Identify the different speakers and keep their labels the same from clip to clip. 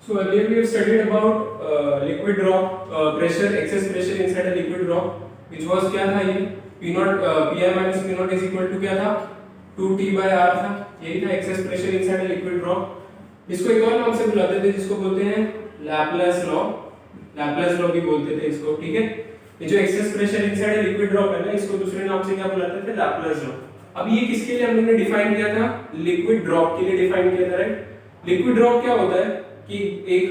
Speaker 1: So earlier we have studied about liquid drop pressure, excess pressure inside a liquid drop, which was क्या था ये P naught Pi minus P naught is equal to क्या था 2T by R था, यही था excess pressure inside a liquid drop. इसको एक और नाम से बुलाते थे जिसको बोलते हैं लैपलेस लॉ, लैपलेस लॉ भी बोलते थे इसको, ठीक है. ये जो excess pressure inside a liquid drop है ना, इसको दूसरे नाम से क्या बुलाते थे, लैपलेस लॉ. अब ये किसके लिए हम लोगों ने डिफाइन किया था, लिक्विड ड्रॉप के लिए डिफाइन किया था, राइट. लिक्विड ड्रॉप क्या होता है कि एक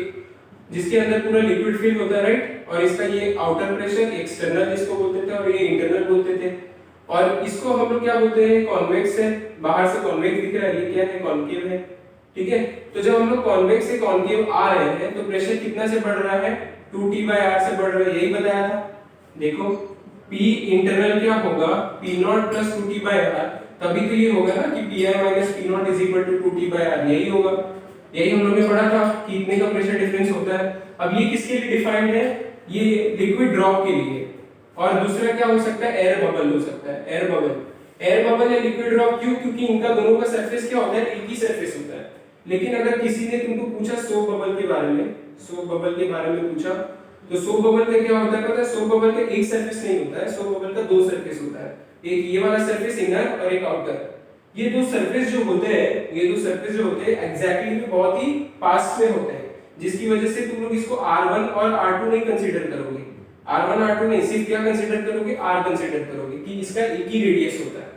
Speaker 1: जिसके अंदर पूरा लिक्विड फिल होता है, राइट, और इसका ये आउटर प्रेशर एक्सटर्नल जिसको बोलते थे और ये इंटरनल बोलते थे, और इसको हम लोग क्या बोलते हैं, कॉन्वेक्स है. बाहर से कॉन्वेक्स दिख रहा है, ये क्या है, कॉन्केव है, ठीक है. तो जब हम लोग कॉन्वेक्स से कॉन्केव आ रहे हैं तो प्रेशर कितना से बढ़ रहा है, 2T/R से बढ़ रहा है, यही बताया था. देखो P इंटरनल क्या होगा, P naught plus 2T/R, तभी तो ये होगा ना कि Pi minus P naught is equal to 2T/R, यही होगा. यही हम लोगों ने पढ़ा था कि इतने का प्रेशर डिफरेंस होता है. अब ये किसके लिए डिफाइंड है, ये लिक्विड ड्रॉप के लिए. और दूसरा क्या हो सकता है, एयर बबल हो सकता है, एयर बबल. एयर बबल या लिक्विड ड्रॉप क्यों, क्योंकि इनका दोनों का सरफेस क्या होता है, एक ही सरफेस होता है. लेकिन अगर किसी ने तुमको पूछा सोप बबल के बारे में, सोप बबल के बारे में पूछा, तो सोप बबल का क्या होता है पता है, सोप बबल का एक सरफेस नहीं होता है, सोप बबल का दो सरफेस होता है. एक ये वाला सरफेस इनर और एक आउटर. ये दो सरफेस जो होते हैं, ये दो सरफेस जो होते हैं एग्जैक्टली में बहुत ही पास में होते हैं, जिसकी वजह से तुम लोग इसको R1 और R2 नहीं कंसीडर करोगे. R1 R2 नहीं, सिर्फ क्या कंसीडर करोगे, R कंसीडर करोगे कि इसका एक ही रेडियस होता है.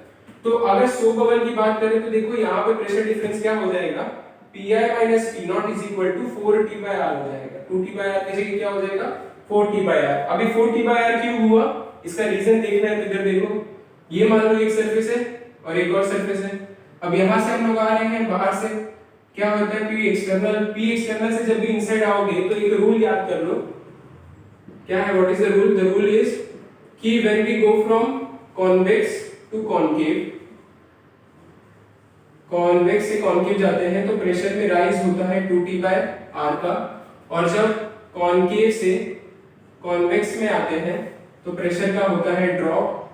Speaker 1: तो अगर सोप बबल की बात करें तो देखो यहाँ पे प्रेशर डिफरेंस क्या हो जाएगा, Pi minus P naught is equal to 4T/R हो जाएगा. 2T/R की जगह क्या हो जाएगा, 4T/R. अभी 4T/R क्यों हुआ, इसका रीजन देखना है तो इधर देखो, ये मान लो एक सरफेस है और एक और सरफेस है. अब यहां से हम लोग आ रहे हैं बाहर से, क्या होता है P एक्सटर्नल से जब भी इनसाइड आओगे तो एक रूल याद कर लो. क्या है, what is the rule, the rule is कि when we go from convex to concave, convex से कॉन्केव जाते हैं तो प्रेशर में राइज होता है 2T/R का, और जब कॉन्केव से कॉन्वेक्स में आते हैं तो प्रेशर का होता है ड्रॉप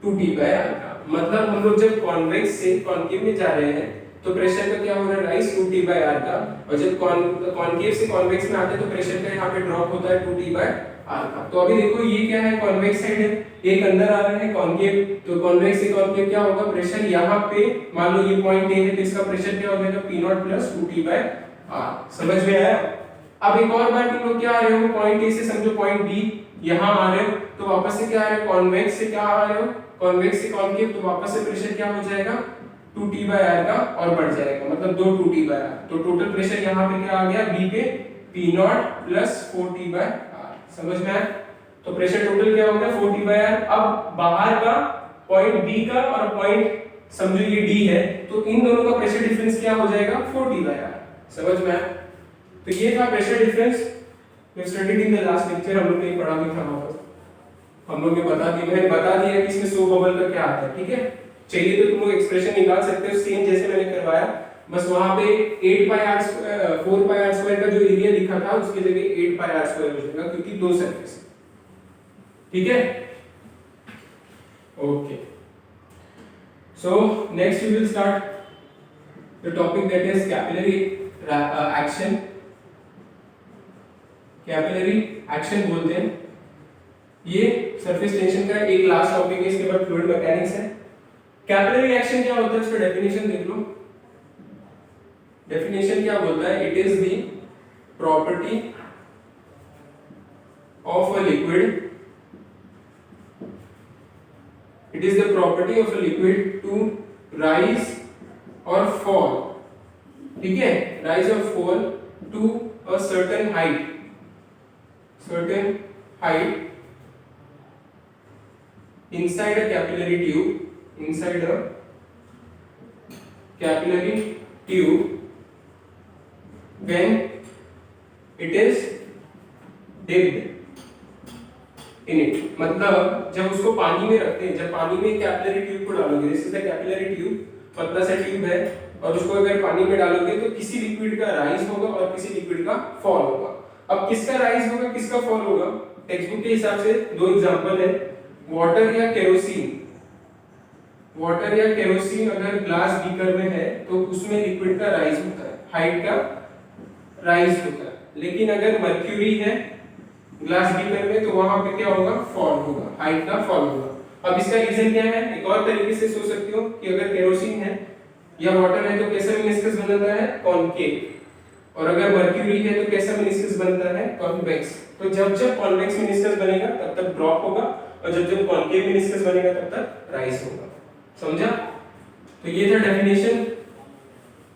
Speaker 1: 2T/R का. मतलब हम लोग जब कॉन्वेक्स से कॉन्केव में जा रहे हैं तो प्रेशर का क्या हो रहा है, राइज 2T/R का, और जब कॉन्केव से कॉन्वेक्स में आते हैं तो प्रेशर का यहाँ पे ड्रॉप होता है 2T/R का. तो अभी देखो ये क्या है, कॉन्वेक्स साइड है, एक अंदर आ रहा है कॉन्केव, तो कॉन्वेक्स से कॉन्केव क्या होगा, प्रेशर यहाँ पे मान लो ये पॉइंट A है तो इसका प्रेशर क्या हो जाएगा, P naught plus 2T/R. समझ में आया. अब एक और बार तुम लोग क्या आ रहे हो, पॉइंट A से समझो पॉइंट B, यहाँ आ रहे हो तो वापस से क्या आ रहे हो, कॉन्वेक्स से क्या आ रहे हो, कॉन्वेक्स से कॉन्केव, तो वापस से प्रेशर क्या हो जाएगा, 2T/R का और बढ़ जाएगा, मतलब 2 2T/R. तो टोटल प्रेशर यहाँ पे क्या आ गया, B पे P naught plus 4T/R. समझ में आया. तो प्रेशर टोटल क्या हो गया, 4T/R. अब बाहर का पॉइंट B का और पॉइंट समझो ये D है, तो इन दोनों का प्रेशर डिफरेंस क्या हो जाएगा, 4T/R. समझ में आया. तो ये था pressure difference. We studied in the last lecture, हम लोग ने पढ़ा भी था वहां पर, हम लोग ने मैंने बता दिया कि इसमें सोप बबल का क्या आता है, ठीक है. चाहिए तो तुम लोग एक्सप्रेशन निकाल सकते हो सेम जैसे मैंने करवाया, बस वहां पे 4πr² का जो एरिया लिखा था उसकी जगह 8πr² हो जाएगा क्योंकि दो सरफेस, ठीक है. Okay, so next we will start the topic that is capillary action. Capillary action बोलते हैं, ये सरफेस टेंशन का एक लास्ट टॉपिक है, इसके बाद फ्लूइड मैकेनिक्स है. कैपिलरी एक्शन क्या होता है, इसका डेफिनेशन देख लो. डेफिनेशन क्या बोलता है, it is the property of a liquid, it is the property of a liquid to rise और फॉल, ठीक है, राइज और fall to a certain height inside a capillary tube when it is dipped in it. मतलब जब उसको पानी में रखते हैं, जब पानी में कैपिलरी ट्यूब को डालोगे, this is the capillary tube, पतला सा ट्यूब है, और उसको अगर पानी में डालोगे तो किसी लिक्विड का राइज होगा और किसी लिक्विड का फॉल होगा. अब किसका राइज होगा, किसका फॉल होगा, टेक्स्ट बुक के हिसाब से दो एग्जांपल है, वाटर या केरोसिन. वाटर या केरोसिन अगर ग्लास बीकर में है तो उसमें लिक्विड का राइज होता है, हाइट का राइज होता है, लेकिन अगर मर्क्यूरी है ग्लास बीकर में तो वहां पे क्या होगा, फॉल होगा, हाइट का फॉल होगा। अब इसका रीजन क्या है, एक और तरीके से सोच सकते हो कि अगर केरोसिन है या वाटर है तो कैसा मेनिस्कस बनता है, कॉनकेव, और अगर मर्क्यूरी है तो कैसा मेनिस्कस बनता है, कॉन्वेक्स। तो जब जब कॉन्वेक्स मेनिस्कस बनेगा तब तक ड्रॉप होगा, और जब जब कॉनकेव मेनिस्कस बनेगा तब तक राइज होगा। समझा? तो ये था डेफिनेशन।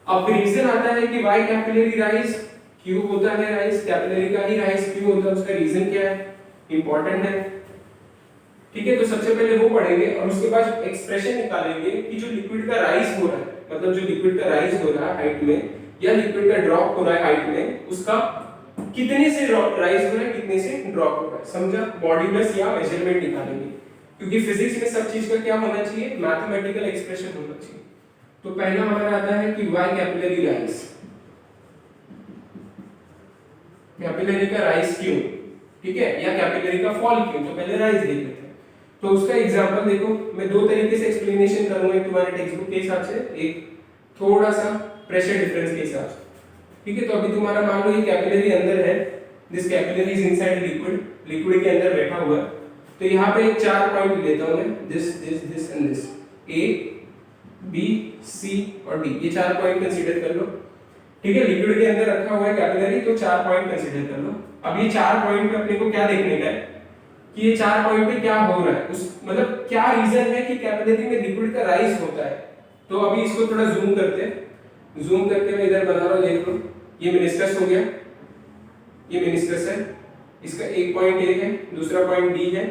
Speaker 1: अब रीजन आता है कि व्हाई कैपिलरी राइज, क्यों होता है राइज, कैपिलरी का ही राइज क्यों होता है, उसका रीजन क्या है, इंपॉर्टेंट है। ठीक है, तो सबसे पहले वो पढ़ेंगे और उसके बाद एक्सप्रेशन निकालेंगे कि जो लिक्विड का राइज हो रहा है, मतलब जो लिक्विड का राइज हो रहा है हाइट में, या लिक्विड का ड्रॉप हो रहा है हाइट में, उसका कितने से राइज हो रहा है, कितने से ड्रॉप हो रहा है। समझा? मॉड्यूलस या मेजरमेंट निकालेंगे, क्योंकि फिजिक्स में सब चीज का क्या होना चाहिए, मैथमेटिकल एक्सप्रेशन होना चाहिए। तो पहला हमारा आता है कि व्हाई कैपिलरी राइज, कैपिलरी का राइज क्यों, ठीक है, या कैपिलरी का फॉल क्यों। तो पहले राइज देख लेते हैं। तो उसका एग्जांपल देखो, मैं दो तरीके से एक्सप्लेनेशन करूंगा, एक तुम्हारे टेक्स्ट बुक के हिसाब से, एक थोड़ा सा प्रेशर डिफरेंस के हिसाब से। ठीक है, तो अभी तुम्हारा मान लो ये कैपिलरी अंदर है, this capillary is inside liquid, liquid के अंदर बैठा हुआ है। तो यहाँ पे एक 4 पॉइंट लेता हूं मैं, this this this and this, A B C और डी, ये 4 पॉइंट कंसीडर कर लो। ठीक है, लिक्विड के अंदर रखा हुआ है कैपिलरी, तो 4 पॉइंट कंसीडर कर लो। अब ये 4 पॉइंट पे अपने को क्या देखने का है कि ये 4 पॉइंट पे क्या हो रहा है, उस मतलब क्या रीजन है कि कैपिलरी में लिक्विड का राइज होता है। तो अभी इसको थोड़ा जूम करते हैं, जूम करके मैं इधर बना रहा हूं, देख लो, ये मेनिस्कस हो गया, ये मेनिस्कस है, इसका एक पॉइंट ए है, दूसरा पॉइंट डी है।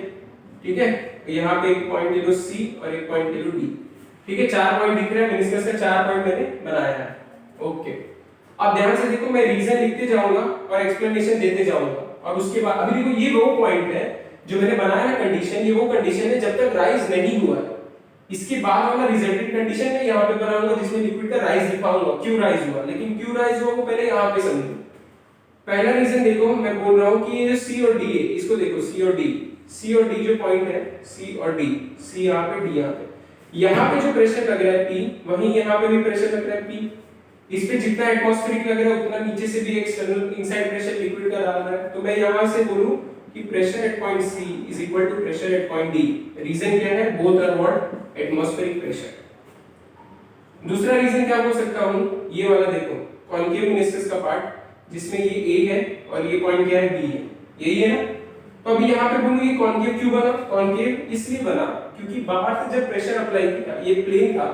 Speaker 1: ठीक है, यहाँ पे एक पॉइंट ले लो सी और एक पॉइंट ले लो डी। ठीक है, 4 पॉइंट दिख रहा है, मेनिस्कस का 4 पॉइंट मैंने बनाया है। ओके, अब ध्यान से देखो, मैं रीजन लिखते जाऊंगा और एक्सप्लेनेशन देते जाऊंगा, और उसके बाद अभी देखो ये वो पॉइंट है जो मैंने बनाया है कंडीशन, ये वो कंडीशन है जब तक राइज नहीं हुआ है। इसके बाद वाला रिजल्टेंट कंडीशन मैं यहाँ पे बनाऊंगा जिसमें लिक्विड का राइज दिखाऊंगा, क्यों राइज हुआ, लेकिन क्यों राइज हुआ वो पहले यहाँ पे समझो। पहला रीजन देखो, मैं बोल रहा हूँ कि ये जो सी और डी है, इसको देखो, सी और डी, सी और डी जो पॉइंट है, सी और डी, सी यहाँ पे डी यहाँ पे, यहाँ पे जो प्रेशर लग रहा है P, वहीं यहाँ पे भी प्रेशर लग रहा है P। इस पे जितना एटमॉस्फेरिक लग रहा है उतना नीचे से भी एक्सटर्नल इनसाइड प्रेशर लिक्विड का डाल रहा है। तो मैं यहाँ से बोलूं कि pressure at point C is equal to pressure at point D। Reason क्या है, both are what, atmospheric pressure. दूसरा रीजन क्या हो सकता हूं, ये वाला देखो, कॉनकेव मेनिस्कस का पार्ट जिसमें ये A है और ये पॉइंट क्या है B है, यही है ना। तो अभी यहाँ पे बोलूं ये कॉनकेव क्यों बना, कॉनकेव इसलिए बना क्योंकि बाहर से जब प्रेशर अप्लाई किया, ये प्लेन था,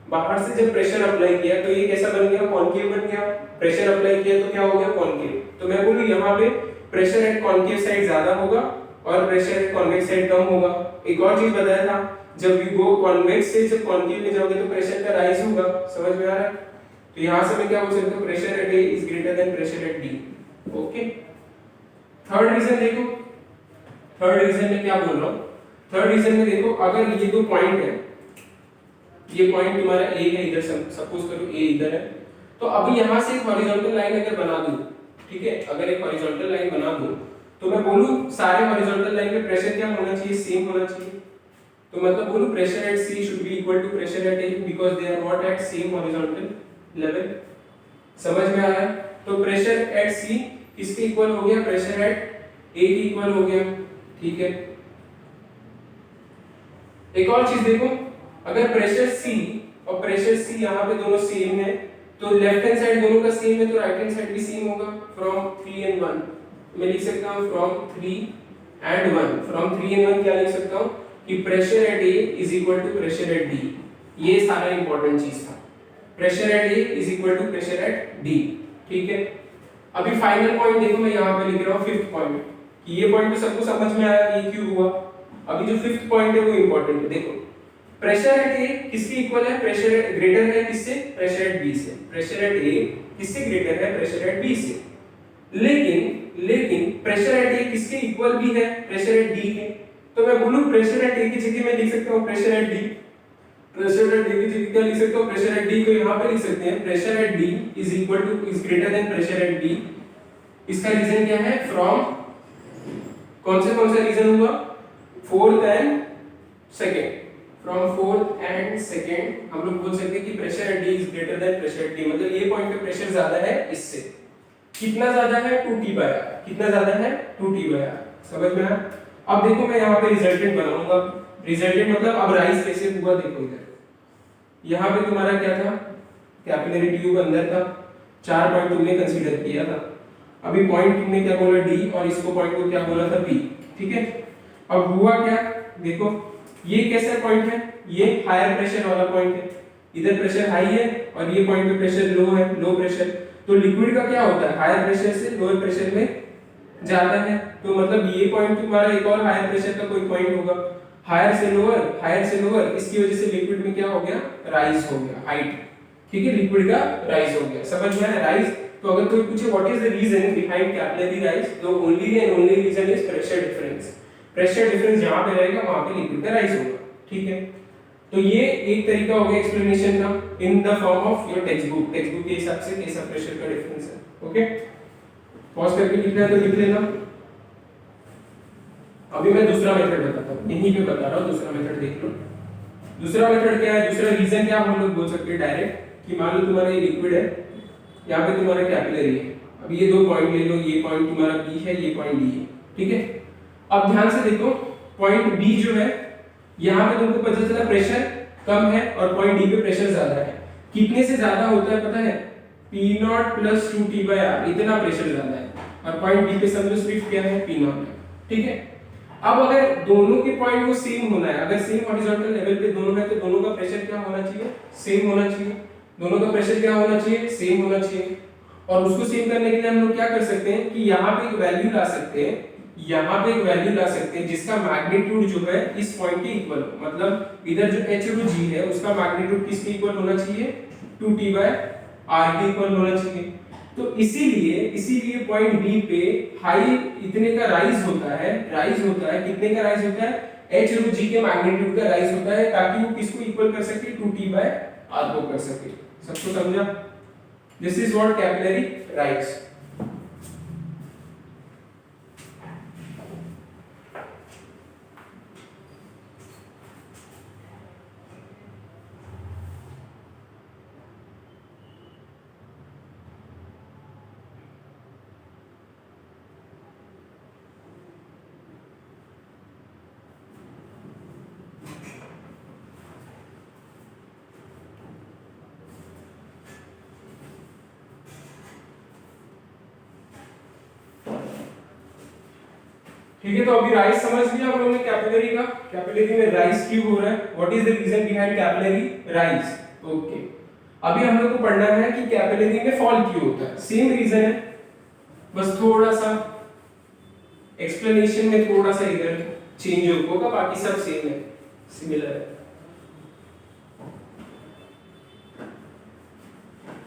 Speaker 1: बाहर से जब प्रेशर अप्लाई किया तो ये कैसा बन गया, कॉनकेव बन गया। प्रेशर अप्लाई किया तो क्या हो गया, कॉनकेव। तो मैं बोलूं यहाँ पे प्रेशर एट कॉनकेव साइड ज्यादा होगा और प्रेशर एट कॉन्वेक्स साइड कम होगा। एक और चीज बताया था, जब यू गो कॉन्वेक्स से जब कॉनकेव में जाओगे तो प्रेशर का राइज होगा, समझ में आ रहा है। तो यहाँ से मैं क्या बोल सकता हूँ, pressure at A is greater than pressure at D। Okay, third reason देखो, थर्ड रीजन में क्या बोल रहा हूँ, थर्ड रीजन में देखो, अगर ये दो पॉइंट है, ये पॉइंट तुम्हारा A है, इधर सपोज करो A इधर है, तो अभी यहाँ से एक हॉरिजॉन्टल लाइन अगर बना दूं, ठीक है, अगर एक हॉरिजॉन्टल लाइन बना दूं तो मैं बोलूं सारे हॉरिजॉन्टल लाइन में प्रेशर क्या होना चाहिए, सेम होना चाहिए। तो मतलब बोलूं pressure at C should be equal to pressure at A because they are what at same horizontal level. समझ में आ रहा है। तो प्रेशर एट C किसके इक्वल हो गया, प्रेशर एट A के इक्वल हो गया। ठीक है, एक और चीज देखो, अगर प्रेशर C और प्रेशर C यहाँ पे दोनों सेम है तो लेफ्ट हैंड साइड दोनों का सेम है तो राइट हैंड साइड भी सेम होगा। फ्रॉम 3 and 1 मैं लिख सकता हूँ फ्रॉम 3 and 1, फ्रॉम 3 and 1 क्या लिख सकता हूँ कि pressure at A is equal to pressure at D। ये सारा इंपॉर्टेंट चीज था, pressure at A is equal to pressure at D। ठीक है, अभी फाइनल पॉइंट देखो, मैं यहाँ पे लिख रहा हूँ फिफ्थ पॉइंट, कि ये पॉइंट तो सबको समझ में आया ये क्यों हुआ। अभी जो फिफ्थ पॉइंट है वो इंपॉर्टेंट है। देखो प्रेशर एट A किसके इक्वल है, प्रेशर ग्रेटर है किससे, प्रेशर एट B से। प्रेशर एट A किससे ग्रेटर है, प्रेशर एट B से। लेकिन प्रेशर एट A किसके इक्वल भी है, प्रेशर एट D के। तो मैं बोलूं प्रेशर एट A की जगह मैं लिख सकता हूं pressure at D, pressure at D की जगह क्या लिख सकता हूं, प्रेशर एट D को यहां पे लिख सकते हैं pressure at D is equal two is greater than pressure at B। इसका रीजन क्या है, फ्रॉम कौन सा रीजन हुआ, fourth and second. From fourth and second हम लोग बोल सकते हैं कि pressure at D is greater than pressure at D, मतलब ये पॉइंट पे प्रेशर ज्यादा है इससे। कितना ज्यादा है 2t/r, कितना ज्यादा है 2t/r, समझ में आया। अब देखो मैं यहाँ पे रिजल्टेंट बनाऊंगा, रिजल्टेंट मतलब अब राइज कैसे हुआ देखो इधर, यहाँ पे तुम्हारा क्या था, कैपिलरी ट्यूब अंदर था, 4 पॉइंट तुमने कंसीडर किया था, अभी पॉइंट तुमने क्या बोला डी और इसको पॉइंट को क्या बोला था बी, ठीक है। अब हुआ क्या देखो, ये कैसा पॉइंट है, ये हायर प्रेशर वाला पॉइंट है, इधर प्रेशर हाई है और ये पॉइंट पे प्रेशर लो है, लो प्रेशर, तो लिक्विड का क्या होता है हायर प्रेशर से लोअर प्रेशर में जाता है, तो मतलब ये पॉइंट तुम्हारा एक और हायर प्रेशर का कोई पॉइंट होगा, हायर से लोअर, इसकी वजह से लिक्विड में क्या हो गया राइज हो गया हाइट, ठीक है, लिक्विड का राइज हो गया, समझ में आया राइज। तो अगर कोई पूछे what is the reason behind capillary rise, तो only and only reason is pressure difference, pressure difference जहां पे रहेगा वहां पे लिक्विड का राइज होगा, ठीक है। तो ये एक तरीका हो गया एक्सप्लेनेशन का in the form of your text book के हिसाब से कैसा प्रेशर का डिफरेंस है, ओके। पॉज करके लिखना है तो लिख लेना। अभी मैं दूसरा मेथड बताता हूं, यहीं पे बता रहा हूं, दूसरा मेथड देख लो। दूसरा मेथड क्या है, दूसरा रीजन क्या हम लोग बोल सकते हैं डायरेक्ट कि मान लो तुम्हारा ये लिक्विड है, यहाँ पे तुम्हारा कैपिलरी है, अब ये दो पॉइंट ले लो, ये पॉइंट तुम्हारा बी है, ये पॉइंट डी है, ठीक है। अब ध्यान से देखो पॉइंट बी जो है यहाँ पे तुमको पता चला प्रेशर कम है और पॉइंट डी पे प्रेशर ज्यादा है, कितने से ज्यादा होता है पता है, P0 + 2T/r, इतना प्रेशर ज्यादा है, और पॉइंट डी पे समझो सिर्फ क्या है P0 है, ठीक है। अब अगर दोनों के पॉइंट को सेम होना है, अगर सेम हॉरिजॉन्टल लेवल पे दोनों है तो दोनों का प्रेशर क्या होना चाहिए, सेम होना चाहिए, दोनों का प्रेशर क्या होना चाहिए, सेम होना चाहिए। और उसको सेम करने के लिए हम लोग क्या कर सकते हैं कि यहाँ पे एक वैल्यू ला सकते हैं, यहाँ पे एक वैल्यू ला सकते हैं जिसका मैग्नीट्यूड जो है इस पॉइंट के इक्वल हो, मतलब इधर जो h रो g है उसका मैग्नीट्यूड किसके इक्वल होना चाहिए, 2T/r के इक्वल होना चाहिए। तो इसीलिए पॉइंट B पे हाई इतने का राइज होता है, कितने का राइज होता है, h रो g के मैग्नीट्यूड का राइज होता है, ताकि वो किसको इक्वल कर सके, 2T/r को कर सके। सबको समझा? This is what capillary rise. ठीक है, तो अभी राइज समझ लिया हम लोगों ने कैपिलरी का, कैपिलरी में राइज क्यों हो रहा है, what is the reason behind capillary rise, okay. अभी हम लोग को पढ़ना है कि कैपिलरी में फॉल क्यों होता है, सेम रीजन है, बस थोड़ा सा एक्सप्लेनेशन में थोड़ा सा इधर चेंज होगा, बाकी सब सेम है, सिमिलर है।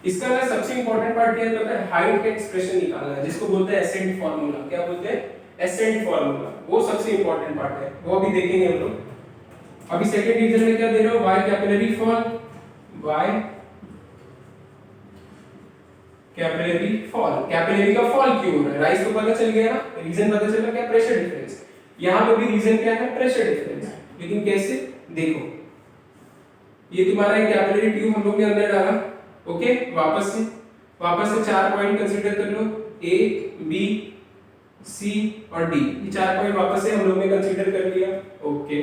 Speaker 1: इसका ना सबसे इंपॉर्टेंट पार्ट क्या है पता है, हाइट का एक्सप्रेशन निकालना है, जिसको बोलते हैं एसेंट फार्मूला, क्या बोलते हैं, एसेंट फार्मूला, वो सबसे इंपॉर्टेंट पार्ट है, वो अभी देखेंगे हम लोग। अभी सेकंड रीजन में क्या दे रहा हूं, why capillary fall, why capillary fall, capillary का फॉल क्यों हो रहा है, राइज तो पता चल गया ना, रीजन पता चला क्या, प्रेशर डिफरेंस। यहां पे भी रीजन क्या है, प्रेशर डिफरेंस, लेकिन कैसे देखो, ये तुम्हारा एक कैपिलरी ट्यूब हम लोग ने अंदर डाला, ओके, वापस से 4 पॉइंट कंसीडर कर लो, ए बी सी और डी, ये 4 पॉइंट वापस से हम लोग ने कंसीडर कर लिया, ओके।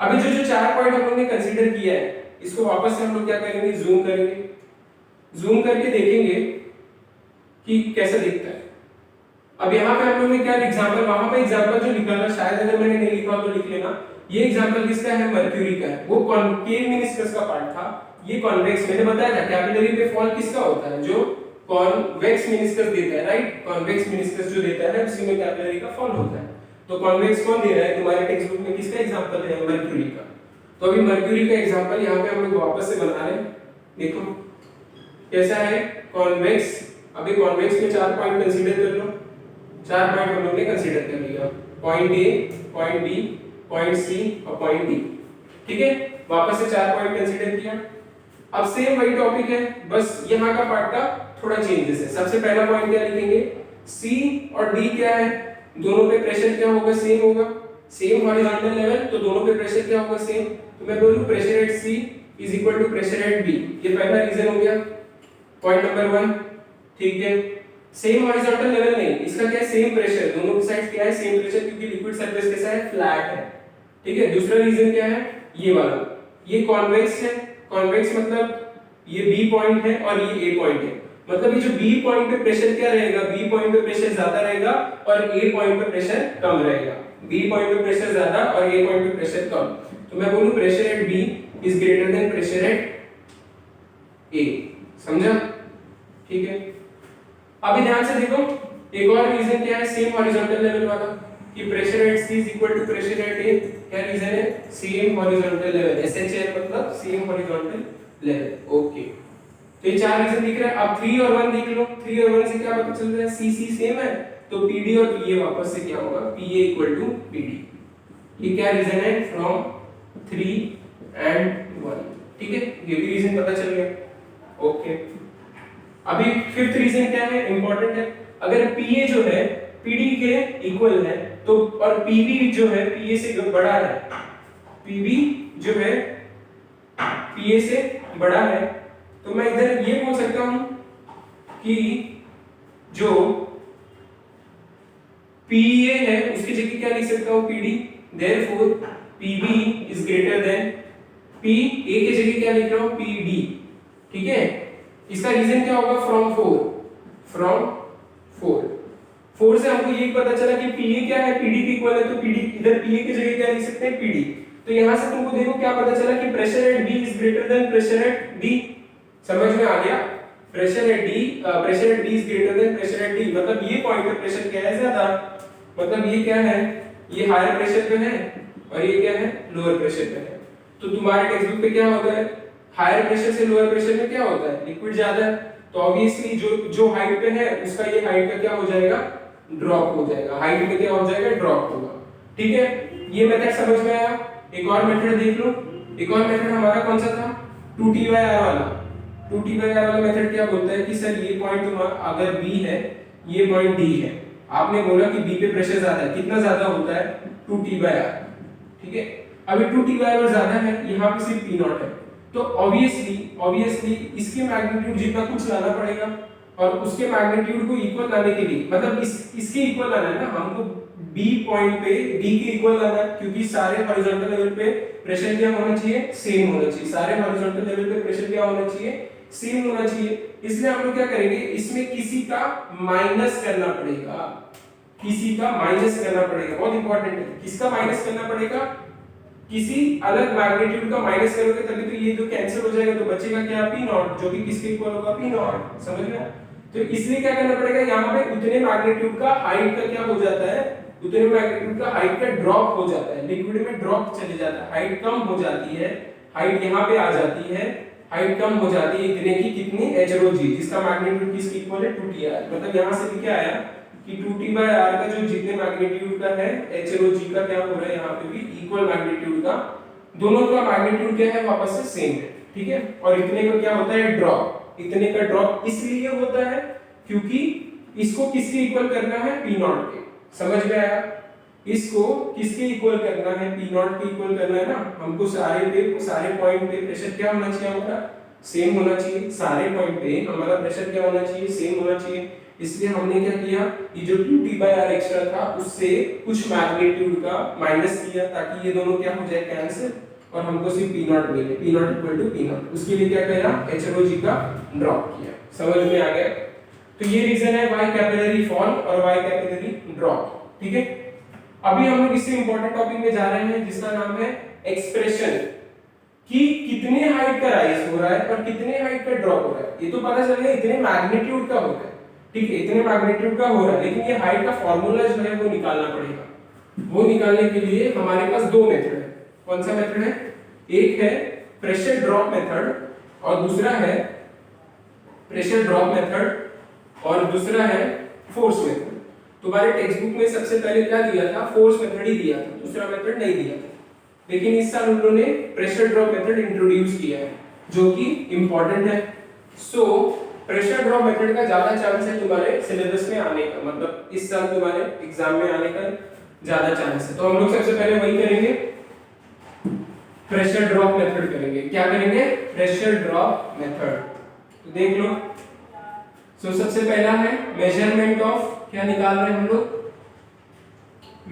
Speaker 1: अभी जो 4 पॉइंट हम लोग ने कंसीडर किया है, इसको वापस से हम लोग क्या करेंगे, जूम करेंगे, जूम करके देखेंगे कि कैसा दिखता है। अब यहाँ पे हम लोग ने क्या एग्जांपल, वहां पे एग्जांपल जो लिखा था, शायद अगर मैंने नहीं लिखा तो लिख लेना, ये एग्जांपल किसका है, मर्क्यूरी का है, वो कॉनकेव मेनिस्कस का पार्ट था, ये कॉन्वेक्स, मैंने बताया था कैपिलरी पे फॉल किसका होता है, जो कॉन्वेक्स मेनिस्कस देता है, राइट, कॉन्वेक्स मेनिस्कस जो देता है उसी में कैपिलरी का फॉल होता है। तो कॉन्वेक्स कौन दे रहा है तुम्हारे टेक्स्ट बुक में, किसका एग्जांपल है, मर्क्यूरी का। तो अभी मर्क्यूरी का एग्जांपल यहाँ पे हम लोग वापस से बना रहे हैं, देखो कैसा है कॉन्वेक्स। अभी कॉन्वेक्स में 4 पॉइंट कंसीडर कर लो, 4 पॉइंट हम लोग ने कंसीडर कर लिया, point A, point B, point C और पॉइंट डी, ठीक है, वापस से 4 पॉइंट कंसीडर किया। अब सेम वही टॉपिक है, बस यहाँ का पार्ट का थोड़ा चेंजेस है। सबसे पहला पॉइंट क्या लिखेंगे, सी और डी क्या है, दोनों पे प्रेशर क्या होगा, सेम होगा, सेम हॉरिजॉन्टल लेवल, तो दोनों पे प्रेशर क्या होगा, सेम। तो मैं बोलूं pressure at C is equal to pressure at B, ये पहला रीजन हो गया, पॉइंट नंबर 1, ठीक है। सेम हॉरिजॉन्टल लेवल नहीं, इसका क्या है सेम प्रेशर, दोनों की साइड क्या है सेम प्रेशर, क्योंकि लिक्विड सरफेस कैसा है फ्लैट है। ठीक है, दूसरा रीजन क्या है ये वाला, ये कॉन्वेक्स है। कॉन्वेक्स मतलब ये बी पॉइंट है और ये ए पॉइंट है, मतलब ये जो बी पॉइंट पे प्रेशर क्या रहेगा, बी पॉइंट पे प्रेशर ज्यादा रहेगा और ए पॉइंट पे प्रेशर कम रहेगा। बी पॉइंट पे प्रेशर ज्यादा और ए पॉइंट पे प्रेशर कम, तो मैं बोलूं pressure at B is greater than pressure at A. समझा? ठीक है, अभी ध्यान से देखो, एक और रीजन क्या है सेम हॉरिजॉन्टल लेवल वाला, कि pressure at C is equal to pressure at A. क्या रीजन है? सेम हॉरिजॉन्टल लेवल, एसएचएल मतलब सेम हॉरिजॉन्टल लेवल। ओके, तो ये चार रीजन दिख रहा है। अब 3 और 1 देख लो, 3 और 1 से क्या पता चल रहा है, सी सी सेम है, तो पीडी और पीए वापस से क्या होगा, पीए इक्वल टू पीडी। ये क्या रीजन है फ्रॉम 3 एंड 1। ठीक है, ये भी रीजन पता चल गया। ओके, अभी फिफ्थ रीजन क्या है, इंपॉर्टेंट है। अगर पीए जो है पीडी के इक्वल है तो, और पीबी जो है पीए से बड़ा है, पीबी जो है पीए से बड़ा है, तो मैं इधर ये बोल सकता हूं कि जो पीए है उसकी जगह क्या लिख सकता हूं, PD. Therefore PB is greater than P A की जगह क्या लिख रहा हूं, पीडी। ठीक है, इसका रीजन क्या होगा, फ्रॉम 4 से हमको ये पता चला कि पीए क्या है, पीडी के इक्वल है, तो पीडी इधर पीए की जगह क्या लिख सकते हैं, पीडी। तो यहां से तुमको देखो क्या पता चला कि pressure at B is greater than pressure at D. समझ में आ गया? Pressure at B is greater than pressure at D, मतलब ये पॉइंट पे प्रेशर क्या है ज्यादा, मतलब ये क्या है, ये हायर प्रेशर पे है और ये क्या है लोअर प्रेशर पे है। तो तुम्हारे टेक्स्ट बुक पे क्या होता है, हायर प्रेशर से लोअर प्रेशर में क्या होता है, लिक्विड ज्यादा है, तो ऑब्वियसली जो हाइट पे है उसका ये हाइट का क्या हो जाएगा, ड्रॉप हो जाएगा, हाइट में क्या हो जाएगा, ड्रॉप होगा। ठीक है, ये मेथड समझ में आया। एक और मेथड देख लो, एक और मेथड हमारा कौन सा था, 2t/r वाला। 2t/r वाला मेथड क्या बोलता है कि सर ये पॉइंट तुम्हारा अगर b है, ये पॉइंट d है, आपने बोला कि b पे प्रेशर ज्यादा है, कितना ज्यादा होता है, 2t/r। ठीक है, अभी 2t/r ज्यादा है, यहाँ पे सिर्फ p0 है, तो ऑब्वियसली इसके मैग्नीट्यूड जितना कुछ लाना पड़ेगा, और उसके मैग्नीट्यूड को इक्वल लाने के लिए, मतलब इसके इक्वल लाना है ना हमको, बी पॉइंट पे डी के इक्वल लाना है, क्योंकि सारे हॉरिजॉन्टल लेवल पे प्रेशर क्या होना चाहिए, सेम होना चाहिए। सारे हॉरिजॉन्टल लेवल पे प्रेशर क्या होना चाहिए, सेम होना चाहिए। इसलिए हम लोग क्या करेंगे, इसमें किसी का माइनस करना पड़ेगा, किसी का माइनस करना पड़ेगा, बहुत इंपॉर्टेंट है। किसका माइनस करना पड़ेगा, किसी अलग मैग्नीट्यूड का माइनस करोगे तभी तो ये जो कैंसिल हो जाएगा, तो बचेगा क्या, p0, जो कि किसके इक्वल होगा, p0। समझ में? तो इसलिए क्या करना पड़ेगा, यहाँ पे उतने मैग्नीट्यूड का हाइट का क्या हो जाता है, उतने मैग्नीट्यूड का हाइट का ड्रॉप हो जाता है, लिक्विड में ड्रॉप चले जाता है, हाइट कम हो जाती है, हाइट यहाँ पे आ जाती है, हाइट कम हो जाती है इतने की कितनी, h rho g, जिसका मैग्नीट्यूड किसके इक्वल है, 2t/r। मतलब यहाँ से भी क्या आया कि 2t/r का जो जितने मैग्नीट्यूड का है, h rho g का क्या हो रहा है, यहाँ पे भी इक्वल मैग्नीट्यूड का, दोनों का मैग्नीट्यूड क्या है, वापस से सेम है। ठीक है, और इतने का क्या होता है, ड्रॉप। इतने का ड्रॉप इसलिए होता है क्योंकि इसको किसके इक्वल करना है, p0 के। समझ में आया? इसको किसके इक्वल करना है, p0 के इक्वल करना है ना हमको। सारे पॉइंट पे प्रेशर क्या होना चाहिए, हमारा सेम होना चाहिए। सारे पॉइंट पे हमारा प्रेशर क्या होना चाहिए, सेम होना चाहिए। इसलिए हमने क्या किया, ये जो 2t/r एक्स्ट्रा था उससे कुछ मैग्नीट्यूड का माइनस किया, ताकि ये दोनों क्या हो जाए, कैंसिल, और हमको सिर्फ p0 मिले, p0 इक्वल टू p0। उसके लिए क्या किया, h rho g का ड्रॉप किया। समझ में आ गया? तो ये रीजन है वाई कैपिलरी फॉल और वाई कैपिलरी ड्रॉप। ठीक है, अभी हम लोग इससे इंपॉर्टेंट टॉपिक में जा रहे हैं जिसका नाम है एक्सप्रेशन, कि कितने हाइट का राइज हो रहा है और कितने हाइट का ड्रॉप हो रहा है। ये तो पता चल गया इतने मैग्नीट्यूड का होता है, ठीक है, इतने मैग्नीट्यूड का हो रहा है, लेकिन ये हाइट का फार्मूला जो है वो निकालना पड़ेगा। वो निकालने के लिए हमारे पास दो मेथड है। कौन सा मेथड है, एक है प्रेशर ड्रॉप मेथड और दूसरा है प्रेशर ड्रॉप मेथड और दूसरा है फोर्स मेथड। तुम्हारे टेक्स्ट बुक में सबसे पहले क्या दिया था, फोर्स मेथड ही दिया था, दूसरा मेथड नहीं दिया था। लेकिन इस साल उन्होंने प्रेशर ड्रॉप मेथड इंट्रोड्यूस किया है जो कि इंपॉर्टेंट है। सो प्रेशर ड्रॉप मेथड का ज्यादा चांस है तुम्हारे सिलेबस में आने का, मतलब इस साल तुम्हारे एग्जाम में आने का ज्यादा चांस है। तो हम लोग सबसे पहले वही करेंगे, प्रेशर ड्रॉप मेथड करेंगे। क्या करेंगे, प्रेशर ड्रॉप मेथड। तो देख लो, तो सबसे पहला है मेजरमेंट ऑफ, क्या निकाल रहे हैं हम लोग,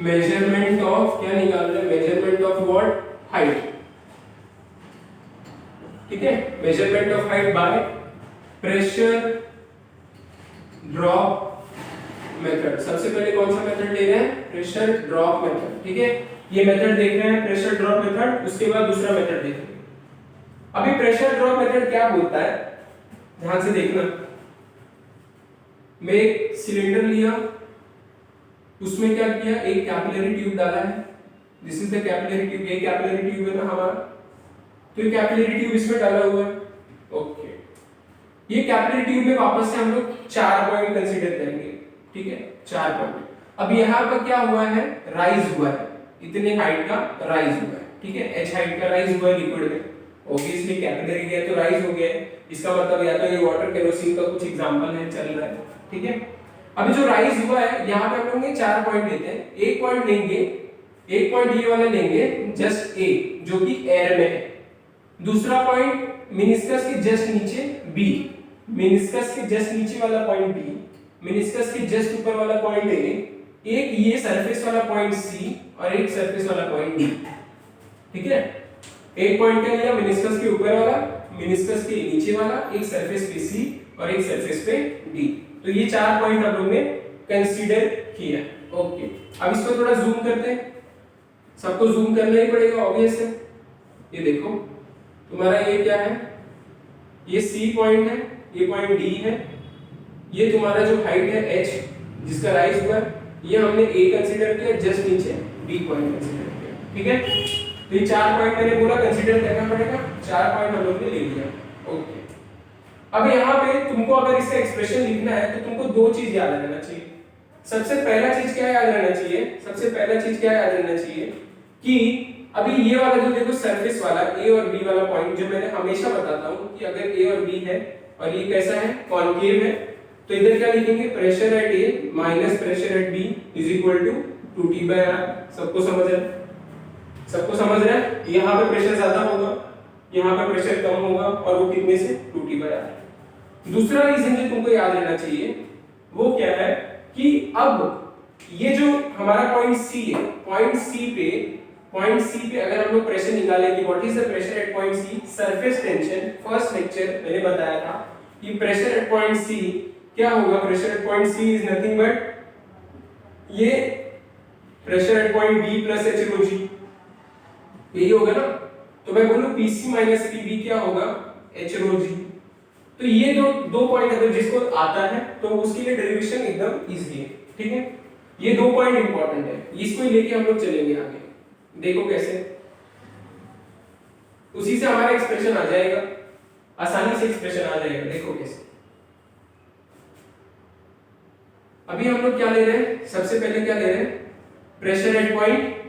Speaker 1: मेजरमेंट ऑफ, क्या निकाल रहे हैं, मेजरमेंट ऑफ व्हाट, हाइट, ठीक है, measurement of height bye pressure drop method. सबसे पहले कौन सा मेथड ले रहे हैं, प्रेशर ड्रॉप मेथड, ठीक है, ये मेथड देख रहे हैं प्रेशर ड्रॉप मेथड, उसके बाद दूसरा मेथड देखेंगे। अभी प्रेशर ड्रॉप मेथड क्या बोलता है, ध्यान से देखना, मैं एक सिलेंडर लिया, उसमें क्या किया, एक कैपिलरी ट्यूब डाला है, this is the capillary tube, ये कैपिलरी ट्यूब है ना हमारा, तो ये कैपिलरी ट्यूब इसमें डाला हुआ है, ओके। ये कैपिलरी ट्यूब में वापस से हम लोग 4 पॉइंट कंसीडर करेंगे, ठीक है, 4 पॉइंट। अब यहाँ पर क्या हुआ है, राइज हुआ है, इतने हाइट का राइज हुआ है, ठीक है, h हाइट का राइज हुआ है लिक्विड में, ऑब्वियसली कैपिलरी गया तो राइज हो गया है, इसका मतलब या तो ये वाटर केरोसिन का कुछ एग्जांपल है, चल रहा है, ठीक है। अभी जो राइज हुआ है यहाँ पे हम लोग 4 पॉइंट लेते हैं, एक पॉइंट लेंगे, एक पॉइंट ये वाला लेंगे जस्ट ए जो कि एयर में है, दूसरा पॉइंट मिनिस्कस के जस्ट नीचे बी, मिनिस्कस के जस्ट नीचे वाला पॉइंट बी, मिनिस्कस के जस्ट ऊपर वाला पॉइंट ए, एक ये सरफेस वाला पॉइंट सी और एक सरफेस वाला पॉइंट डी, ठीक है। एक पॉइंट क्या लिया, मिनिस्कस के ऊपर वाला, मिनिस्कस के नीचे वाला, एक सरफेस पे सी और एक सरफेस पे डी, तो ये 4 पॉइंट हम लोग ने कंसीडर किया, ओके। अब इसको थोड़ा जूम करते हैं, सबको जूम करना ही पड़ेगा ऑब्वियस है। ये देखो तुम्हारा ये क्या है, ये सी पॉइंट है, ये पॉइंट डी है, ये तुम्हारा जो हाइट है h जिसका राइज हुआ है, ये हमने a कंसीडर किया, जस्ट नीचे b पॉइंट कंसीडर किया, ठीक है। तो ये 4 पॉइंट मैंने पूरा कंसीडर करना पड़ेगा, 4 पॉइंट हम लोग ने ले लिया, ओके। अब यहाँ पे तुमको अगर इसका एक्सप्रेशन लिखना है तो तुमको 2 चीज याद रहना चाहिए। सबसे पहला चीज क्या याद रहना चाहिए, सबसे पहला चीज क्या याद रहना चाहिए कि अभी ये वाला जो देखो सरफेस वाला a और b वाला पॉइंट, जो मैंने हमेशा बताता हूँ कि अगर a और b है और ये कैसा है, कॉनकेव है, तो इधर क्या लिखेंगे, pressure at a minus pressure at b is equal to 2T/r। सबको समझ रहा है, सबको समझ रहा है, यहाँ पे प्रेशर ज्यादा होगा, यहाँ पे प्रेशर कम होगा, और वो कितने से 2T/r। दूसरा रीजन जो तुमको याद रहना चाहिए वो क्या है कि अब ये जो हमारा पॉइंट C है, पॉइंट C पे अगर हम लोग प्रेशर निकालें कि what is the pressure at point C, surface tension, first lecture मैंने बताया था कि प्रेशर एट पॉइंट C क्या होगा, pressure at point C is nothing but ये pressure at point B plus h rho g, यही होगा ना। तो मैं बोलूं PC माइनस PB क्या होगा, h rho g। तो ये दो पॉइंट अगर जिसको आता है तो उसके लिए डेरिवेशन एकदम इजी है, ठीक है। ये 2 पॉइंट इंपॉर्टेंट है, इसको ही लेके हम लोग चलेंगे आगे, देखो कैसे, उसी से हमारा एक्सप्रेशन आ जाएगा, आसानी से एक्सप्रेशन आ जाएगा, देखो कैसे। अभी हम लोग क्या ले रहे हैं, सबसे पहले क्या ले रहे हैं, प्रेशर एट पॉइंट,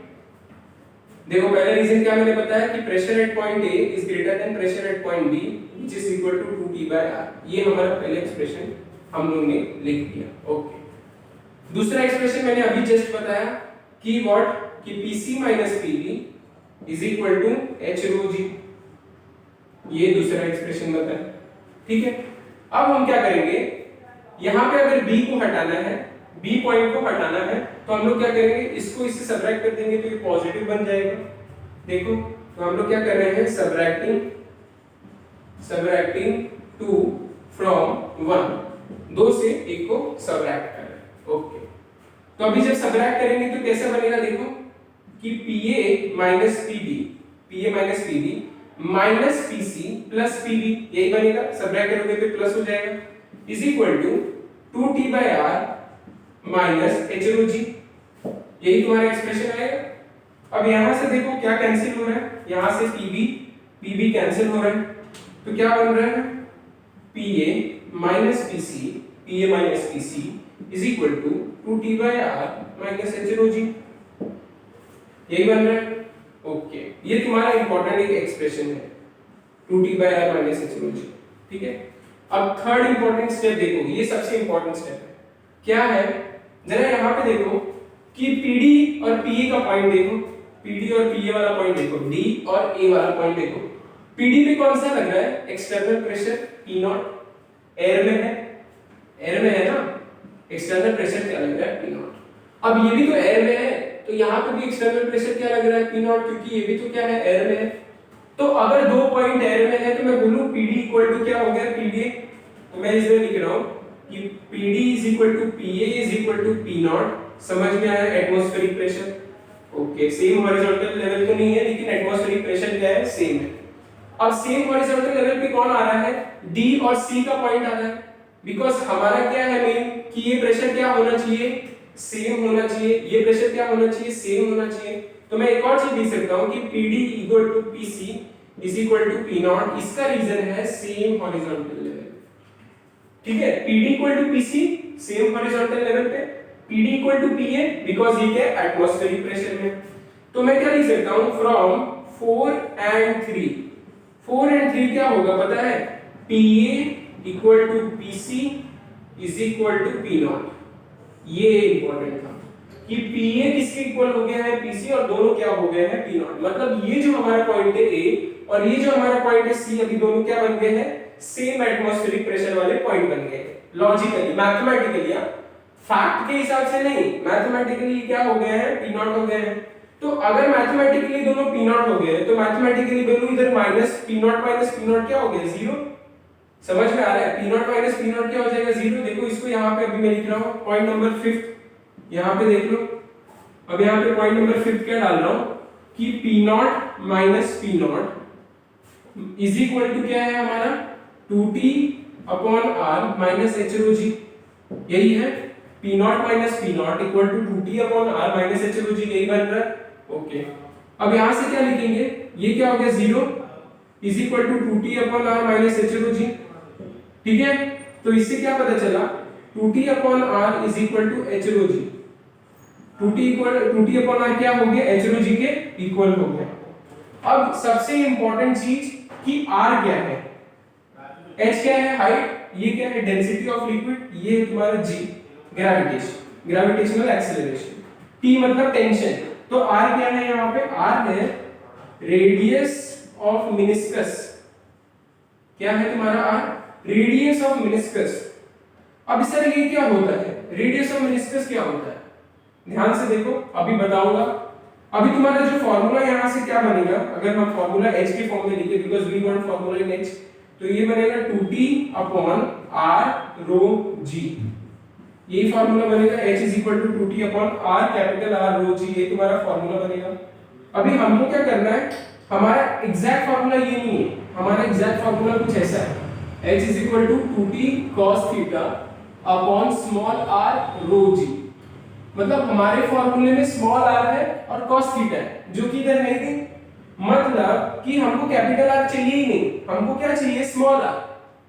Speaker 1: देखो पहला रीजन क्या मैंने बताया कि pressure at point A is greater than pressure at point B which is equal to 2T/r। ये हमारा पहला एक्सप्रेशन हम लोग ने लिख दिया, ओके। दूसरा एक्सप्रेशन मैंने अभी जस्ट बताया कि व्हाट, कि PC minus PB is equal to h rho g, ये दूसरा एक्सप्रेशन बताया, ठीक है। अब हम क्या करेंगे, यहाँ पे अगर B को हटाना है, B पॉइंट को हटाना है, तो हम लोग क्या करेंगे, इसको इससे सबट्रैक्ट कर देंगे तो ये पॉजिटिव बन जाएगा, देखो। तो हम लोग क्या कर रहे हैं, सबट्रैक्टिंग 2 फ्रॉम 1, 2 से 1 को सबट्रैक्ट कर रहे हैं, ओके। तो अभी जब सबट्रैक्ट करेंगे तो कैसे बनेगा, देखो कि PA minus PB minus PC plus PB, यही बनेगा, सबट्रैक्ट करोगे तो प्लस हो जाएगा, is equal to 2T/r minus h rho g, यही तुम्हारा एक्सप्रेशन आएगा। अब यहां से देखो क्या कैंसिल हो रहा है, यहां से PB कैंसिल हो रहा है, तो क्या बन रहा है, PA minus PC is equal to 2T/r minus h rho g, यही बन रहा है, ओके। ये तुम्हारा इंपॉर्टेंट एक एक्सप्रेशन है, 2T/r minus h rho g, ठीक है। अब थर्ड इंपॉर्टेंट स्टेप देखो, ये सबसे इंपॉर्टेंट स्टेप है, क्या है, जरा यहाँ पे देखो कि PD और PA का पॉइंट देखो, PD और PA वाला पॉइंट देखो, D और A वाला पॉइंट देखो। PD पे कौन सा लग रहा है, एक्सटर्नल प्रेशर P0, एयर में है, एयर में है ना, एक्सटर्नल प्रेशर क्या लग रहा है P नॉट। अब ये भी तो एयर में है, तो यहाँ पे भी एक्सटर्नल प्रेशर क्या लग रहा है P नॉट, क्योंकि ये भी तो क्या है एयर में है। तो अगर दो पॉइंट एयर में है तो मैं बोलूं PD इक्वल टू क्या हो गया PDA, तो मैं इसमें लिख रहा हूं कि PD is equal to PA is equal to P naught. समझ में आया atmospheric pressure. Okay, same horizontal level तो नहीं है लेकिन एटमॉस्फेरिक प्रेशर क्या है, सेम है। अब सेम हॉरिजॉन्टल लेवल पे कौन आ रहा है, D और C का पॉइंट आ रहा है, बिकॉज़ हमारा क्या है मेन कि ये प्रेशर क्या होना चाहिए, सेम होना चाहिए, ये प्रेशर क्या होना चाहिए, सेम होना चाहिए। तो मैं एक और चीज लिख सकता हूं कि PD equal to PC is equal to P naught. इसका रीजन है सेम हॉरिजॉन्टल लेवल, ठीक है। PD equal to PC same horizontal level पे, PD equal to PA because ये क्या एटमॉस्फेरिक प्रेशर में। तो मैं क्या लिख सकता हूं, फ्रॉम 4 एंड 3, 4 एंड 3 क्या होगा पता है, PA equal to PC is equal to P naught. ये इंपॉर्टेंट था कि PA किसके इक्वल हो गया है PC और दोनों क्या हो गए हैं P नॉट। मतलब ये जो हमारा पॉइंट है A और ये जो हमारा पॉइंट है C, अभी दोनों क्या बन गए हैं, सेम एटमॉस्फेरिक प्रेशर वाले पॉइंट बन गए। लॉजिकली मैथमेटिकली, फैक्ट के हिसाब से नहीं, मैथमेटिकली क्या हो गए हैं, P नॉट हो गए हैं। तो अगर मैथमेटिकली दोनों P नॉट हो गए तो मैथमेटिकली दोनों इधर माइनस P नॉट क्या हो गया, जीरो। समझ में आ रहा है, P naught minus P not क्या हो जाएगा, जीरो। देखो इसको यहाँ पे अभी मैं लिख रहा हूँ पॉइंट नंबर 5, यहाँ पे देख लो। अब यहाँ पे पॉइंट नंबर 5 क्या डाल रहा हूँ कि P naught minus P naught is equal to क्या है हमारा 2T upon R minus H rho G। यही है P naught minus P naught equal to 2T upon R minus H rho G, यही बन रहा है। ओके, अब यहाँ से क्या लिखेंगे, ये क्या हो गया, zero is equal to 2T upon R minus H rho G, ठीक है। तो इससे क्या पता चला, 2T upon R is equal to H rho G। 2T upon R क्या हो गया, H rho G के इक्वल हो गया। अब सबसे इंपॉर्टेंट चीज कि R क्या है, H क्या है हाइट, ये क्या है डेंसिटी ऑफ लिक्विड, ये है तुम्हारा G gravitation, gravitational acceleration, T मतलब टेंशन। तो R क्या है यहाँ पे, R है रेडियस ऑफ मेनिस्कस। क्या है तुम्हारा R, रेडियस ऑफ मेनिस्कस। अब सर ये क्या होता है, रेडियस ऑफ मेनिस्कस क्या होता है, ध्यान से देखो अभी बताऊंगा। अभी तुम्हारा जो फॉर्मूला यहाँ से क्या बनेगा, अगर हम फॉर्मूला H के फॉर्म में लिखे, because we want formula in H, तो ये बनेगा 2T upon R rho G। यही फॉर्मूला बनेगा, H is equal to 2T upon R capital R rho G, ये तुम्हारा फॉर्मूला बनेगा। अभी हमको क्या करना है, हमारा एग्जैक्ट फॉर्मूला ये नहीं है, हमारा एग्जैक्ट फॉर्मूला कुछ ऐसा है, H is equal to 2T cos theta upon small r rho G। मतलब हमारे फॉर्मूले में स्मॉल r है और cos थीटा है, जो कि इधर है नहीं। मतलब कि हमको कैपिटल R चाहिए ही नहीं, हमको क्या चाहिए, स्मॉल r।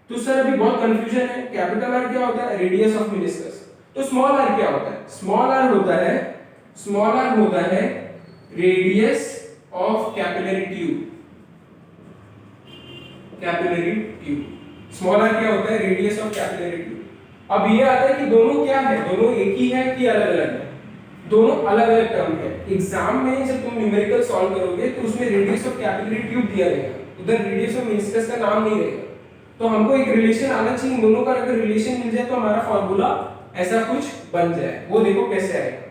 Speaker 1: तो सर अभी बहुत कंफ्यूजन है, कैपिटल R क्या होता है, रेडियस ऑफ मेनिस्कस। तो स्मॉल r क्या होता है, स्मॉल r होता है radius of capillary tube. Capillary tube small r क्या होता है, रेडियस ऑफ कैपिलरी ट्यूब। अब ये आता है कि दोनों क्या है, दोनों एक ही है कि अलग अलग है, दोनों अलग अलग टर्म है। एग्जाम में जब तुम न्यूमेरिकल सॉल्व करोगे तो उसमें रेडियस ऑफ कैपिलरी ट्यूब दिया रहेगा, उधर रेडियस ऑफ मेनिस्कस का नाम नहीं रहेगा। तो हमको एक रिलेशन आना चाहिए, दोनों का अगर रिलेशन मिल जाए तो हमारा फॉर्मूला ऐसा कुछ बन जाए। वो देखो कैसे आएगा।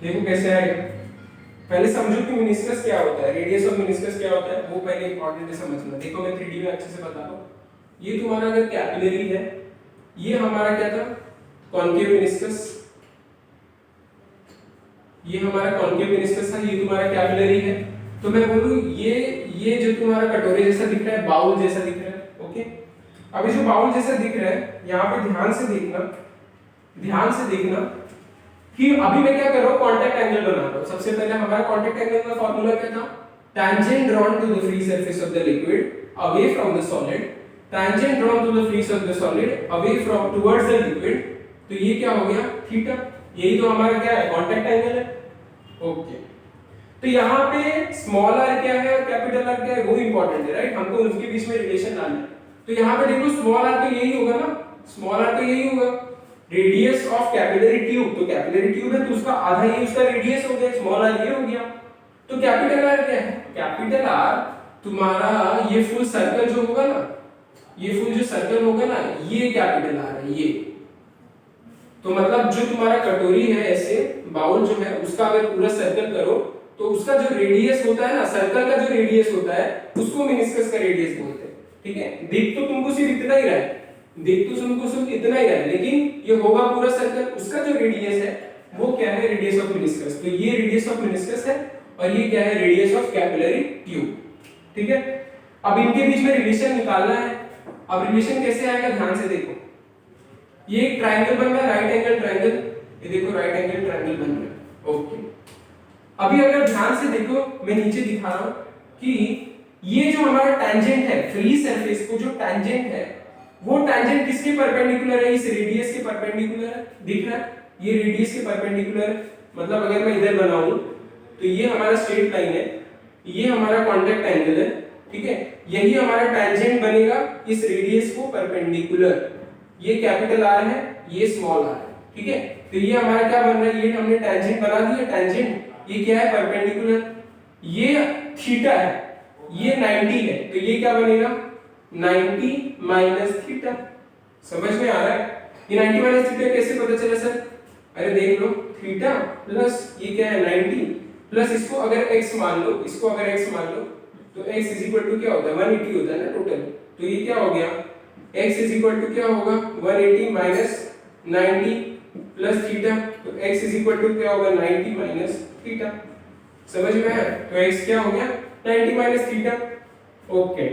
Speaker 1: देखो कैसे आएगा। पहले समझो कि मेनिस्कस क्या होता है, रेडियस ऑफ मेनिस्कस क्या होता है, वो पहले इंपॉर्टेंट है समझना। देखो मैं 3D में अच्छे से बता रहा हूँ। ये तुम्हारा अगर कैपिलरी है, ये हमारा क्या था, कॉन्केव मेनिस्कस। ये हमारा कॉन्केव मेनिस्कस था, ये तुम्हारा कैपिलरी है। तो मैं बोलूँ ये जो तुम्हारा कटोरे जैसा दिख रहा है, बाउल जैसा दिख रहा है, ओके। अभी जो बाउल जैसा दिख रहा है, यहाँ पे ध्यान से देखना कि अभी मैं क्या कर रहा हूँ, कॉन्टैक्ट एंगल बना रहा हूँ। सबसे पहले हमारा कॉन्टैक्ट एंगल का फॉर्मूला क्या था, tangent drawn to the free surface of the liquid away from the solid, tangent drawn to the free surface of the solid away from towards the liquid। तो ये क्या हो गया, थीटा। यही तो हमारा क्या है, कॉन्टैक्ट एंगल है, ओके। तो यहाँ पे स्मॉल आर क्या है और कैपिटल आर क्या है वो इंपॉर्टेंट है, राइट। हमको उनके बीच में रिलेशन लाना है। तो यहाँ पे देखो स्मॉल आर तो यही होगा ना, स्मॉल आर तो यही होगा, रेडियस ऑफ कैपिलरी ट्यूब। तो कैपिलरी ट्यूब है तो उसका आधा ही उसका रेडियस हो गया, स्मॉल आर ये हो गया। तो कैपिटल आर क्या है, कैपिटल आर तुम्हारा ये फुल सर्कल जो होगा ना, ये फुल जो सर्कल होगा ना, ये कैपिटल आर है ये। तो मतलब जो तुम्हारा कटोरी है, ऐसे बाउल जो है उसका अगर पूरा सर्कल करो तो उसका जो रेडियस होता है ना, सर्कल का जो रेडियस होता है उसको मेनिस्कस का रेडियस बोलते हैं, ठीक है। दिख तो तुमको सिर्फ इतना ही रहा है, दिख तो तुमको सिर्फ इतना ही रहा है, लेकिन ये होगा पूरा सर्कल, उसका जो रेडियस है वो क्या है, रेडियस ऑफ मेनिस्कस। तो ये रेडियस ऑफ मेनिस्कस है और ये क्या है, रेडियस ऑफ कैपिलरी ट्यूब, ठीक है। अब इनके बीच में रिलेशन निकालना है। अब रिलेशन कैसे आएगा, ध्यान से देखो। ये एक ट्रायंगल बन रहा है, राइट एंगल ट्रायंगल, ये देखो राइट एंगल ट्रायंगल बन रहा है, ओके। अभी अगर ध्यान से देखो, मैं नीचे दिखा रहा हूं कि ये जो हमारा टैंजेंट है, फ्री सरफेस को जो टैंजेंट है वो टैंजेंट किसके परपेंडिकुलर है, इस रेडियस के परपेंडिकुलर है, दिख रहा है, ये रेडियस के परपेंडिकुलर है। मतलब अगर मैं इधर बनाऊं तो ये हमारा स्ट्रेट लाइन है, ये हमारा कांटेक्ट एंगल है, ठीक है। यही हमारा टैंजेंट बनेगा इस रेडियस को परपेंडिकुलर। ये कैपिटल आर है, ये स्मॉल आर है, ठीक है। तो ये हमारा क्या बन रहा है, ये हमने टैंजेंट बना दिया, टैंजेंट ये क्या है, परपेंडिकुलर। ये थीटा है, ये 90 है, तो ये क्या बनेगा, 90 माइनस थीटा। समझ में आ रहा है, ये 90 माइनस थीटा कैसे पता चला सर, अरे देख लो, थीटा प्लस ये क्या है 90 प्लस इसको अगर x मान लो, इसको अगर x मान लो तो x इज इक्वल टू क्या होता है, 180 होता है ना टोटल। तो ये क्या हो गया, x इज इक्वल टू क्या होगा, 180 माइनस 90 प्लस थीटा। तो x इज इक्वल टू क्या होगा, 90 माइनस थीटा। समझ में आया, तो x क्या हो गया, 90 माइनस थीटा, ओके।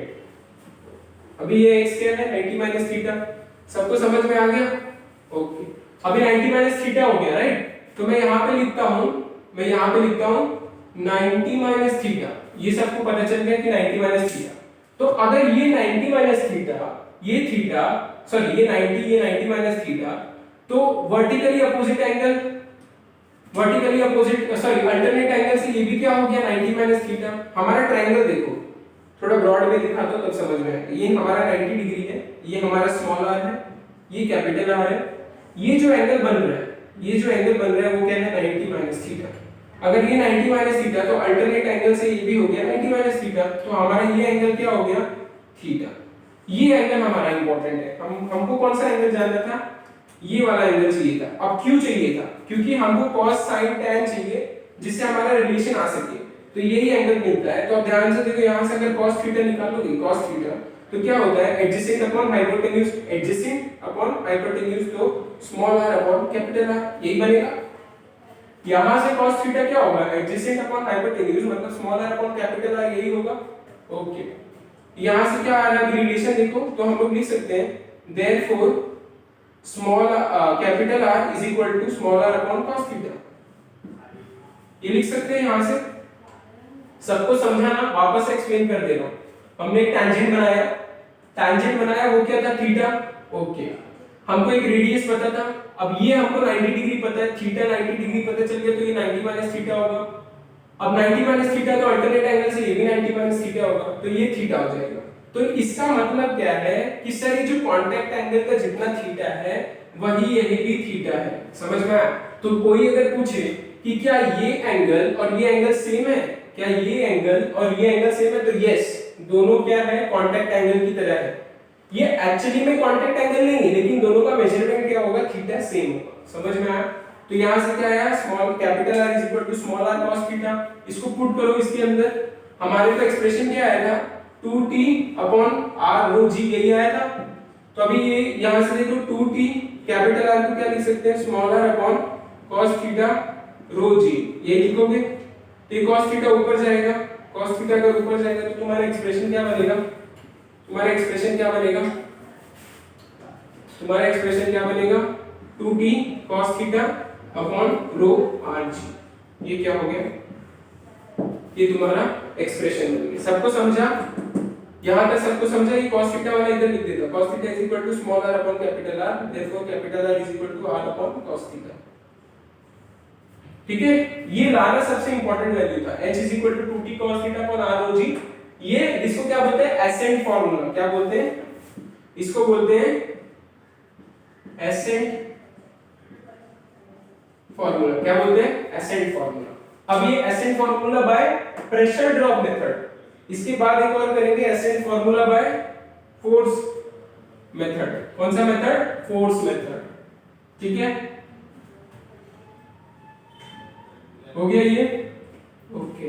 Speaker 1: अभी ये x क्या है, 90 माइनस थीटा, सबको समझ में आ गया, ओके। अभी 90 माइनस थीटा हो गया, राइट। तो मैं यहाँ पे लिखता हूँ, मैं यहाँ पे लिखता हूँ 90 माइनस थीटा, ये सबको पता चल गया कि 90 माइनस थीटा। तो अगर ये 90 माइनस थीटा, ये थीटा, सॉरी ये 90 माइनस थीटा, तो vertically opposite angle, vertically opposite sorry alternate angle से ये भी क्या हो गया, 90 माइनस थीटा। हमारा ट्रायंगल देखो, थोड़ा ब्रॉड में दिखा दो तब समझ में आएगा। ये हमारा 90 डिग्री है, ये हमारा स्मॉल आर है, ये कैपिटल आर है। ये जो एंगल बन रहा है, ये जो एंगल बन रहा है वो क्या है, 90 माइनस थीटा। अगर ये 90 माइनस थीटा तो अल्टरनेट एंगल से ये भी हो गया 90 माइनस थीटा, तो हमारा ये एंगल क्या हो गया, थीटा। ये एंगल हमारा इंपॉर्टेंट है। हमको कौन सा एंगल जानना था, ये वाला एंगल चाहिए था। अब क्यों चाहिए था, क्योंकि हमको cos sin tan चाहिए जिससे हमारा रिलेशन आ सके, तो यही एंगल मिलता है। तो अब ध्यान से देखो, यहां से अगर cos थीटा निकालोगे, cos थीटा तो क्या होता है, adjacent upon hypotenuse, adjacent upon hypotenuse, तो small r upon capital R, यही बनेगा। यहां से cos थीटा क्या होगा, एडजेसेंट अपॉन हाइपोटेन्यूज, मतलब small r upon capital R, यही होगा, ओके। यहां से क्या आ रहा है रिलेशन देखो, तो हम लोग लिख सकते हैं therefore small capital R is equal to small r upon cos theta, ये लिख सकते हैं। यहां से सबको समझाना, वापस एक्सप्लेन कर दे रहा हूं। हमने एक टैंजेंट बनाया, टैंजेंट बनाया वो क्या था, थीटा, ओके। हमको एक रेडियस पता था, अब ये हमको 90 डिग्री पता है, थीटा 90 डिग्री पता चल गया, तो ये 90 माइनस थीटा होगा। अब 90 माइनस थीटा तो अल्टरनेट एंगल से ये भी 90 माइनस थीटा होगा, तो ये थीटा हो जाएगा। तो इसका मतलब क्या है कि सर ये जो कांटेक्ट एंगल का जितना थीटा है वही यही भी थीटा है, समझ में आया। तो कोई अगर पूछे कि क्या ये एंगल और ये एंगल सेम है, क्या ये एंगल और ये एंगल सेम है, तो यस, दोनों क्या है, कांटेक्ट एंगल की तरह है। ये एक्चुअली में कांटेक्ट एंगल नहीं है, लेकिन दोनों का मेजरमेंट क्या होगा, थीटा सेम होगा, समझ में आया। तो यहां से क्या आया, small capital R is equal to small r cos theta. इसको पुट करो इसके अंदर, हमारे तो एक्सप्रेशन क्या आया था, 2t upon r rho g, यही आया था। तो अभी ये यहां से देखो 2t कैपिटल R को क्या लिख सकते हैं, small r upon cos theta rho g, ये लिखोगे तो ये cos थीटा ऊपर जाएगा, cos थीटा अगर ऊपर जाएगा तो तुम्हारा एक्सप्रेशन क्या बनेगा, तुम्हारा एक्सप्रेशन क्या बनेगा, तुम्हारा एक्सप्रेशन क्या बनेगा, 2t cos theta upon rho rg, ये क्या हो गया, ये तुम्हारा एक्सप्रेशन बन गया। सबको समझा, यहां तक सबको समझा। ये cos थीटा वाला इधर लिख देता, cos theta is equal to small r upon capital R, therefore capital R is equal to r upon cos theta. ठीक है, ये लाना सबसे इंपॉर्टेंट वैल्यू था, h is equal to 2t cos theta upon r rho g। ये इसको क्या बोलते हैं, एसेंट फार्मूला। क्या बोलते हैं इसको, बोलते हैं एसेंट फार्मूला। क्या बोलते हैं, एसेंट फार्मूला। अब ये ascent formula by pressure drop method. इसके बाद एक और करेंगे ascent formula by force method. कौन सा मेथड, फोर्स मेथड। ठीक है, हो गया ये, ओके।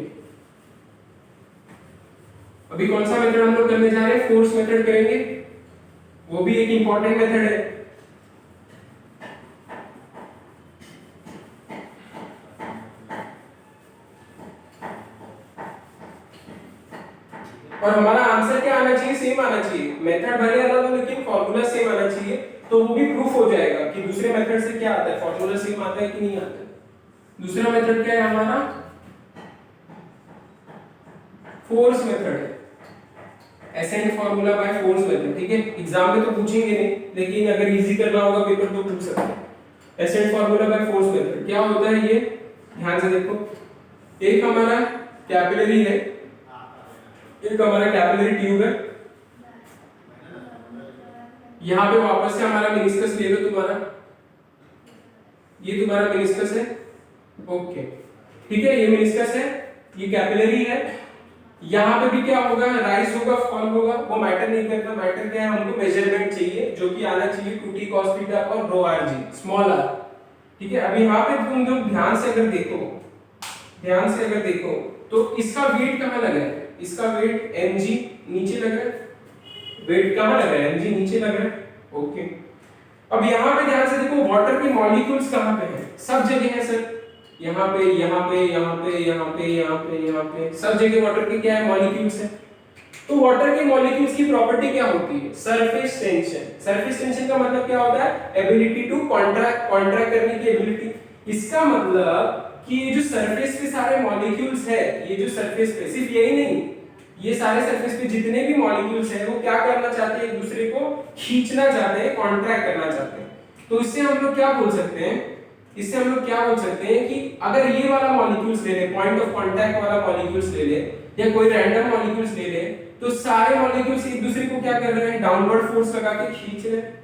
Speaker 1: अभी कौन सा मेथड हम लोग करने जा रहे हैं, फोर्स मेथड करेंगे, वो भी एक इंपॉर्टेंट मेथड है। और हमारा आंसर क्या आना चाहिए, सेम आना चाहिए। मेथड भले अलग हो लेकिन फॉर्मूला सेम आना चाहिए, तो वो भी प्रूफ हो जाएगा कि दूसरे मेथड से क्या आता है, फॉर्मूला सेम आता है कि नहीं आता है। दूसरा मेथड क्या है हमारा, फोर्स मेथड है, ascent formula by force method. ठीक है, एग्जाम में तो पूछेंगे नहीं, लेकिन अगर इजी करना होगा पेपर तो पूछ सकते हैं। Ascent formula by force method क्या होता है, ये ध्यान से देखो। एक हमारा कैपिलरी है, एक हमारा कैपिलरी ट्यूब है, यहां पे वापस से हमारा मेनिस्कस ले लो तुम्हारा, ये तुम्हारा मेनिस्कस है, ओके। ठीक है, ये मेनिस्कस है, ये कैपिलरी है। यहाँ पे भी क्या होगा, राइज होगा, फॉल होगा, वो मैटर नहीं करता। मैटर क्या है, हमको मेजरमेंट चाहिए, जो कि आना चाहिए 2t cos थीटा और रो r g स्मॉल r। ठीक है, अभी यहाँ पे तुम लोग ध्यान से अगर देखो, ध्यान से अगर देखो तो इसका वेट कहाँ लग रहा है, इसका वेट mg नीचे लग रहा है। वेट कहाँ लग रहा है, mg नीचे लग रहा है, ओके। अब यहाँ पे ध्यान से देखो, वाटर के मॉलिक्यूल्स कहाँ पे हैं, सब जगह है सर, यहाँ पे यहाँ पे यहाँ पे यहाँ पे यहाँ पे यहाँ पे सब जगह वाटर के क्या है, मॉलिक्यूल्स है। तो वाटर के मॉलिक्यूल्स की प्रॉपर्टी क्या होती है, सरफेस टेंशन। सरफेस टेंशन का मतलब क्या होता है, एबिलिटी टू कॉन्ट्रैक्ट करने की एबिलिटी। इसका मतलब कि ये जो सरफेस पे सारे मॉलिक्यूल्स है, ये जो सरफेस पे, सिर्फ यही नहीं, ये सारे सरफेस पे जितने भी मॉलिक्यूल्स हैं वो क्या करना चाहते हैं, एक दूसरे को खींचना चाहते हैं, कॉन्ट्रैक्ट करना चाहते हैं। तो इससे हम लोग क्या बोल सकते हैं, इससे हम लोग क्या बोल सकते हैं कि अगर ये वाला मॉलिक्यूल्स ले ले, पॉइंट ऑफ कांटेक्ट वाला मॉलिक्यूल्स ले ले, या कोई रैंडम मॉलिक्यूल्स ले ले, तो सारे मॉलिक्यूल्स एक दूसरे को क्या कर रहे हैं, डाउनवर्ड फोर्स लगा के खींच रहे हैं।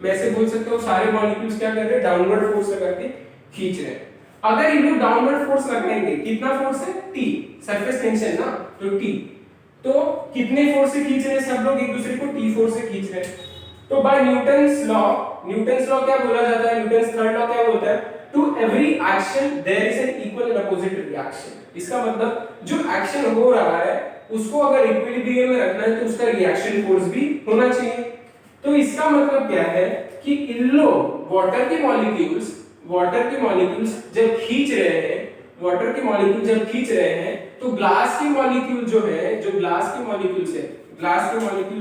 Speaker 1: मैं ऐसे बोल सकता हूँ, सारे मॉलिक्यूल्स क्या कर रहे हैं, डाउनवर्ड फोर्स लगा के खींच रहे हैं। अगर ये लोग डाउनवर्ड फोर्स लगाएंगे, कितना फोर्स है, T, सरफेस टेंशन ना, तो T, तो कितने फोर्स से खींच रहे हैं सब लोग, एक दूसरे को T फोर्स से खींच रहे हैं। तो बाय न्यूटन्स लॉ क्या बोला जाता है, न्यूटन्स थर्ड लॉ क्या बोलता है, to every action there is an equal and opposite reaction. इसका मतलब जो एक्शन हो रहा है उसको अगर इक्विलिब्रियम में रखना है तो उसका रिएक्शन फोर्स भी होना चाहिए। तो इसका मतलब क्या है कि इन लोग वाटर के मॉलिक्यूल्स जब खींच रहे हैं, वाटर के मॉलिक्यूल जब खींच रहे हैं, तो ग्लास के मॉलिक्यूल जो है, जो ग्लास के मॉलिक्यूल्स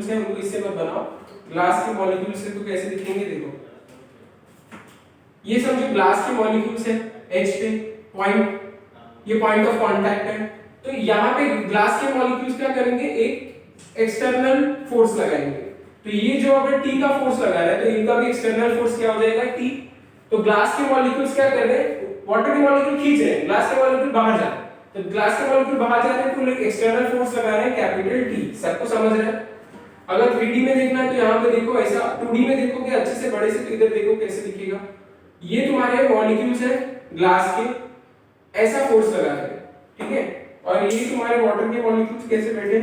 Speaker 1: है उनको इससे मत बनाओ, ग्लास के मॉलिक्यूल्स से तो कैसे दिखेंगे, देखो ये समझो ग्लास के मॉलिक्यूल्स है, H पे पॉइंट, ये पॉइंट ऑफ कांटेक्ट है। तो यहाँ पे ग्लास के मॉलिक्यूल्स क्या करेंगे, एक एक्सटर्नल फोर्स लगाएंगे। तो ये जो अगर T का फोर्स लगा रहा है तो इनका भी एक्सटर्नल फोर्स क्या हो जाएगा, T। तो ग्लास के मॉलिक्यूल्स क्या कर रहे हैं, वाटर के मॉलिक्यूल खींच रहे हैं, ग्लास के मॉलिक्यूल बाहर जा रहे हैं। तो ग्लास के मॉलिक्यूल बाहर जा रहे हैं तो एक्सटर्नल फोर्स लगा रहे हैं, कैपिटल T। सबको समझ रहे हैं। अगर 3D में देखना है तो यहाँ पे देखो ऐसा, 2D में देखोगे अच्छे से बड़े से, तो इधर देखो कैसे दिखेगा, ये तुम्हारे मॉलिक्यूल्स है ग्लास के, ऐसा फोर्स लगा रहे हैं, ठीक है। और ये तुम्हारे वाटर के मॉलिक्यूल्स कैसे बैठे,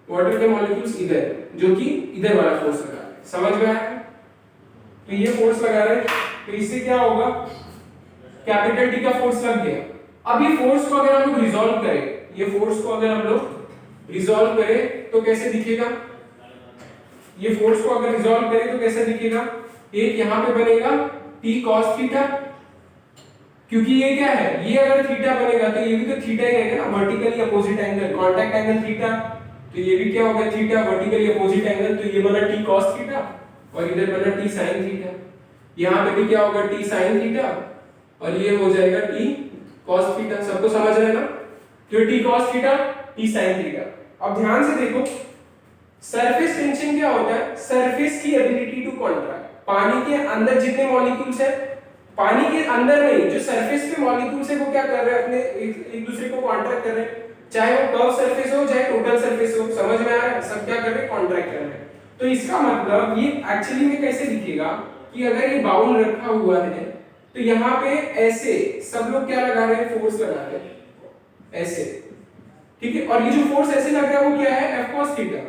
Speaker 1: वाटर के मॉलिक्यूल्स इधर, जो कि इधर वाला फोर्स लगा रहे हैं, समझ में आया। तो ये फोर्स लगा रहे हैं, तो इससे क्या होगा, कैपिटल T का फोर्स लग गया। अब ये फोर्स को अगर हम लोग रिजॉल्व करें, ये फोर्स को अगर हम लोग रिजॉल्व करें तो कैसे दिखेगा, ये फोर्स को अगर रिजॉल्व करें तो कैसे दिखेगा, एक यहां पे बनेगा T cos थीटा, क्योंकि ये क्या है, ये अगर थीटा बनेगा तो ये भी तो थीटा ही रहेगा ना, vertically opposite angle, contact angle theta, तो ये भी क्या होगा, थीटा, वर्टिकली अपोजिट एंगल, तो ये बना T cos थीटा और इधर बना T sin थीटा। यहां पे भी क्या होगा, T sin थीटा और ये हो जाएगा T cos थीटा। सबको समझ रहे हैं ना, तो T cos theta, T sin theta. अब ध्यान से देखो, सरफेस टेंशन क्या होता है, सरफेस की एबिलिटी टू कॉन्ट्रैक्ट। पानी के अंदर जितने मॉलिक्यूल्स है पानी के अंदर नहीं, जो सरफेस पे मॉलिक्यूल्स है वो क्या कर रहे हैं, अपने एक दूसरे को कॉन्ट्रैक्ट कर रहे हैं, चाहे वो कर्व सरफेस हो चाहे टोटल सरफेस हो, समझ में आ रहा है, सब क्या कर रहे हैं, कॉन्ट्रैक्ट कर रहे हैं। तो इसका मतलब ये एक्चुअली में कैसे दिखेगा कि अगर ये बाउल रखा हुआ है तो यहाँ पे ऐसे सब लोग क्या लगा रहे हैं, फोर्स लगा रहे हैं ऐसे, ठीक है, और ये जो फोर्स ऐसे लग रहा है वो क्या है, F cos थीटा,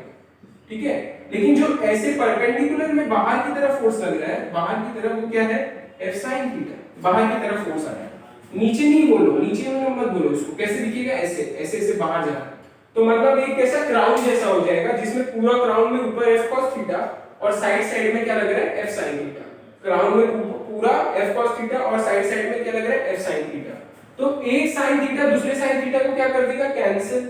Speaker 1: ठीक है। लेकिन जो ऐसे परपेंडिकुलर में बाहर की तरफ फोर्स लग रहा है, बाहर की तरफ वो क्या है, F sin थीटा, बाहर की तरफ फोर्स आ रहा है, नीचे नहीं बोलो, नीचे में मत बोलो, इसको कैसे दिखेगा, ऐसे ऐसे ऐसे बाहर जा रहा है। तो मतलब एक कैसा क्राउन जैसा हो जाएगा जिसमें पूरा क्राउन में ऊपर F cos थीटा और साइड साइड में क्या लग रहा है, F sin थीटा, क्राउन में पूरा F cos थीटा और साइड साइड में क्या लग रहा है, F sin थीटा। तो एक sin थीटा दूसरे sin थीटा को क्या कर देगा, कैंसिल,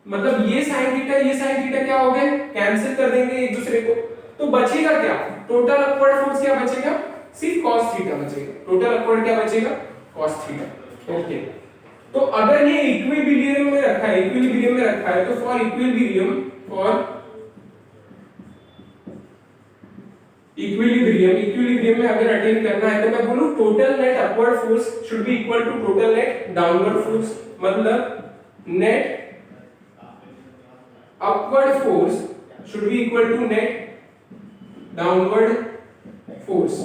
Speaker 1: मतलब ये sin थीटा ये sin थीटा क्या हो गए, कैंसिल कर देंगे एक दूसरे को। तो बचेगा क्या, टोटल अपवर्ड फोर्स क्या बचेगा, सिर्फ cos थीटा बचेगा, टोटल अपवर्ड क्या बचेगा, cos थीटा। ओके, तो अगर ये इक्विलिब्रियम में रखा है, इक्विलिब्रियम में रखा है, तो फॉर इक्विलिब्रियम में अगर अटेन करना है तो मैं बोलूं total net upward force should be equal to total net downward force, मतलब net upward force should be equal to net downward force,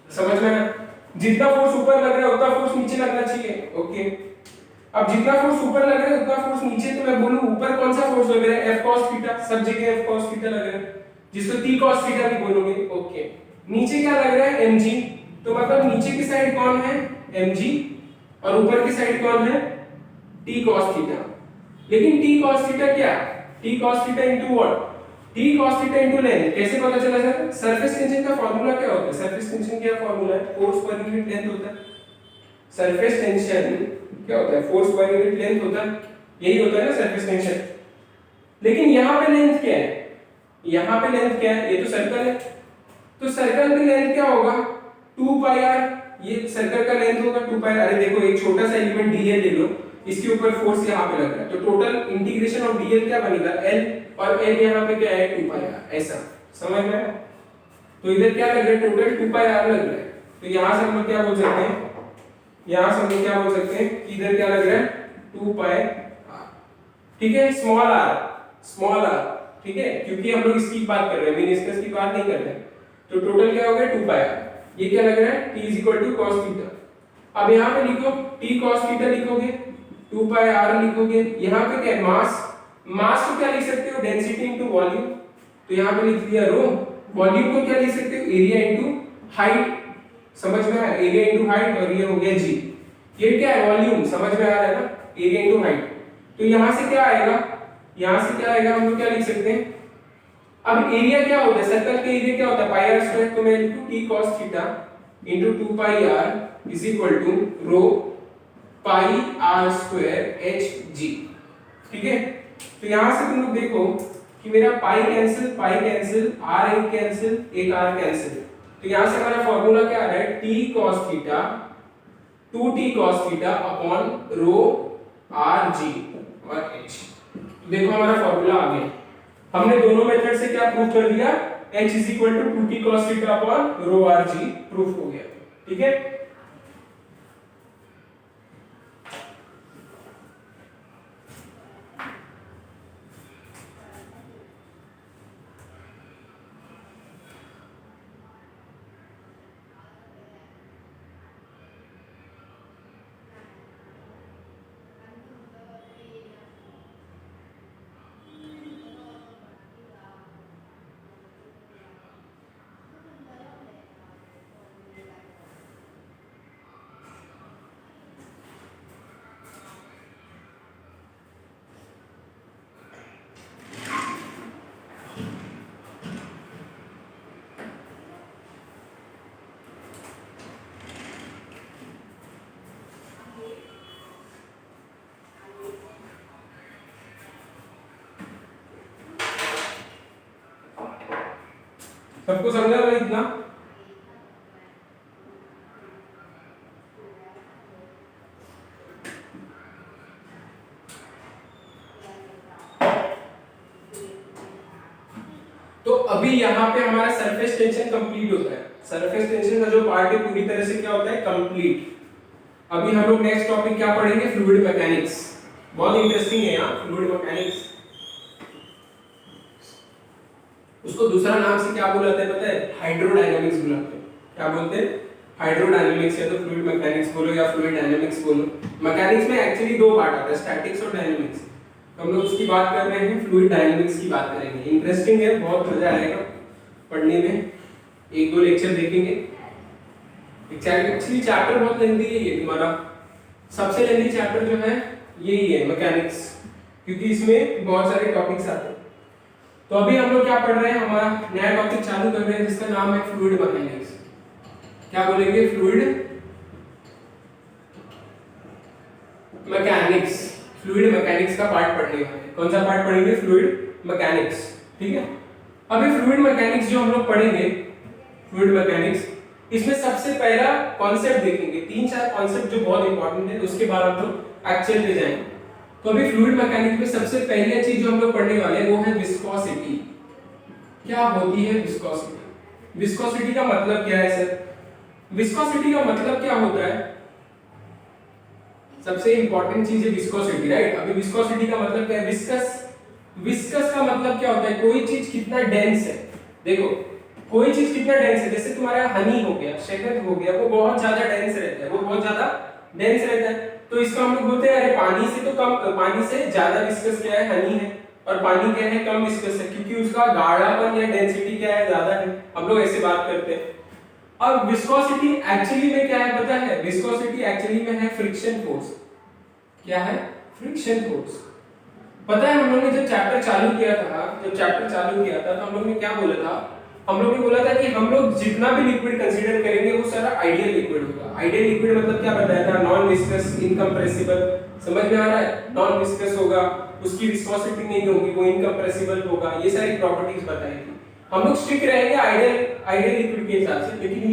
Speaker 1: समझ में ना, जितना फोर्स ऊपर लग रहा है उतना फोर्स नीचे लगना चाहिए। ओके, अब जितना फोर्स ऊपर लग रहा है उतना फोर्स नीचे, तो मैं बोलूं ऊपर कौन सा फोर्स लग रहा है, F cos थीटा, सब जगह F cos थीटा लग रहा है, जिसको T cos थीटा भी बोलोगे। ओके, नीचे क्या लग रहा है, mg, तो मतलब नीचे की साइड कौन है, mg, और ऊपर की साइड कौन है, T cos थीटा। लेकिन T cos थीटा क्या, T cos theta into what, T cos theta into length, कैसे पता चला सर, सरफेस टेंशन का फार्मूला क्या होता है, सरफेस टेंशन क्या फार्मूला है, फोर्स पर यूनिट लेंथ होता है, सरफेस टेंशन क्या होता है, फोर्स पर यूनिट लेंथ होता है, यही होता है ना सरफेस टेंशन। लेकिन यहाँ पे लेंथ क्या है, यहाँ पे लेंथ क्या है, ये तो सर्कल है, तो सर्कल की लेंथ क्या होगा, 2 पाई r, ये सर्कल का लेंथ होगा 2 पाई। अरे देखो एक छोटा सा एलिमेंट dl ले लो, इसके ऊपर फोर्स यहाँ पे लग रहा है, तो टोटल इंटीग्रेशन ऑफ dl क्या बनेगा, l, और l यहाँ पे क्या है, 2 पाई r, ऐसा समझ में आया। तो इधर क्या लग रहा है, टोटल 2 पाई r लग रहा है, तो यहाँ से हम लोग क्या बोल सकते हैं, यहाँ से हम लोग क्या बोल सकते हैं कि इधर क्या लग रहा है, 2 पाई r, ठीक है, स्मॉल r, ठीक है, क्योंकि हम लोग इसकी बात कर रहे हैं, मेनिस्कस की बात नहीं कर रहे हैं। तो टोटल क्या हो गया, 2 पाई r, ये क्या लग रहा है, t cos थीटा। अब यहाँ पे लिखो t cos थीटा लिखोगे, 2 पाई r लिखोगे, यहाँ पे क्या है, मास को क्या लिख सकते हो, डेंसिटी इनटू वॉल्यूम, तो यहाँ पे लिख दिया रो, वॉल्यूम को क्या लिख सकते हो, एरिया इनटू हाइट, समझ में आया, एरिया इनटू हाइट, और ये हो गया g, ये क्या है, वॉल्यूम, समझ में आ रहा है ना, एरिया इनटू हाइट। तो यहाँ से क्या आएगा, यहाँ से क्या आएगा, हम लोग क्या लिख सकते हैं, अब एरिया क्या होता है, सर्कल का एरिया क्या होता है, पाई r स्क्वायर, तो मैं लिखूं t cos theta into 2 pi r is equal to rho pi r square hg, ठीक है। तो यहां से तुम लोग देखो कि मेरा पाई कैंसिल r एक कैंसिल, एक r कैंसिल, तो यहां से हमारा फार्मूला क्या आ रहा है, t cos theta 2t cos theta upon rho rg और h। देखो हमारा फार्मूला आ गया, हमने दोनों मेथड से क्या प्रूव कर दिया, h is equal to 2t cos theta upon rho rg proof हो गया, ठीक है। सबको समझा ना इतना, तो अभी यहाँ पे हमारा सरफेस टेंशन कंप्लीट होता है, सरफेस टेंशन का जो पार्ट है पूरी तरह से क्या होता है, कंप्लीट। अभी हम लोग नेक्स्ट टॉपिक क्या पढ़ेंगे, फ्लूइड मैकेनिक्स। बहुत इंटरेस्टिंग है यहाँ फ्लूइड मैकेनिक्स। उसको दूसरा नाम से क्या बुलाते हैं पता है, हाइड्रोडायनामिक्स बुलाते हैं। क्या बोलते हैं, हाइड्रोडायनामिक्स, या तो फ्लूइड मैकेनिक्स बोलो या फ्लूइड डायनामिक्स बोलो। मैकेनिक्स में एक्चुअली दो पार्ट आता है, स्टैटिक्स और डायनामिक्स। तो हम लोग उसकी बात कर रहे हैं, फ्लूइड डायनामिक्स की बात करेंगे। इंटरेस्टिंग है, बहुत मजा आएगा पढ़ने में। एक दो लेक्चर देखेंगे। एक्चुअली चैप्टर बहुत लेंथी है ये तुम्हारा, सबसे लेंथी चैप्टर जो है यही है मैकेनिक्स, क्योंकि इसमें बहुत सारे टॉपिक्स आते हैं। तो अभी हम लोग क्या पढ़ रहे हैं, हमारा नया टॉपिक चालू कर रहे हैं जिसका नाम है फ्लूइड मैकेनिक्स। क्या बोलेंगे, फ्लूइड मैकेनिक्स। फ्लूइड मैकेनिक्स का पार्ट पढ़ने वाले हैं। कौन सा पार्ट पढ़ेंगे, फ्लूइड मैकेनिक्स। ठीक है, अभी फ्लूइड मैकेनिक्स जो हम लोग पढ़ेंगे, फ्लूइड मैकेनिक्स, इसमें सबसे पहला कॉन्सेप्ट देखेंगे, तीन चार कॉन्सेप्ट जो बहुत इंपॉर्टेंट है, उसके बाद हम लोग एक्चुअल पे जाएंगे। तो अभी फ्लूइड मैकेनिक्स में सबसे पहले चीज जो हम लोग पढ़ने वाले हैं वो है विस्कोसिटी। क्या होती है विस्कोसिटी? विस्कोसिटी का मतलब क्या है सर? विस्कोसिटी का मतलब क्या होता है? सबसे इंपॉर्टेंट चीज है विस्कोसिटी, राइट? अभी विस्कोसिटी का मतलब क्या है, विस्कस। विस्कस का मतलब क्या होता है, कोई चीज कितना डेंस है। देखो कोई चीज कितना डेंस है, जैसे तुम्हारा हनी हो गया, शहद हो गया, वो बहुत ज्यादा डेंस रहता है, वो बहुत ज्यादा डेंस रहता है। तो इसका हम लोग बोलते हैं अरे पानी से तो कम, पानी से ज्यादा विस्कस क्या है, हनी है, और पानी क्या है, कम विस्कस है, क्योंकि उसका गाढ़ापन या डेंसिटी क्या है, ज्यादा है। हम लोग ऐसे बात करते हैं। अब विस्कोसिटी एक्चुअली में क्या है पता है? विस्कोसिटी एक्चुअली में है फ्रिक्शन फोर्स। क्या है? Friction force. पता है हम लोग ने जब चैप्टर चालू किया था, तो हम लोग ने क्या बोला था? हम लोग ने बोला था कि हम लोग जितना भी लिक्विड कंसीडर करेंगे वो सारा आइडियल लिक्विड होगा। आइडियल लिक्विड मतलब क्या बताया था? Non viscous, incompressible. समझ में आ रहा है? नॉन विस्कस होगा, उसकी विस्कोसिटी नहीं होगी, वो इनकम्प्रेसिबल होगा, ये सारी प्रॉपर्टीज बताई थी। हम लोग स्टिक रहेंगे आइडियल लिक्विड के हिसाब से, लेकिन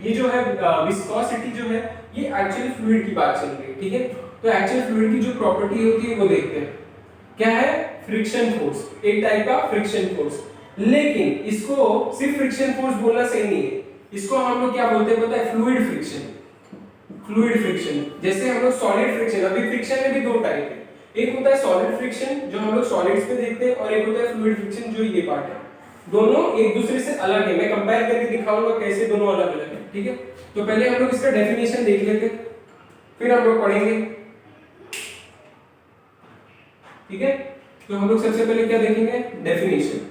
Speaker 1: ये जो है विस्कोसिटी जो है, ये एक्चुअली फ्लूइड की बात चल रही है। ठीक है, तो एक्चुअल फ्लूइड की जो प्रॉपर्टी होती है वो देखते हैं। क्या है? फ्रिक्शन फोर्स, एक टाइप का फ्रिक्शन फोर्स। लेकिन इसको सिर्फ फ्रिक्शन फोर्स बोलना सही नहीं है, इसको हम लोग क्या बोलते हैं पता है? Fluid friction. फ्लूइड फ्रिक्शन, जैसे हम लोग सॉलिड फ्रिक्शन, अभी फ्रिक्शन में भी दो टाइप है, एक होता है सॉलिड फ्रिक्शन जो हम लोग सॉलिड्स में देखते हैं, और एक होता है फ्लूइड फ्रिक्शन जो ये पार्ट है। दोनों एक दूसरे से अलग है, मैं कंपेयर करके दिखाऊंगा कैसे दोनों अलग अलग है। ठीक है, तो पहले हम लोग इसका डेफिनेशन देख लेते हैं, फिर हम लोग पढ़ेंगे। ठीक है, तो हम लोग सबसे पहले क्या देखेंगे? डेफिनेशन।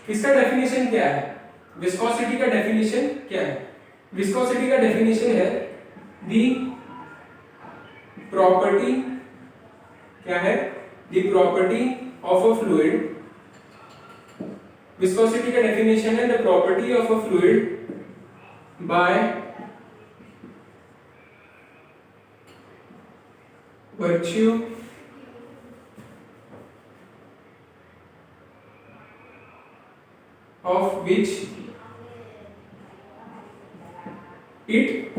Speaker 1: इसका डेफिनेशन क्या है? विस्कोसिटी का डेफिनेशन क्या है? विस्कोसिटी का डेफिनेशन है दी प्रॉपर्टी, क्या है? The property of a fluid. Viscosity का डेफिनेशन है the property of a fluid by virtue of which it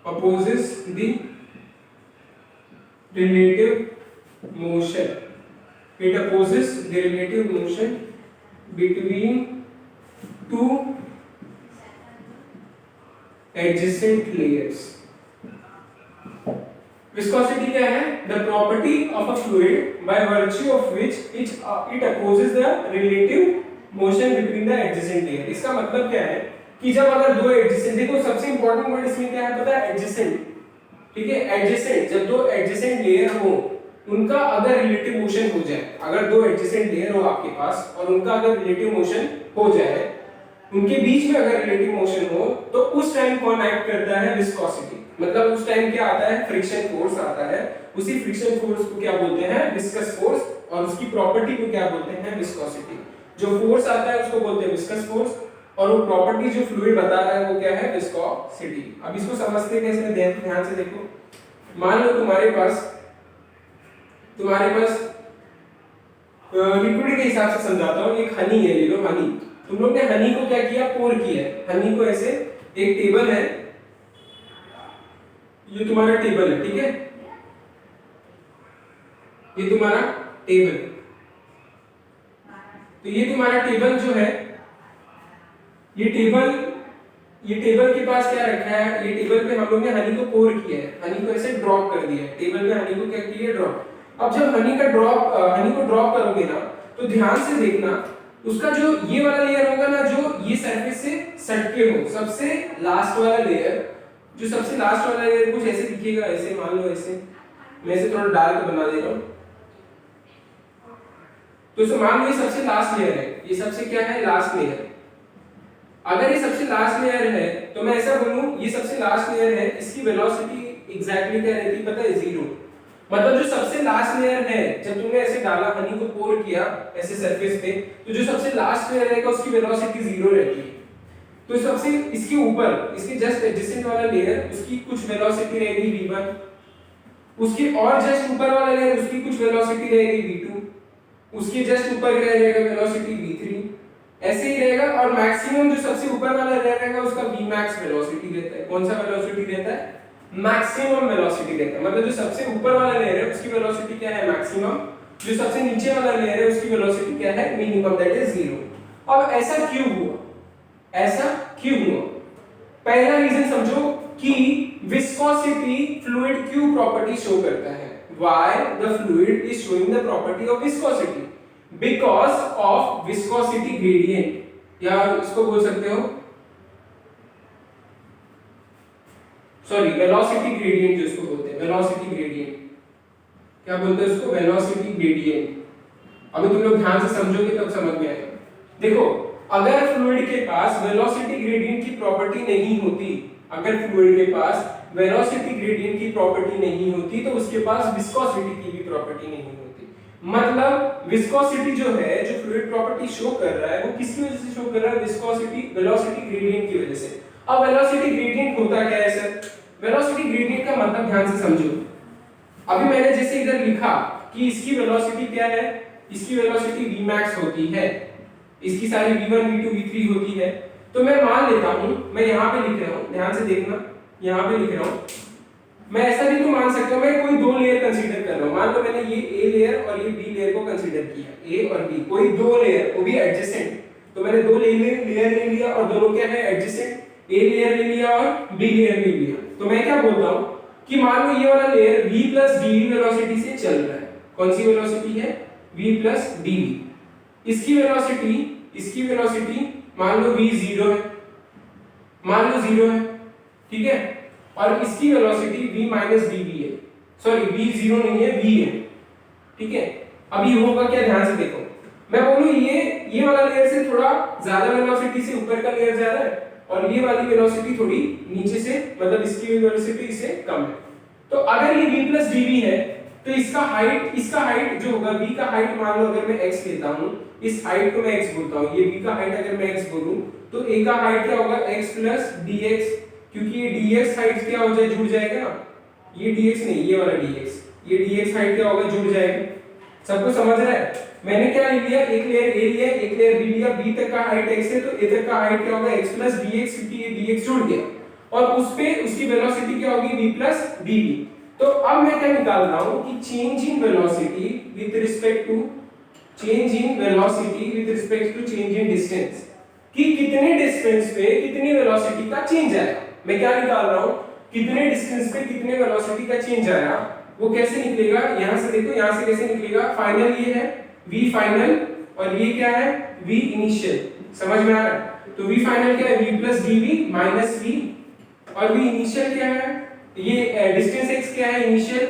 Speaker 1: opposes the relative motion. It opposes the relative motion between two adjacent layers. Viscosity क्या है? The property of a fluid by virtue of which it opposes the relative motion between the adjacent layer. इसका मतलब क्या है कि जब अगर दो adjacent, देखो सबसे इंपॉर्टेंट वर्ड इसमें क्या है पता है? adjacent। ठीक है, adjacent, जब दो adjacent layer हो उनका अगर relative motion हो जाए, अगर दो adjacent layer हो आपके पास और उनका अगर relative motion हो जाए, उनके बीच में अगर रिलेटिव मोशन हो, तो उस टाइम कौन एक्ट करता है? विस्कोसिटी। मतलब उस टाइम क्या आता है? फ्रिक्शन फोर्स आता है। उसी फ्रिक्शन फोर्स को क्या बोलते हैं? Viscous force. और उसकी प्रॉपर्टी को क्या बोलते हैं? विस्कोसिटी। जो फोर्स आता है उसको बोलते हैं विस्कस फोर्स, और वो प्रॉपर्टी जो फ्लूइड बता रहा है वो क्या है? विस्कोसिटी। अब इसको समझते कैसे? ध्यान से देखो। मान लो तुम्हारे पास लिक्विड के हिसाब से समझाता हूँ, एक हनी है, ले लो हनी। तुम लोग ने हनी को क्या किया? पोर किया है। हनी को ऐसे, एक टेबल है, ये तुम्हारा टेबल है, ठीक है? ये तुम्हारा टेबल, तो ये तुम्हारा टेबल जो है, ये टेबल के पास क्या रखा है, ये टेबल पे हम लोग ने हनी को पोर किया है, हनी को ऐसे ड्रॉप कर दिया है, टेबल पे हनी को क्या किया है, ड्रॉप। अब जब हनी को ड्रॉप करोगे ना, तो ध्यान से देखना, उसका जो ये वाला लेयर होगा ना, जो ये सरफेस से सटके हो, सबसे लास्ट वाला लेयर, जो सबसे लास्ट वाला लेयर कुछ ऐसे दिखेगा, ऐसे मान लो, ऐसे मैं इसे थोड़ा डार्क बना दे रहा हूं, तो इसे मान लो ये सबसे लास्ट लेयर है, ये सबसे क्या है, लास्ट लेयर। अगर ये सबसे लास्ट लेयर है तो मैं ऐसा बोलूं, ये सबसे लास्ट लेयर है, इसकी वेलोसिटी एग्जैक्टली क्या रहती है पता है, 0। मतलब जो सबसे लास्ट लेयर है, जब तुमने ऐसे डाला, हनी को पोर किया ऐसे सरफेस पे, तो जो सबसे लास्ट लेयर रहेगा उसकी वेलोसिटी 0 रहती है। तो सबसे इसके ऊपर, इसके जस्ट एडजेसेंट वाला लेयर, उसकी कुछ वेलोसिटी रहेगी v1, उसके और जस्ट ऊपर वाला लेयर, उसकी कुछ वेलोसिटी रहेगी v2, उसके जस्ट ऊपर रहेगा वेलोसिटी v3, ऐसे ही रहेगा। और मैक्सिमम जो सबसे ऊपर वाला रहेगा उसका vmax वेलोसिटी रहता है। कौन सा वेलोसिटी रहता है, मैक्सिमम वेलोसिटी रहता है। मतलब जो सबसे ऊपर वाला लेयर है उसकी वेलोसिटी क्या है, मैक्सिमम, जो सबसे नीचे वाला लेयर है उसकी वेलोसिटी क्या है, मिनिमम, दैट इज 0। अब ऐसा क्यों हुआ, ऐसा क्यों हुआ? पहला रीजन समझो कि विस्कोसिटी फ्लूइड क्यों प्रॉपर्टी शो करता है, why the fluid is showing the property of viscosity, because of viscosity gradient, या इसको बोल सकते हो, सॉरी, वेलोसिटी ग्रेडियंट, जो इसको बोलते हैं वेलोसिटी ग्रेडियंट, क्या बोलते हैं उसको, वेलोसिटी ग्रेडियंट। अभी तुम लोग ध्यान से समझोगे तब समझ में आएगा। देखो, अगर फ्लूइड के पास वेलोसिटी ग्रेडियंट की प्रॉपर्टी नहीं होती, अगर फ्लूइड के पास वेलोसिटी ग्रेडियंट की प्रॉपर्टी नहीं होती, तो उसके पास विस्कोसिटी की भी प्रॉपर्टी नहीं होती। मतलब विस्कोसिटी जो है, जो फ्लूइड प्रॉपर्टी शो कर रहा है, वो किसकी वजह से शो कर रहा है, विस्कोसिटी, वेलोसिटी ग्रेडियंट की वजह से। अब वेलोसिटी ग्रेडियंट होता क्या है सर? वेलोसिटी ग्रेडियंट का मतलब ध्यान से समझो। अभी मैंने जैसे इधर लिखा कि इसकी वेलोसिटी क्या है, इसकी वेलोसिटी vmax होती है, इसकी सारी v1 v2 v3 होती है। तो मैं मान लेता हूं, मैं यहां पे लिख रहा हूं, ध्यान से देखना, यहां पे लिख रहा हूं। मैं ऐसा भी तो मान सकता हूं, मैं कोई दो लेयर कंसीडर कर रहा हूं। मान लो मैंने ये a लेयर और ये b लेयर को कंसीडर किया, a और b, कोई दो लेयर, वो भी एडजेसेंट। तो मैंने दो लेयर ले लिया और दोनों क्या है, एडजेसेंट। a लेयर ले लिया और b लेयर ले लिया। तो मैं क्या बोलता हूं कि मान लो ये वाला layer v plus dv velocity से चल रहा है। कौन सी वेलोसिटी है, v plus dv। इसकी वेलोसिटी मान लो v 0 है, मान लो 0 है, ठीक है। और इसकी वेलोसिटी v minus dv है, सॉरी v 0 नहीं है, v है, ठीक है। अब ये होगा क्या, ध्यान से देखो, मैं बोलूं ये वाला लेयर से थोड़ा ज्यादा वेलोसिटी से ऊपर का लेयर जा रहा है, और ये वाली वेलोसिटी थोड़ी नीचे से, मतलब इसकी वेलोसिटी इससे कम है। तो अगर ये v plus dv है, तो इसका हाइट जो होगा, v का हाइट मान लो अगर मैं x लेता हूं, इस हाइट को मैं x बोलता हूं, ये v का हाइट अगर मैं x बोलूं, तो a का हाइट क्या होगा, x plus dx, क्योंकि ये dx हाइट क्या हो जाए, जुड़ जाएगा ना, ये dx नहीं, ये वाला dx, ये dx हाइट क्या होगा, जुड़ जाएगा। सबको समझ रहा है? मैंने क्या लिया, एक लेयर a लिया, एक लेयर b लिया, b तक का हाइट x है, तो a तक का हाइट क्या होगा, x plus dx, क्योंकि ये dx जुड़ गया, और उस पे उसकी वेलोसिटी क्या होगी, v plus dv। तो अब मैं क्या निकाल रहा हूं कि change in velocity with respect to change in distance, कि कितने डिस्टेंस पे कितनी वेलोसिटी का चेंज आया। मैं क्या निकाल रहा हूं, कितने डिस्टेंस पे कितने वेलोसिटी का चेंज आया। वो कैसे निकलेगा, यहां से देखो, यहां से कैसे निकलेगा, फाइनल ये है v फाइनल, और ये क्या है, v इनिशियल। समझ में आ रहा है? तो v फाइनल क्या है, v plus dv minus v, और v इनिशियल क्या है, ये डिस्टेंस x क्या है, इनिशियल,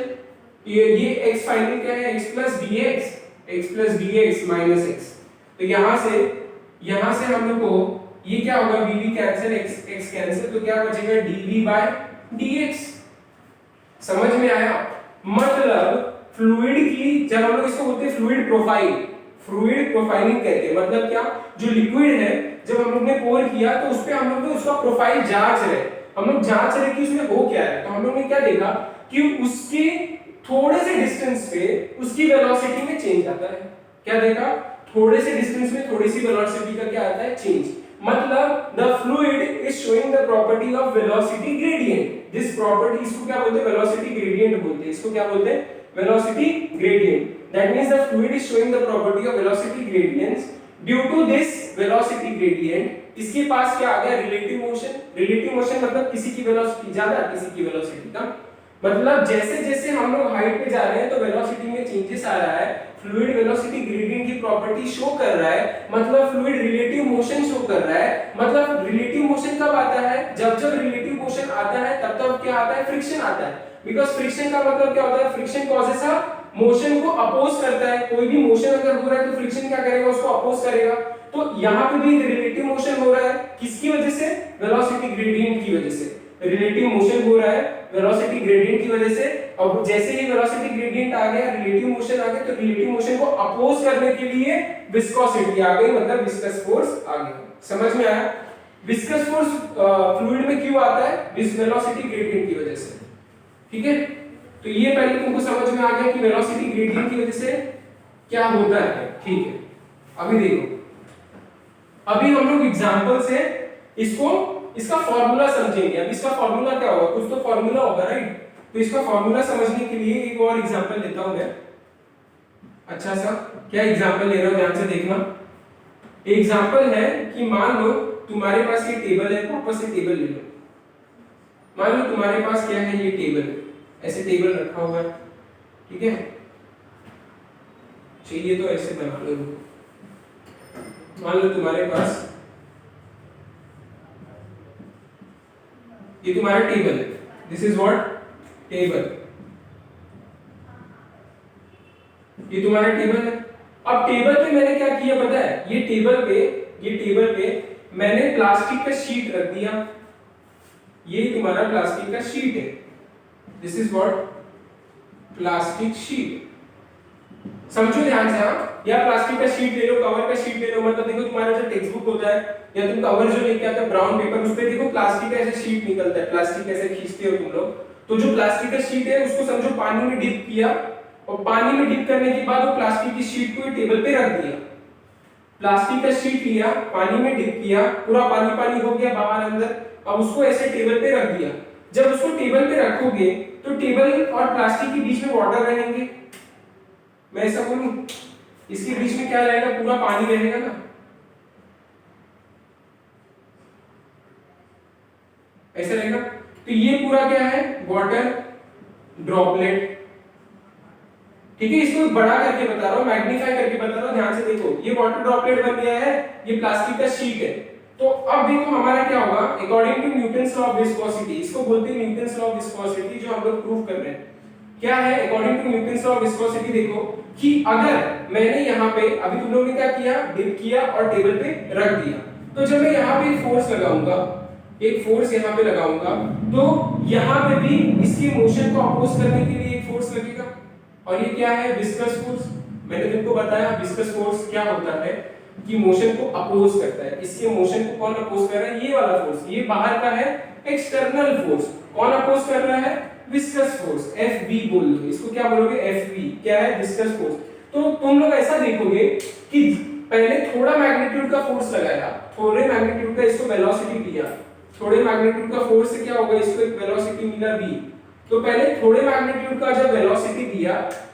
Speaker 1: ये x फाइनल क्या है, x plus dx minus x। तो यहां से हम लोग को ये क्या होगा, v कैंसिल, x कैंसिल, तो क्या बचेगा, dv by dx। समझ में आया? मतलब फ्लूइड की, जब हम लोग इसको बोलते हैं फ्लूइड प्रोफाइलिंग कहते हैं। मतलब क्या, जो लिक्विड है जब हम लोग ने पोर किया, तो उस पे हम लोग ने उसका प्रोफाइल जांच रहे, हम लोग जांच रहे कि उसमें हो क्या है। तो हम लोग ने क्या देखा कि उसके थोड़े से डिस्टेंस पे उसकी वेलोसिटी में चेंज आता है। क्या देखा, थोड़े से डिस्टेंस में थोड़ी सी वेलोसिटी का क्या आता है, चेंज। मतलब the fluid is showing the property of velocity gradient. This property, इसको क्या बोलते हैं, वेलोसिटी ग्रेडियंट बोलते हैं। इसको क्या बोलते हैं, velocity gradient. That means the fluid is showing the property of velocity gradients due to this velocity gradient इसके पास क्या आ गया रिलेटिव मोशन। रिलेटिव मोशन मतलब किसी की वेलोसिटी ज्यादा किसी की वेलोसिटी कम, मतलब जैसे जैसे हम लोग हाइट पे जा रहे हैं तो वेलोसिटी में चेंजेस आ रहा है। फ्लूइड वेलोसिटी ग्रेडियंट की प्रॉपर्टी शो कर रहा है, मतलब फ्लूइड रिलेटिव मोशन शो कर रहा है। मतलब रिलेटिव मोशन कब आता है, जब जब रिलेटिव मोशन आता है तब तब क्या आता है, फ्रिक्शन आता है। बिकॉज़ फ्रिक्शन का मतलब क्या होता है, फ्रिक्शन कॉजेस अ मोशन को अपोज करता है। कोई भी मोशन अगर हो रहा है तो फ्रिक्शन क्या करेगा, उसको अपोज करेगा। तो यहाँ पे भी रिलेटिव मोशन हो रहा है, किसकी वजह से, वेलोसिटी ग्रेडियंट की वजह से रिलेटिव मोशन हो रहा है वेलोसिटी ग्रेडियंट की वजह से। और जैसे ही वेलोसिटी ग्रेडियंट आ गया, रिलेटिव मोशन आ गया, तो रिलेटिव मोशन को अपोज करने के लिए विस्कोसिटी आ गई, मतलब विस्कस फोर्स आ गया। समझ में आया? विस्कस फोर्स फ्लूइड में क्यों आता है, इस वेलोसिटी ग्रेडियंट की वजह से। ठीक है, तो ये पहले तुमको समझ में आ गया कि वेलोसिटी ग्रेडियंट की वजह से क्या होता है। ठीक है, अभी देखो, अभी हम लोग एग्जांपल से इसको इसका फार्मूला समझेंगे। अब इसका फार्मूला क्या होगा, कुछ तो फार्मूला होगा, राइट। तो इसका फार्मूला समझने के लिए एक और एग्जांपल लेता हूं मैं। अच्छा सा, क्या एग्जांपल ले रहा हूं, ध्यान से देखना। एग्जांपल है कि मान लो तुम्हारे पास ये टेबल है, वापस से टेबल ले लो। मान लो तुम्हारे पास क्या है, ये टेबल, ऐसे टेबल रखा हुआ है, ठीक है। चाहिए तो ऐसे बना लो। मान लो तुम्हारे पास ये तुम्हारा टेबल है, दिस इज व्हाट, टेबल। ये तुम्हारा टेबल है। अब टेबल पे मैंने क्या किया पता है, ये टेबल पे मैंने प्लास्टिक का शीट रख दिया। ये तुम्हारा प्लास्टिक का शीट है, this is what, plastic sheet. समझो ध्यान से, हाँ, या प्लास्टिक का शीट ले लो, कवर का शीट ले लो। मतलब देखो तुम्हारा जो टेक्स्ट बुक होता है या तुम कवर जो लेके आते हो ब्राउन पेपर, उस पे देखो प्लास्टिक का ऐसे शीट निकलता है, प्लास्टिक ऐसे खींचते हो तुम लोग। तो जो प्लास्टिक का शीट है उसको समझो पानी में डिप किया, और पानी में डिप करने के बाद वो प्लास्टिक की शीट को टेबल पे रख दिया। प्लास्टिक का शीट लिया, पानी में डिप किया, पूरा पानी पानी हो गया बाहर अंदर, अब उसको ऐसे टेबल पे रख दिया। जब उसको टेबल पे रखोगे तो टेबल और प्लास्टिक के बीच में वाटर रहेंगे। मैं ऐसा बोलूं, इसके बीच में क्या रहेगा, पूरा पानी रहेगा ना। ऐसा रहेगा। तो ये पूरा क्या है, वाटर ड्रॉपलेट। ठीक है, इसको बड़ा करके बता रहा हूं, मैग्नीफाई करके बता रहा हूं, ध्यान से देखो। ये वाटर ड्रॉपलेट बन गया है, ये प्लास्टिक का शीट है। तो अब देखो हमारा क्या होगा, according to Newton's law of viscosity, इसको बोलते हैं न्यूटन्स लॉ ऑफ विस्कोसिटी, जो हम लोग प्रूव कर रहे हैं। क्या है according to Newton's law of viscosity, देखो कि अगर मैंने यहाँ पे, अभी तुम लोगों ने क्या किया, डिप किया और टेबल पे रख दिया, तो जब मैं यहाँ पे एक फोर्स लगाऊंगा, एक फोर्स यहाँ पे लगाऊंगा, तो यहाँ पे भी इसकी मोशन को अपोज करने के लिए एक फोर्स लगेगा। और ये क्या है, विस्कस फोर्स। मैंने तुमको बताया विस्कस फोर्स क्या होता है, कि मोशन को अपोज करता है। इसके मोशन को कौन अपोज कर रहा है, ये वाला फोर्स, ये बाहर का है एक्सटर्नल फोर्स। कौन अपोज कर रहा है, विस्कस फोर्स, Fv बोल लो इसको, क्या बोलोगे, Fv क्या है, विस्कस फोर्स। तो तुम लोग ऐसा देखोगे कि पहले थोड़ा मैग्नीट्यूड का फोर्स लगाया, थोड़े मैग्नीट्यूड का इसको वेलोसिटी दिया, थोड़े मैग्नीट्यूड का फोर्स से क्या होगा, इसको एक वेलोसिटी मिला v। तो पहले थोड़े मैग्नीट्यूड का जब वेलोसिटी दिया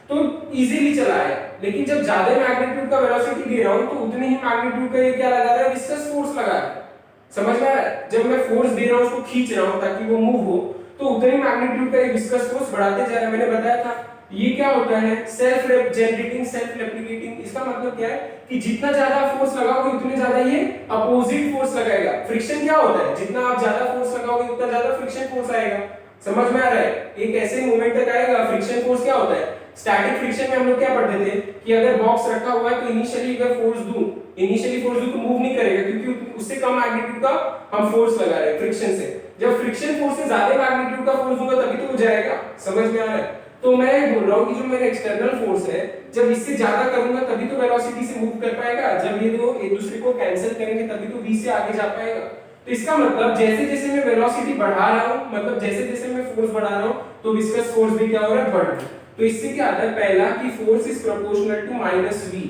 Speaker 1: तो इजीली चलाया, लेकिन जब ज्यादा मैग्नीट्यूड का वेलोसिटी दे रहा हूं तो उतने ही मैग्नीट्यूड का ये क्या लगा रहा है, विस्कस फोर्स लगा रहा है। समझ में आ रहा है? जब मैं फोर्स दे रहा हूं, उसको खींच रहा हूं ताकि वो मूव हो, तो उतने ही मैग्नीट्यूड का ये विस्कस फोर्स बढ़ाते जा रहा है। मैंने बताया था ये क्या होता है, सेल्फ जनरेटिंग, सेल्फ रेप्लिकेटिंग। इसका मतलब क्या है कि जितना ज्यादा फोर्स लगाओगे उतने ज्यादा ये अपोजिट फोर्स लगाएगा। फ्रिक्शन क्या होता है, जितना आप ज्यादा फोर्स लगाओगे उतना ज्यादा फ्रिक्शन फोर्स आएगा। समझ में आ रहा है? एक ऐसे मोमेंट तक आएगा। फ्रिक्शन फोर्स क्या होता है, स्टैटिक फ्रिक्शन में हम लोग क्या पढ़ते थे कि अगर बॉक्स रखा हुआ है तो इनिशियली अगर फोर्स दूं, तो मूव नहीं करेगा, क्योंकि उससे कम मैग्नीट्यूड का हम फोर्स लगा रहे हैं फ्रिक्शन से। जब फ्रिक्शन फोर्स से ज्यादा मैग्नीट्यूड का फोर्स दूंगा तभी तो वो जाएगा। समझ में आ रहा है? तो मैं बोल रहा हूं कि जो मेरा एक्सटर्नल फोर्स है, जब इससे ज्यादा करूंगा तभी तो वेलोसिटी से मूव कर पाएगा। जब ये दो एक दूसरे को कैंसिल करेंगे तभी तो v से आगे जा पाएगा। तो इसका मतलब जैसे जैसे मैं वेलोसिटी बढ़ा रहा हूं, मतलब जैसे जैसे मैं फोर्स बढ़ा रहा हूं, तो विस्कस फोर्स भी क्या हो रहा है, बढ़ रहा है। तो इससे क्या आता है, पहला कि force is proportional to -v।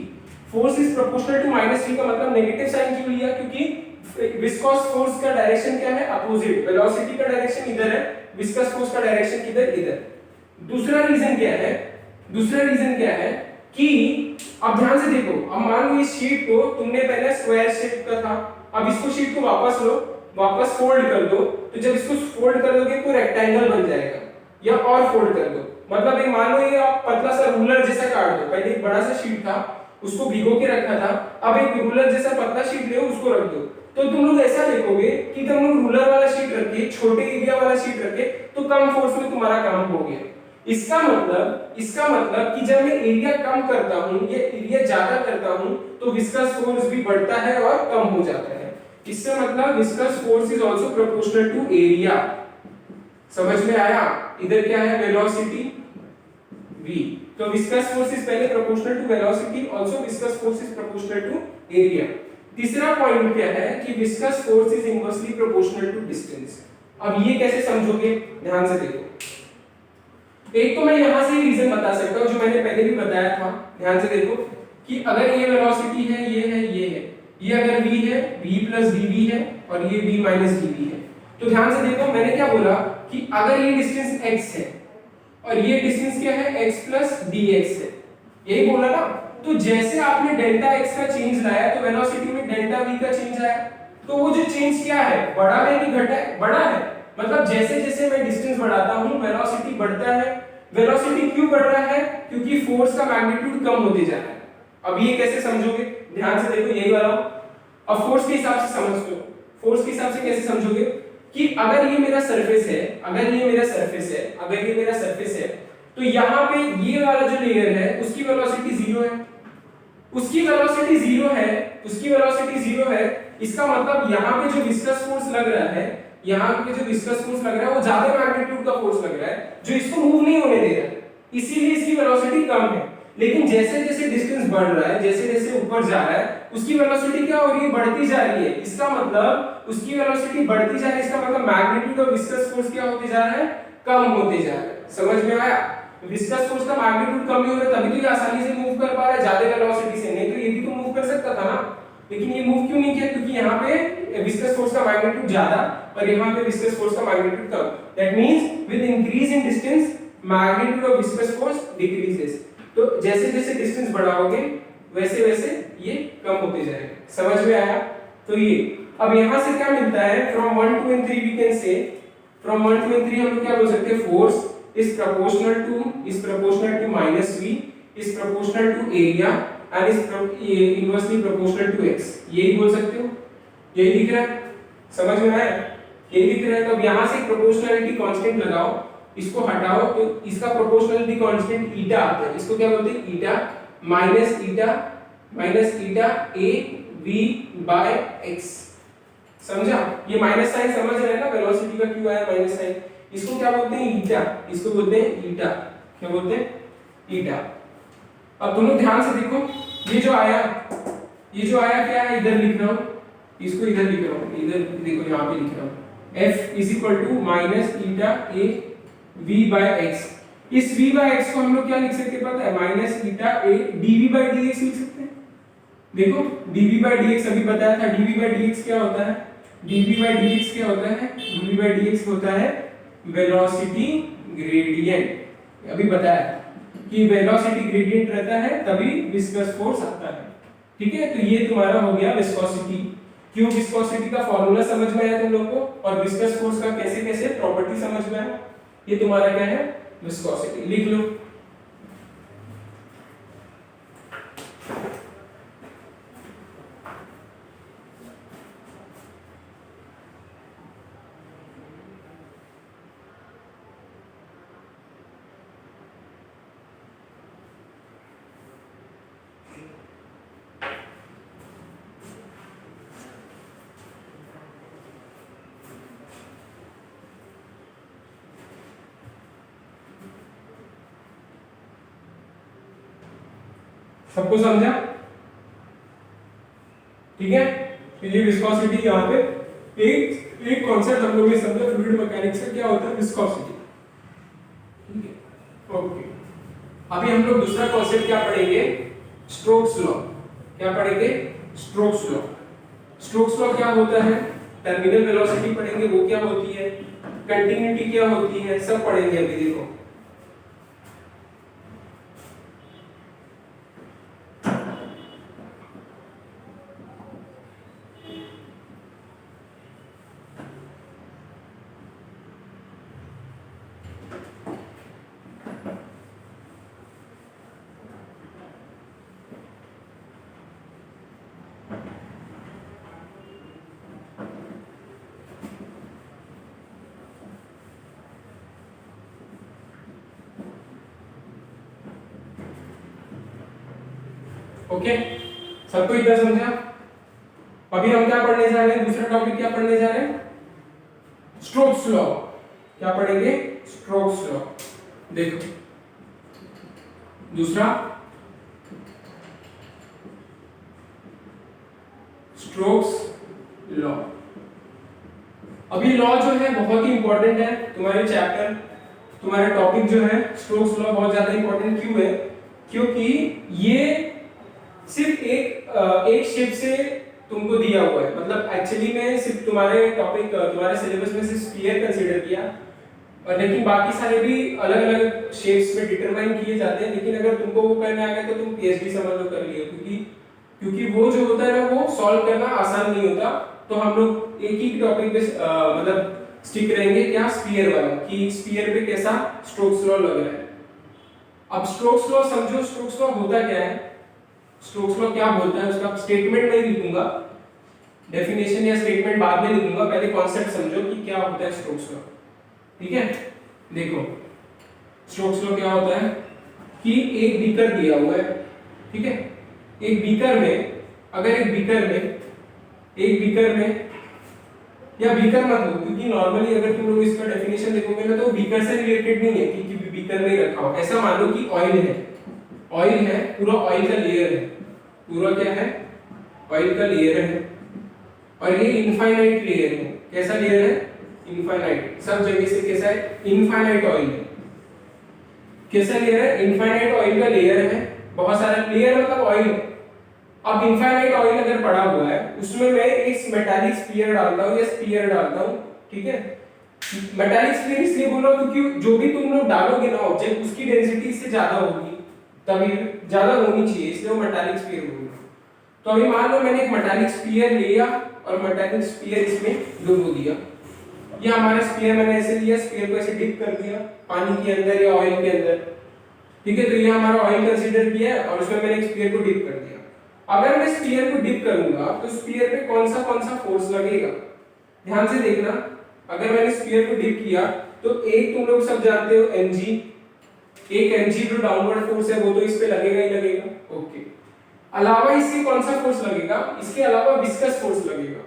Speaker 1: Force is proportional to -v का मतलब नेगेटिव साइन क्यों लिया, क्योंकि विस्कस फोर्स का डायरेक्शन क्या है, अपोजिट। वेलोसिटी का डायरेक्शन इधर है, विस्कस फोर्स का डायरेक्शन किधर, इधर। दूसरा रीजन क्या है कि अब ध्यान से देखो, अब मान लो इस शीट को तुमने पहले स्क्वायर शेप का था, अब इसको शीट को वापस लो, वापस फोल्ड कर दो, तो जब इसको फोल्ड कर दोगे तो रेक्टेंगल बन जाएगा, या और फोल्ड कर दो, मतलब एक मान लो ये आप पतला सा रूलर जैसा काट दो, पहले एक बड़ा सा शीट था उसको भिगो के रखा था, अब एक रूलर जैसा पतला शीट ले उसको रख दो, तो तुम लोग ऐसा देखोगे कि तुम लोग रूलर वाला शीट रखे, छोटे एरिया वाला शीट रखे, तो कम फोर्स में तुम्हारा काम हो गया। इसका मतलब कि जब मैं एरिया कम करता हूं, ये एरिया ज्यादा करता हूं, तो विस्कस फोर्स भी बढ़ता है और कम हो जाता है। इससे मतलब viscous force is also proportional to area. समझ में आया? इधर क्या है? वेलोसिटी v, तो विस्कस फोर्स इज पहले proportional to velocity, also viscous force is proportional to area. तीसरा पॉइंट क्या है कि viscous force is inversely proportional to distance. अब ये कैसे समझोगे? ध्यान से देखो, एक तो मैं यहां से रीजन बता सकता हूं जो मैंने पहले भी बताया था, ध्यान से देखो कि अगर ये वेलोसिटी है, ये है, ये है, ये अगर v है, v प्लस dv है, और ये v माइनस dv है, तो ध्यान से देखो मैंने क्या बोला कि अगर ये डिस्टेंस x है और ये डिस्टेंस क्या है? x प्लस dx है, यही बोला ना। तो जैसे आपने डेल्टा x का चेंज लाया तो वेलोसिटी में डेल्टा v का चेंज आया, तो वो जो चेंज क्या है? बड़ा है कि घटा है? बड़ा है, मतलब जैसे जैसे मैं डिस्टेंस बढ़ाता हूं वेलोसिटी बढ़ता है। वेलोसिटी क्यों बढ़ रहा है? क्योंकि फोर्स का मैग्नीट्यूड कम होते जा रहा है। अब ये कैसे समझोगे? ध्यान से देखो, यही वाला। अब फोर्स के हिसाब से समझ लो, फोर्स के हिसाब से कैसे समझोगे कि अगर ये मेरा सरफेस है, अगर ये मेरा सरफेस है, तो यहाँ पे ये वाला जो लेयर है उसकी वेलोसिटी 0 है, उसकी वेलोसिटी 0 है, इसका मतलब यहाँ पे जो विस्कस फोर्स लग रहा है, वो ज्यादा मैग्नीट्यूड का फोर्स लग रहा है जो इसको मूव नहीं होने दे रहा है, इसीलिए इसकी वेलोसिटी कम है। लेकिन जैसे जैसे डिस्टेंस बढ़ रहा है, जैसे जैसे ऊपर जा रहा है, उसकी वेलोसिटी क्या हो रही है? बढ़ती जा रही है। इसका मतलब उसकी वेलोसिटी बढ़ती जा रही है, इसका मतलब मैग्नीट्यूड ऑफ विस्कस फोर्स क्या होते जा रहा है? कम होते जा रहा है। समझ में आया? विस्कस फोर्स का मैग्नीट्यूड कम हो रहा है, तभी तो ये आसानी से मूव कर पा रहा है ज्यादा वेलोसिटी से, नहीं तो ये भी तो मूव कर सकता था ना, लेकिन ये मूव क्यों नहीं किया? क्योंकि यहाँ पे विस्कस फोर्स का मैग्नीट्यूड ज्यादा और यहाँ पे विस्कस फोर्स का magnitude come. That means with increase in distance magnitude of viscous force decreases. तो जैसे जैसे डिस्टेंस बढ़ाओगे वैसे वैसे ये कम होते जाएगा। समझ में आया? तो ये अब यहाँ से क्या मिलता है? From 1 2 and 3 we can say, from 1 2 and 3 हम लोग क्या बोल सकते हैं? Force is proportional to minus v, is proportional to area and is inversely proportional to x। यही बोल सकते हो, यही दिख रहा है। समझ में आया? यही दिख रहा है। तो अब यहाँ से प्रोपोर्शनलिटी कांस्टेंट लगाओ, इसको हटाओ तो इसका प्रोपोर्शनलिटी कांस्टेंट ईटा आता है। इसको क्या बोलते हैं? Eta minus eta a v by x। समझा? ये माइनस साइन समझ रहे हैं ना, वेलोसिटी का क्यों आया माइनस साइन? इसको क्या बोलते हैं? ईटा। इसको बोलते हैं ईटा। क्या बोलते हैं? ईटा। अब तुम लोग ध्यान से देखो, ये जो आया क्या है? इधर लिख रहा हूं, इसको इधर लिख रहा हूं, इधर देखो यहाँ पे लिख रहा हूं f is equal to minus eta a v by x। इस v बाय x को हम लोग क्या लिख सकते हैं पता है? Minus eta a dv by dx लिख सकते हैं। देखो dv बाय dx अभी बताया था, dv बाय dx क्या होता है? dv बाय dx क्या होता है? dv बाय dx होता है वेलोसिटी ग्रेडियंट। अभी बताया कि वेलोसिटी ग्रेडियंट रहता है तभी विस्कस फोर्स आता है। ठीक है, तो ये तुम्हारा हो गया विस्कोसिटी। क्यों विस्कोसिटी का फॉर्मूला समझ में आया तुम लोग को, और विस्कस फोर्स का कैसे कैसे प्रॉपर्टी समझ में आया। ये तुम्हारा क्या है? विस्कोसिटी। लिख लो। सबको समझा? ठीक है, तो ये विस्कोसिटी यहाँ पे एक कॉन्सेप्ट हम लोग ने समझा फ्लूइड मैकेनिक्स का, क्या होता है विस्कोसिटी। ठीक है, ओके। अभी हम लोग दूसरा कॉन्सेप्ट क्या पढ़ेंगे? Stokes law. क्या पढ़ेंगे? Stokes law. स्टोक्स लॉ क्या होता है? टर्मिनल वेलोसिटी पढ़ेंगे, वो क्या होती है, कंटिन्यूटी क्या होती है, सब पढ़ेंगे। अभी देखो ओके, सबको इतना समझा? अभी हम क्या पढ़ने जा रहे हैं? दूसरा टॉपिक क्या पढ़ने जा रहे हैं? Stokes law. क्या पढ़ेंगे? Stokes law. देखो दूसरा स्टोक्स लॉ। अभी लॉ जो है बहुत ही इंपॉर्टेंट है तुम्हारे चैप्टर, तुम्हारा टॉपिक जो है स्टोक्स लॉ बहुत ज्यादा इंपॉर्टेंट क्यों है? क्योंकि ये सिर्फ एक शेप से तुमको दिया हुआ है, मतलब एक्चुअली में सिर्फ तुम्हारे टॉपिक तुम्हारे सिलेबस में सिर्फ स्फीयर कंसीडर किया, और लेकिन बाकी सारे भी अलग अलग शेप्स में डिटरमाइन किए जाते हैं। लेकिन अगर तुमको वो करना आ गया तो तुम पीएचडी समझ लो कर लियो, क्योंकि वो जो होता है ना वो सॉल्व करना आसान नहीं होता। तो हम लोग एक ही टॉपिक पे मतलब स्टिक रहेंगे, क्या? स्फीयर वाला, कि स्फीयर पे कैसा स्टोक्स लॉ लग रहा है। अब स्टोक्स लॉ समझो, स्टोक्स लॉ होता क्या है, स्टोक्स लॉ क्या बोलता है, उसका स्टेटमेंट नहीं लिखूंगा, डेफिनेशन या स्टेटमेंट बाद में लिखूंगा, पहले कॉन्सेप्ट समझो कि क्या होता है स्टोक्स लॉ। ठीक है, देखो स्टोक्स लॉ क्या होता है कि एक बीकर दिया हुआ है, ठीक है, एक बीकर में, अगर एक बीकर में या बीकर मत लो, क्योंकि नॉर्मली अगर तुम लोग इसका डेफिनेशन देखोगे ना तो बीकर से रिलेटेड नहीं है कि बीकर में ही रखा हो। ऐसा मान लो कि ऑयल है, पूरा ऑयल का लेयर है, पूरा क्या है? ऑयल का लेयर है, और ये इनफाइनाइट लेयर है। कैसा लेयर है? इनफाइनाइट, सब जगह से कैसा है? इनफाइनाइट ऑयल है। कैसा लेयर है? इनफाइनाइट ऑयल का लेयर है, बहुत सारा लेयर मतलब ऑयल। अब इनफाइनाइट ऑयल अगर पड़ा हुआ है, उसमें मैं एक मेटालिक स्फीयर डालता हूं या स्फीयर डालता हूं, ठीक है। मेटालिक स्फीयर इसलिए बोल रहा हूं क्योंकि जो भी तुम लोग डालोगे ना ऑब्जेक्ट, उसकी डेंसिटी इससे ज्यादा होगी, तभी ज्यादा होनी चाहिए, इसलिए वो मेटालिक स्फीयर बोलूंगा। तो अभी मान लो मैंने एक मेटालिक स्फीयर लिया और मेटालिक स्फीयर इसमें डुबो दिया। ये हमारा स्फीयर मैंने ऐसे लिया, स्फीयर को ऐसे डिप कर दिया पानी के अंदर या ऑयल के अंदर, ठीक है। तो ये हमारा ऑयल कंसीडर किया और उसमें मैंने एक स्फीयर को डिप कर दिया। अगर मैं स्फीयर को डिप करूंगा तो स्फीयर पे कौन सा फोर्स लगेगा? ध्यान से देखना, अगर मैंने स्फीयर को डिप किया तो एक तुम लोग सब जानते हो mg, एक mg जो डाउनवर्ड फोर्स है वो तो इस पे लगेगा ही लगेगा, ओके। अलावा इसके कौन सा फोर्स लगेगा? इसके अलावा विस्कस फोर्स लगेगा।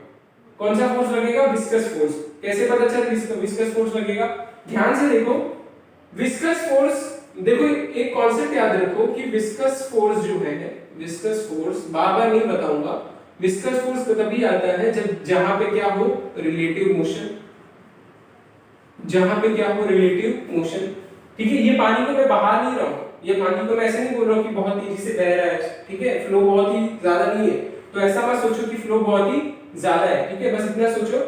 Speaker 1: कौन सा फोर्स लगेगा? Viscous force. कैसे पता चल विस्कस फोर्स लगेगा? ध्यान से देखो, विस्कस फोर्स, देखो एक कॉन्सेप्ट याद रखो कि विस्कस फोर्स जो है, विस्कस फोर्स बार बार नहीं बताऊंगा, विस्कस फोर्स तभी आता है जब जहां पे क्या हो? रिलेटिव मोशन, जहां पे क्या हो? रिलेटिव मोशन, ठीक है। ये पानी को मैं बहा नहीं रहा हूं, ये पानी को मैं ऐसे नहीं बोल रहा हूं कि बहुत तेजी से बह रहा है, ठीक है, फ्लो बहुत ही ज्यादा नहीं है, तो ऐसा मत सोचो कि फ्लो बहुत ही ज्यादा है, ठीक है। बस इतना सोचो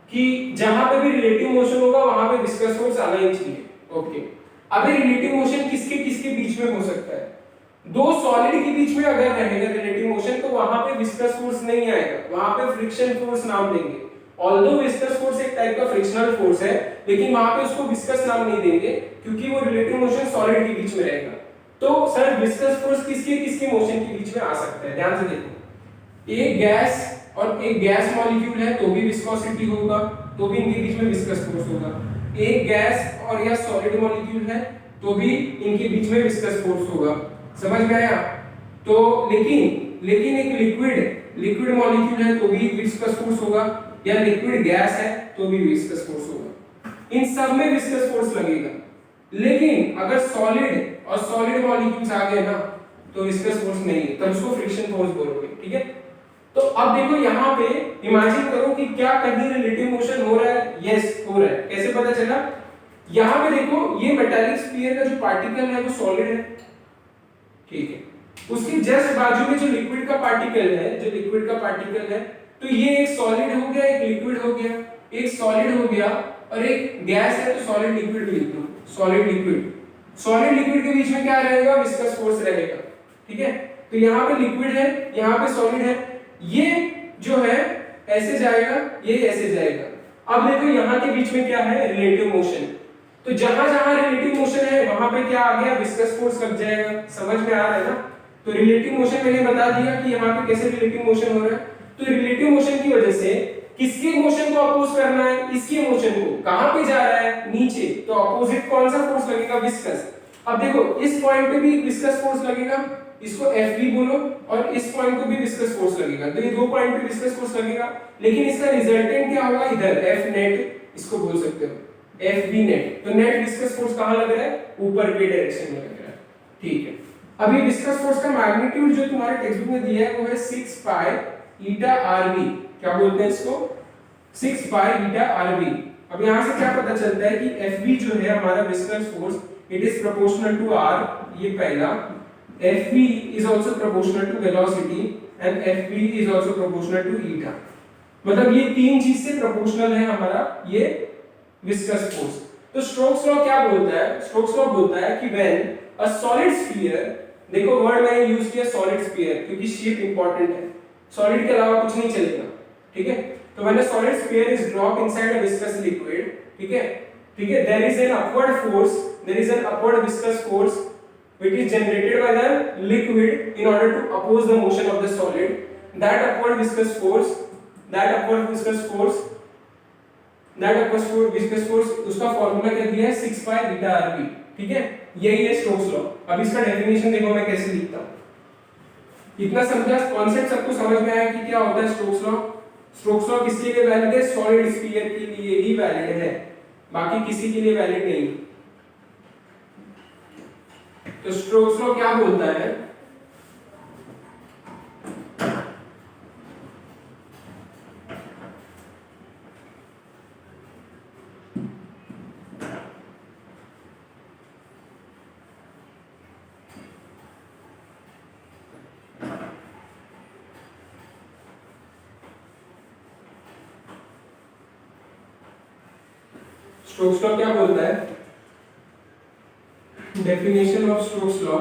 Speaker 1: कि जहां पे भी रिलेटिव मोशन होगा वहां पे विस्कस फोर्स आना ही चाहिए, ओके। अब रिलेटिव मोशन किसके किसके बीच में हो सकता है? दो सॉलिड के बीच में अगर रहेगा रिलेटिव मोशन तो वहां पे विस्कस फोर्स नहीं आएगा, वहां पे फ्रिक्शन फोर्स नाम देंगे। ऑल्दो विस्कस फोर्स एक टाइप का फ्रिक्शनल फोर्स है, लेकिन वहां पे उसको विस्कस नाम नहीं देंगे क्योंकि वो रिलेटिव मोशन सॉलिड के बीच में रहेगा। तो सर विस्कस फोर्स किसके किसके मोशन के बीच में आ सकता है? ध्यान से देखो, एक गैस और एक गैस मॉलिक्यूल है तो भी विस्कोसिटी होगा, तो भी इनके बीच में विस्कस फोर्स होगा। एक गैस और या सॉलिड मॉलिक्यूल है तो भी इनके बीच में विस्कस फोर्स होगा, समझ में आया? तो लेकिन एक लिक्विड मॉलिक्यूल है तो भी विस्कस फोर्स होगा, या लिक्विड गैस है तो भी विस्कस फोर्स होगा, इन सब में विस्कस फोर्स लगेगा। लेकिन अगर सॉलिड मॉलिक्यूल्स आ गए ना तो विस्कस फोर्स नहीं है, तब उसको फ्रिक्शन फोर्स बोलोगे, ठीक है। तो अब देखो यहाँ पे इमेजिन करो कि क्या कहीं रिलेटिव मोशन हो रहा है? यस हो रहा है। कैसे पता चला? यहाँ पे देखो ये मेटालिक स्फीयर का जो पार्टिकल है वो सॉलिड है, ठीक है, उसके जस्ट बाजू में जो लिक्विड का पार्टिकल है, तो ये एक सॉलिड हो गया, एक लिक्विड हो गया, एक सॉलिड हो गया और एक गैस है तो सॉलिड लिक्विड लिख दो, सॉलिड लिक्विड के बीच में क्या रहेगा? विस्कस फोर्स रहेगा, ठीक है। तो यहाँ पे लिक्विड है, यहाँ पे सॉलिड है, ये जो है ऐसे जाएगा, ये ऐसे जाएगा। अब देखो यहाँ के बीच में क्या है? Relative motion. तो जहां जहां रिलेटिव मोशन है वहां पे क्या आ गया? विस्कस फोर्स लग जाएगा, समझ में आ रहा है ना? तो रिलेटिव मोशन मैंने बता दिया कि यहाँ पे कैसे रिलेटिव मोशन हो रहा है। तो रिलेटिव मोशन की वजह से किसके मोशन को अपोज करना है? इसके मोशन को। कहां पे जा रहा है? नीचे, तो अपोजिट कौन सा फोर्स लगेगा? विस्कस। अब देखो इस पॉइंट पे भी विस्कस फोर्स लगेगा, इसको एफ बी बोलो, और इस पॉइंट को भी विस्कस फोर्स लगेगा, तो ये दो पॉइंट पे विस्कस फोर्स लगेगा, लेकिन इसका रिजल्टेंट क्या होगा इधर, एफ नेट इसको बोल सकते हो, एफ बी नेट। तो नेट विस्कस फोर्स कहां लग रहा है, ऊपर के डायरेक्शन में लग रहा है, ठीक है। अभी विस्कस फोर्स का मैग्नीट्यूड जो तुम्हारे टेक्स्ट बुक में दिया है वो है 6 पाई ईटा आरवी, क्या बोलते हैं इसको, 6 पाई ईटा आरवी। अब यहां से क्या पता चलता है कि एफ बी जो है हमारा viscous force, it is proportional to R, ये पहला, F B is also proportional to velocity and F B is also proportional to eta. मतलब ये तीन चीज से प्रोपोर्शनल है हमारा ये विस्कस फोर्स। तो स्टोक्स लॉ क्या बोलता है, स्टोक्स लॉ बोलता है कि व्हेन अ सॉलिड स्फीयर, देखो वर्ड मैंने यूज किया सॉलिड स्फीयर क्योंकि शेप इंपॉर्टेंट है, सॉलिड के अलावा कुछ नहीं चलेगा, ठीक है। तो when a solid sphere is drop inside a viscous liquid, ठीक है, ठीक है, there is an upward force, there is an upward viscous force which is generated by the liquid in order to oppose the motion of the solid. That upward viscous force, उसका formula क्या दिया है, 6 पाई beta RB, ठीक है, यही है Stokes law. अब इसका डेफिनेशन देखो मैं कैसे लिखता हूं, इतना समझा, कॉन्सेप्ट सबको समझ में आया कि क्या होता है स्टोक्स लॉ। स्टोक्स लॉ किसके लिए वैलिड है, सॉलिड स्फीयर के लिए ही वैलिड है, बाकी किसी के लिए वैलिड नहीं। तो स्टोक्स लॉ क्या बोलता है, स्टोक्स लॉ क्या बोलता है, definition of Stokes law,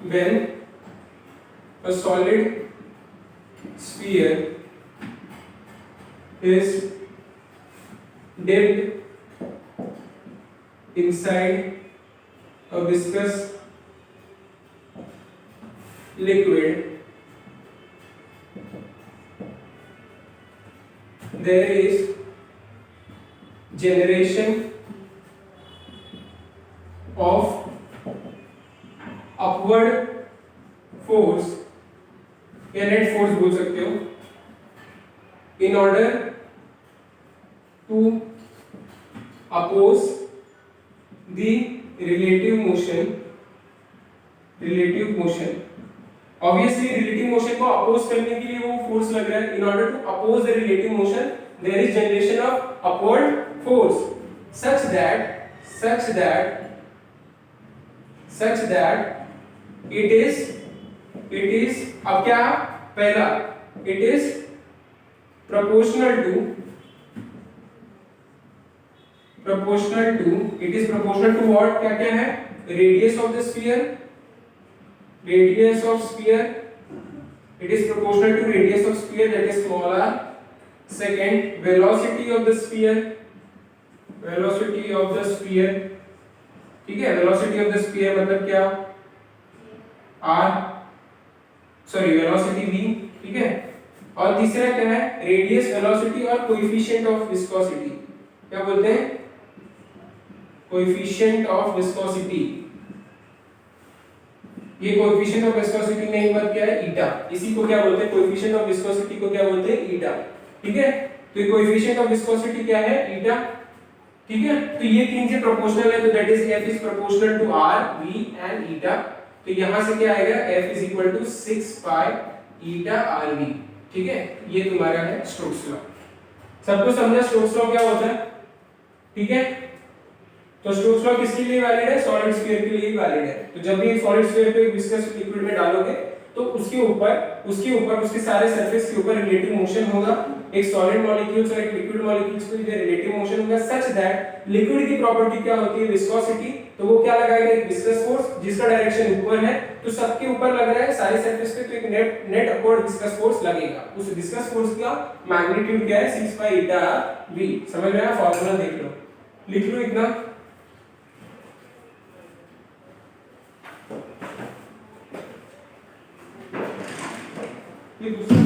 Speaker 1: when a solid sphere is dipped inside a viscous liquid, there is generation of upward force या नेट फोर्स बोल सकते हो, in order to oppose the relative motion, obviously relative motion को oppose करने के लिए वो force लग रहा है, in order to oppose the relative motion there is generation of upward force such that it is अब क्या, पहला it is proportional to what, क्या क्या है, radius of the sphere, it is proportional to radius of sphere, that is small r. Second, velocity of the sphere, ठीक है, velocity of the sphere मतलब क्या, velocity v, ठीक है। और तीसरा क्या है, रेडियस, वेलोसिटी और कोएफिशिएंट ऑफ विस्कोसिटी, क्या बोलते हैं, कोएफिशिएंट ऑफ विस्कोसिटी। ये कोएफिशिएंट ऑफ विस्कोसिटी नहीं मत क्या है, ईटा, इसी को क्या बोलते हैं, कोएफिशिएंट ऑफ विस्कोसिटी को क्या बोलते हैं, ईटा, ठीक है। तो ये कोएफिशिएंट ऑफ विस्कोसिटी क्या है, ईटा, ठीक है। तो ये तीन से प्रोपोर्शनल है, तो that is f is proportional to r, v and eta. तो यहां से क्या आएगा, f is equal to 6 pi eta rv, ठीक है। ये तुम्हारा है स्टोक्स लॉ। सबको समझा स्टोक्स लॉ क्या होता है, ठीक है। तो स्टोक्स लॉ किसके लिए वैलिड है, सॉलिड स्फीयर के लिए वैलिड है। तो जब भी सॉलिड स्फीयर पे विस्कस लिक्विड में डालोगे तो उसके ऊपर उसके सारे सरफेस के ऊपर रिलेटिव मोशन होगा, एक सॉलिड मॉलिक्यूल्स और एक लिक्विड मॉलिक्यूल्स पे जो रिलेटिव मोशन होगा, सच दैट लिक्विड की प्रॉपर्टी क्या होती है, विस्कोसिटी। तो वो क्या लगाएगा, एक विस्कस फोर्स जिसका डायरेक्शन ऊपर है, तो सबके ऊपर लग रहा है सारे सरफेस पे, तो एक नेट अपवर्ड विस्कस फोर्स लगेगा। उस विस्कस फोर्स का मैग्नीट्यूड क्या है, 6 पाई ईटा v। समझ में आया, फार्मूला देख लो, लिख लो इतना। ये दूसरा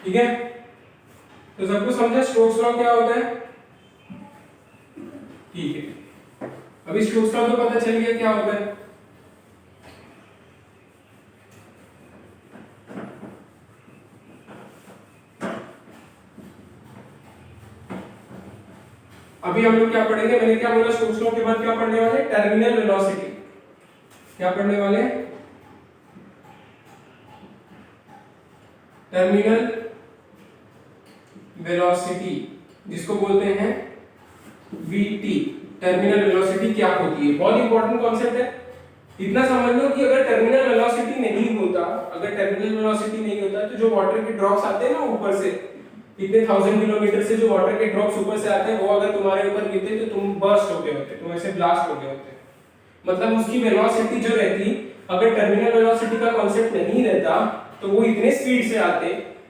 Speaker 1: ठीक है, तो सबको समझा स्टोक्स लॉ क्या होता है? ठीक है, अभी स्टोक्स लॉ तो पता चल गया क्या होता है। अभी हम लोग क्या पढ़ेंगे? मैंने क्या बोला, स्टोक्स लॉ के बाद क्या पढ़ने वाले? Terminal velocity. क्या पढ़ने वाले? टर्मिनल वेलोसिटी, जिसको बोलते हैं vt। टर्मिनल वेलोसिटी क्या होती है? बहुत इंपॉर्टेंट कॉन्सेप्ट है। इतना समझ लो कि अगर टर्मिनल वेलोसिटी नहीं होता, अगर टर्मिनल वेलोसिटी नहीं होता तो जो वाटर के ड्रॉप्स आते हैं ना ऊपर से, इतने 1000 किलोमीटर से जो वाटर के ड्रॉप्स ऊपर से आते हैं, वो अगर तुम्हारे ऊपर गिरते तो तुम बर्स्ट हो गए होते, तुम ऐसे ब्लास्ट हो गए होते। मतलब उसकी वेलोसिटी जो रहती, अगर टर्मिनल वेलोसिटी का कांसेप्ट नहीं रहता तो वो इतने स्पीड से आते,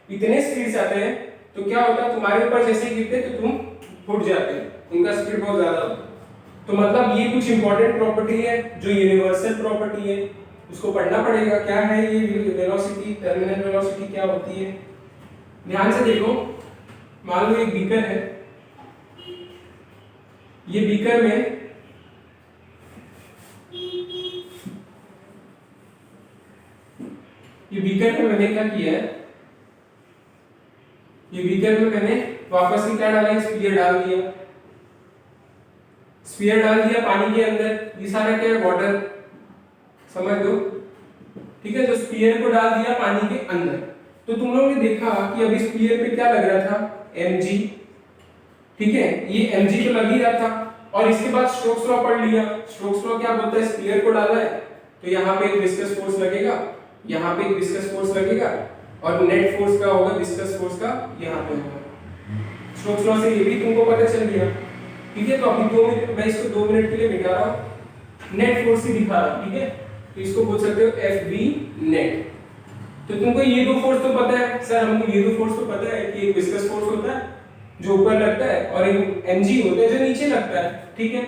Speaker 1: इतने स्पीड से आते हैं, तो क्या होता है तुम्हारे ऊपर जैसे गिरते तो तुम फूट जाते, उनका स्पीड बहुत ज्यादा होता। तो मतलब ये कुछ इंपॉर्टेंट प्रॉपर्टी है जो यूनिवर्सल प्रॉपर्टी है, उसको पढ़ना पड़ेगा। क्या है ये वेलोसिटी, टर्मिनल वेलोसिटी क्या होती है? ध्यान से देखो, मान लो एक बीकर है, ये बीकर में मैंने क्या किया है, ये बीकर में मैंने वापस से क्या डाला, स्फीयर डाल दिया, स्फीयर डाल दिया पानी के अंदर। ये सारा क्या है? वाटर, समझ लो। ठीक है, तो स्फीयर को डाल दिया पानी के अंदर, तो तुम लोगों ने देखा कि अभी स्फीयर पे क्या लग रहा था? mg। ठीक है, ये mg तो लग ही रहा था, और इसके बाद स्टोक्स लॉ पढ़ लिया। स्टोक्स लॉ क्या बोलता है? स्फीयर को डाला है तो यहाँ पे एक विस्कस फोर्स लगेगा, यहाँ पे एक विस्कस फोर्स लगेगा, और नेट फोर्स का होगा विस्कस फोर्स का यहाँ पे होगा। स्टोक्स लॉ से ये भी तुमको पता चल गया। ठीक है, तो अभी 2 मिनट, मैं इसको 2 मिनट के लिए मिटा रहा हूँ, नेट फोर्स ही दिखा रहा हूँ। ठीक है, तो इसको बोल सकते हो FV नेट। तो तुमको ये दो फोर्स तो पता है सर, हमको ये दो फोर्स तो पता है कि एक विस्कस फोर्स होता है जो ऊपर लगता है, और एक mg होता है जो नीचे लगता है। ठीक है,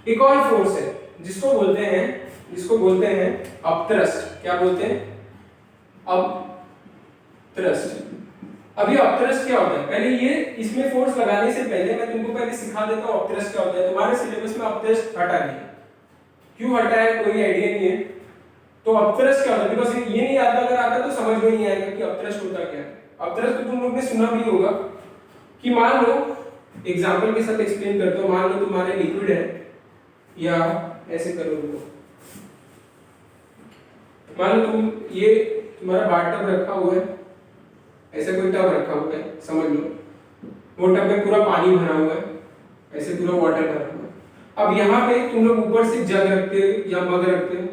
Speaker 1: एक और फोर्स है जिसको बोलते हैं अपथ्रस्ट। क्या बोलते हैं? अपथ्रस्ट। अभी अपथ्रस्ट क्या होता है? पहले ये इसमें फोर्स लगाने से पहले मैं तुमको पहले सिखा देता हूँ अपथ्रस्ट क्या होता है। तुम्हारे सिलेबस में अपथ्रस्ट हटा गया, क्यों हटा है कोई आइडिया नहीं है। तो अपथ्रस्ट क्या होता है? बिकॉज़ ये नहीं आता, अगर आता तो समझ में नहीं आएगा कि अपथ्रस्ट होता क्या है। अपथ्रस्ट तो तुम लोग ने सुना भी होगा कि मान लो, एग्जांपल के साथ एक्सप्लेन करता हूं, मान लो तुम्हारे लिक्विड है, या ऐसे करो, मान लो तुम ये तुम्हारा बाथटब रखा हुआ है, ऐसे कोई टब रखा हुआ है, समझ लो वो टब में पूरा पानी भरा हुआ है, ऐसे पूरा वाटर भरा हुआ है। अब यहाँ पे तुम लोग ऊपर से जग रखते हो या मग रखते हो,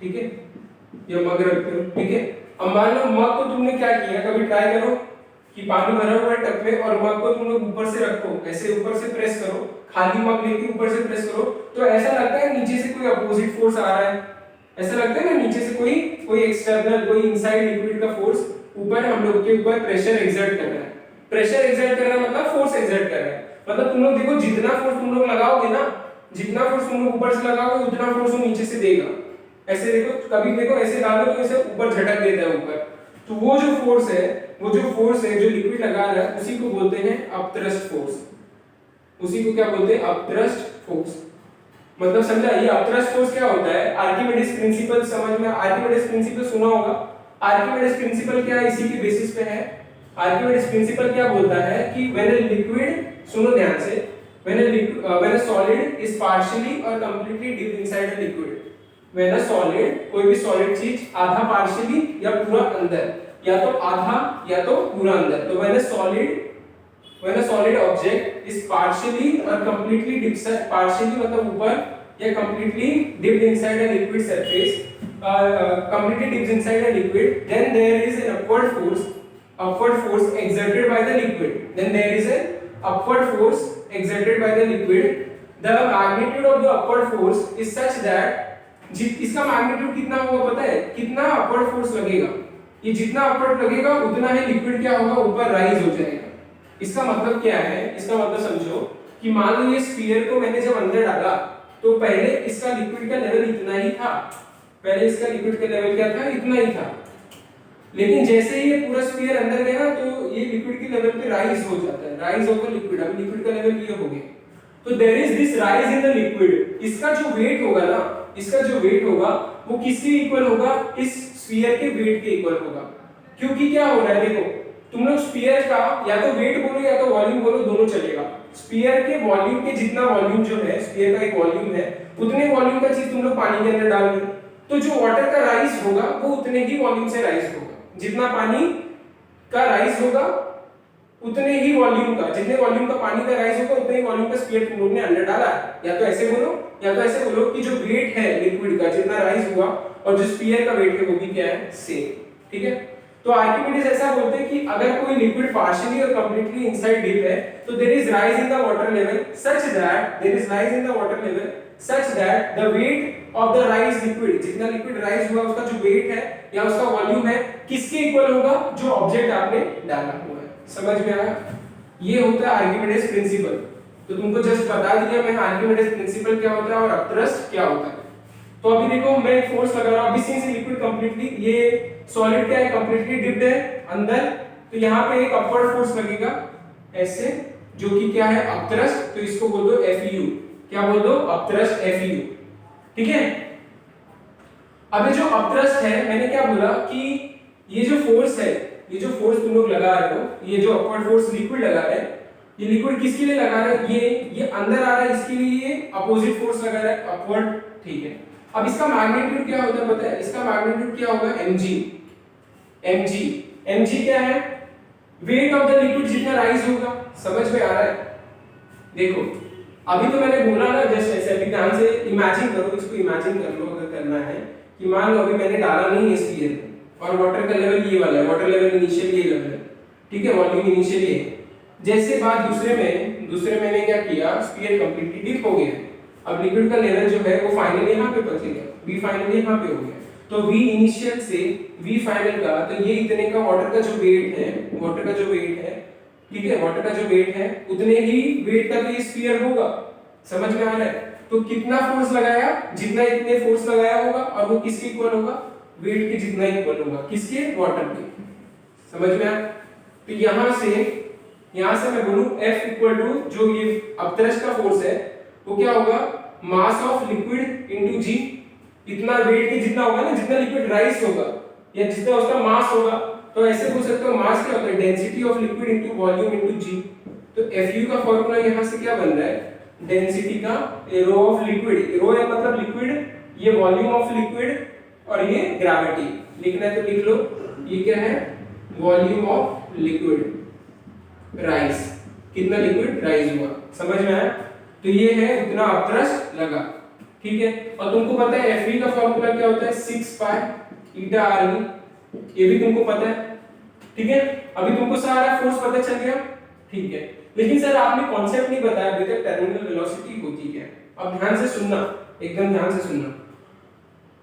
Speaker 1: ठीक है, या मग रखते हो, ठीक है। अब मान लो मग को तुमने क्या किया, कभी ट्राई करो कि पानी भरा हुआ है टब में, और मग को तुम लोग ऊपर से रखो, ऐसे ऊपर से प्रेस करो, खाली मग लेके ऊपर से प्रेस करो, तो ऐसा लगता है नीचे से कोई अपोजिट फोर्स आ रहा है, ऐसा लगता है ना नीचे से कोई एक्सटर्नल, कोई इनसाइड लिक्विड का फोर्स ऊपर हम लोग के ऊपर प्रेशर एक्सर्ट कर रहा है। प्रेशर एक्सर्ट कर रहा है मतलब फोर्स एक्सर्ट कर रहा है। मतलब तुम लोग देखो, जितना फोर्स तुम लोग लगाओगे ना, जितना फोर्स तुम लोग ऊपर से लगाओगे उतना फोर्स वो नीचे से देगा। ऐसे देखो, कभी देखो ऐसे डालो तो ऐसे ऊपर झटक देता है ऊपर, तो वो जो फोर्स है जो लिक्विड लगा रहा है, उसी को बोलते हैं अपथ्रस्ट फोर्स। उसी को क्या बोलते हैं? Upthrust force. मतलब समझा? ये अपथ्रस्ट फोर्स क्या होता है? आर्किमिडीज प्रिंसिपल समझ में, आर्किमिडीज प्रिंसिपल सुना होगा। आर्किमिडीज प्रिंसिपल क्या है? इसी के बेसिस पे है। आर्किमिडीज प्रिंसिपल क्या बोलता है कि व्हेन अ लिक्विड, सुनो ध्यान से, when a solid is partially और completely dip inside a liquid, when a solid, कोई भी सॉलिड चीज आधा पार्शियली या पूरा अंदर, या तो आधा या तो पूरा अंदर, तो when a solid object is partially और कंप्लीटली डिप्स, पार्शियली मतलब ऊपर या completely dipped inside a liquid surface, completely dips inside a liquid, then there is an upward force exerted by the liquid. Then there is an upward force exerted by the liquid. The magnitude of the upward force is such that, इसका magnitude कितना होगा पता है? कितना upward force लगेगा, ये जितना upward लगेगा उतना ही लिक्विड क्या होगा? ऊपर राइज हो जाएगा। इसका मतलब क्या है? इसका मतलब समझो कि मान लो ये स्फीयर को मैंने जब अंदर डाला तो पहले इसका लिक्विड का लेवल इतना ही था, पहले इसका लिक्विड का लेवल क्या था? इतना ही था। लेकिन जैसे ही ये पूरा स्फीयर अंदर गया ना तो ये लिक्विड के लेवल पे राइज हो जाता है, राइज ऑफ द लिक्विड। अब लिक्विड का लेवल ये हो गया, तो there is this rise in the liquid. इसका जो वेट होगा ना, इसका जो वेट होगा वो किसके इक्वल होगा, इस स्फीयर के वेट के इक्वल होगा। क्योंकि क्या हो रहा है, देखो तुम लोग स्फीयर का या तो वेट बोलो या तो वॉल्यूम बोलो, दोनों चलेगा। स्फीयर के वॉल्यूम के जितना वॉल्यूम जो है, स्फीयर का एक वॉल्यूम है, उतने वॉल्यूम का चीज तुम लोग पानी के अंदर डाल रहे हो, तो जो वाटर का राइज होगा वो उतने ही वॉल्यूम से राइज होगा। जितना पानी का राइज होगा उतने ही वॉल्यूम का, जितने वॉल्यूम का पानी का राइज होगा उतने ही वॉल्यूम का स्फीयर तुम लोग ने अंदर डाला है। या तो ऐसे बोलो या तो ऐसे बोलो कि जो वेट है लिक्विड का, जितना राइज हुआ और जो स्फीयर का वेट है वो भी क्या है, सेम। ठीक है, तो आर्किमिडीज ऐसा बोलते हैं कि अगर कोई लिक्विड पार्शियली और कंप्लीटली इनसाइड डिप है तो there is rise in the water level such that there is rise in the water level such that the weight of the rise liquid, जितना लिक्विड राइज हुआ उसका जो wait है या उसका वॉल्यूम है किसके इक्वल होगा, जो ऑब्जेक्ट आपने डाला हुआ है। समझ में आया? ये होता है आर्किमिडीज प्रिंसिपल। तो तुमको जस्ट बता दिया मैं आर्किमिडीज प्रिंसिपल क्या होता है और अपथ्रस्ट क्या होता है। तो अभी देखो मैं फोर्स लगा रहा हूं, अभी सिंस लिक्विड कंप्लीटली, ये सॉलिड क्या है, कंप्लीटली डिप्ड है अंदर, तो यहां पे एक अपवर्ड फोर्स लगेगा ऐसे, जो कि क्या है, अपथ्रस्ट। तो इसको बोल दो Fu। क्या बोल दो, अपथ्रस्ट Fu। ठीक है, अब ये जो अपथ्रस्ट है, मैंने क्या बोला कि ये जो फोर्स है, ये जो फोर्स तुम लोग लगा रहे हो, ये जो अपवर्ड फोर्स लिक्विड लगा रहे हैं, ये लिक्विड किसके लिए लगा रहा है, ये अंदर आ रहा है, इसके लिए ये अपोजिट फोर्स लगा रहा है, अपवर्ड। ठीक है, अब इसका मैग्नीट्यूड क्या होता है पता है, इसका मैग्नीट्यूड क्या होगा, mg क्या है, वेट ऑफ द लिक्विड जितना राइज होगा। समझ में आ रहा है? देखो अभी तो मैंने बोला ना जस्ट ऐसे, अभी ध्यान से इमेजिन करो, इसको इमेजिन कर लो अगर करना है कि मान लो अभी मैंने डाला नहीं है स्फीयर और वाटर का लेवल ये वाला है, वाटर लेवल इनिशियल ये लेवल है, ठीक है, वॉल्यूम इनिशियल ये है। जैसे बात दूसरे में मैंने क्या किया, स्फीयर कंप्लीटली डिप हो गया, अब लिक्विड का लेवल जो है वो फाइनली यहां पे पहुंचेगा, v फाइनली यहां पे हो गया, तो v इनिशियल से v फाइनल का, तो ये इतने का वाटर का जो वेट है, वाटर का जो वेट है, ठीक है, वाटर का जो वेट है उतने ही वेट का ये स्फीयर होगा। समझ में आ रहा है? तो कितना फोर्स लगाया, जितना इतने फोर्स लगाया होगा, और वो किसके इक्वल होगा, वेट के जितना इक्वल होगा, किसके, वाटर के। समझ में आया? तो यहां से मैं बोलूं F इक्वल टू जो ये अपथ्रस्ट का फोर्स है वो क्या होगा, मास ऑफ लिक्विड इनटू g। इतना वेट के जितना होगा ना, जितना लिक्विड राइज होगा या जितना उसका मास होगा, तो ऐसे बोल सकते हो मास क्या होता है, density of liquid into volume into g। तो Fu का फार्मूला यहां से क्या बन रहा है, डेंसिटी का रो ऑफ लिक्विड, रो है मतलब लिक्विड, ये वॉल्यूम ऑफ लिक्विड और ये ग्रेविटी। लिखना है तो लिख लो, ये क्या है, वॉल्यूम ऑफ लिक्विड राइज, कितना लिक्विड राइज हुआ। समझ में आया? तो ये है उतना अपथ्रस्ट लगा। ठीक है, और तुमको पता है Fe का फार्मूला क्या होता है, 6 पाई ईटा Re, ये भी तुमको पता है। ठीक है, अभी तुमको सारा फोर्स पता चल गया। ठीक है, लेकिन सर आपने कॉन्सेप्ट नहीं बताया अभी तक, टर्मिनल वेलोसिटी होती क्या है। अब ध्यान से सुनना, एकदम ध्यान से सुनना,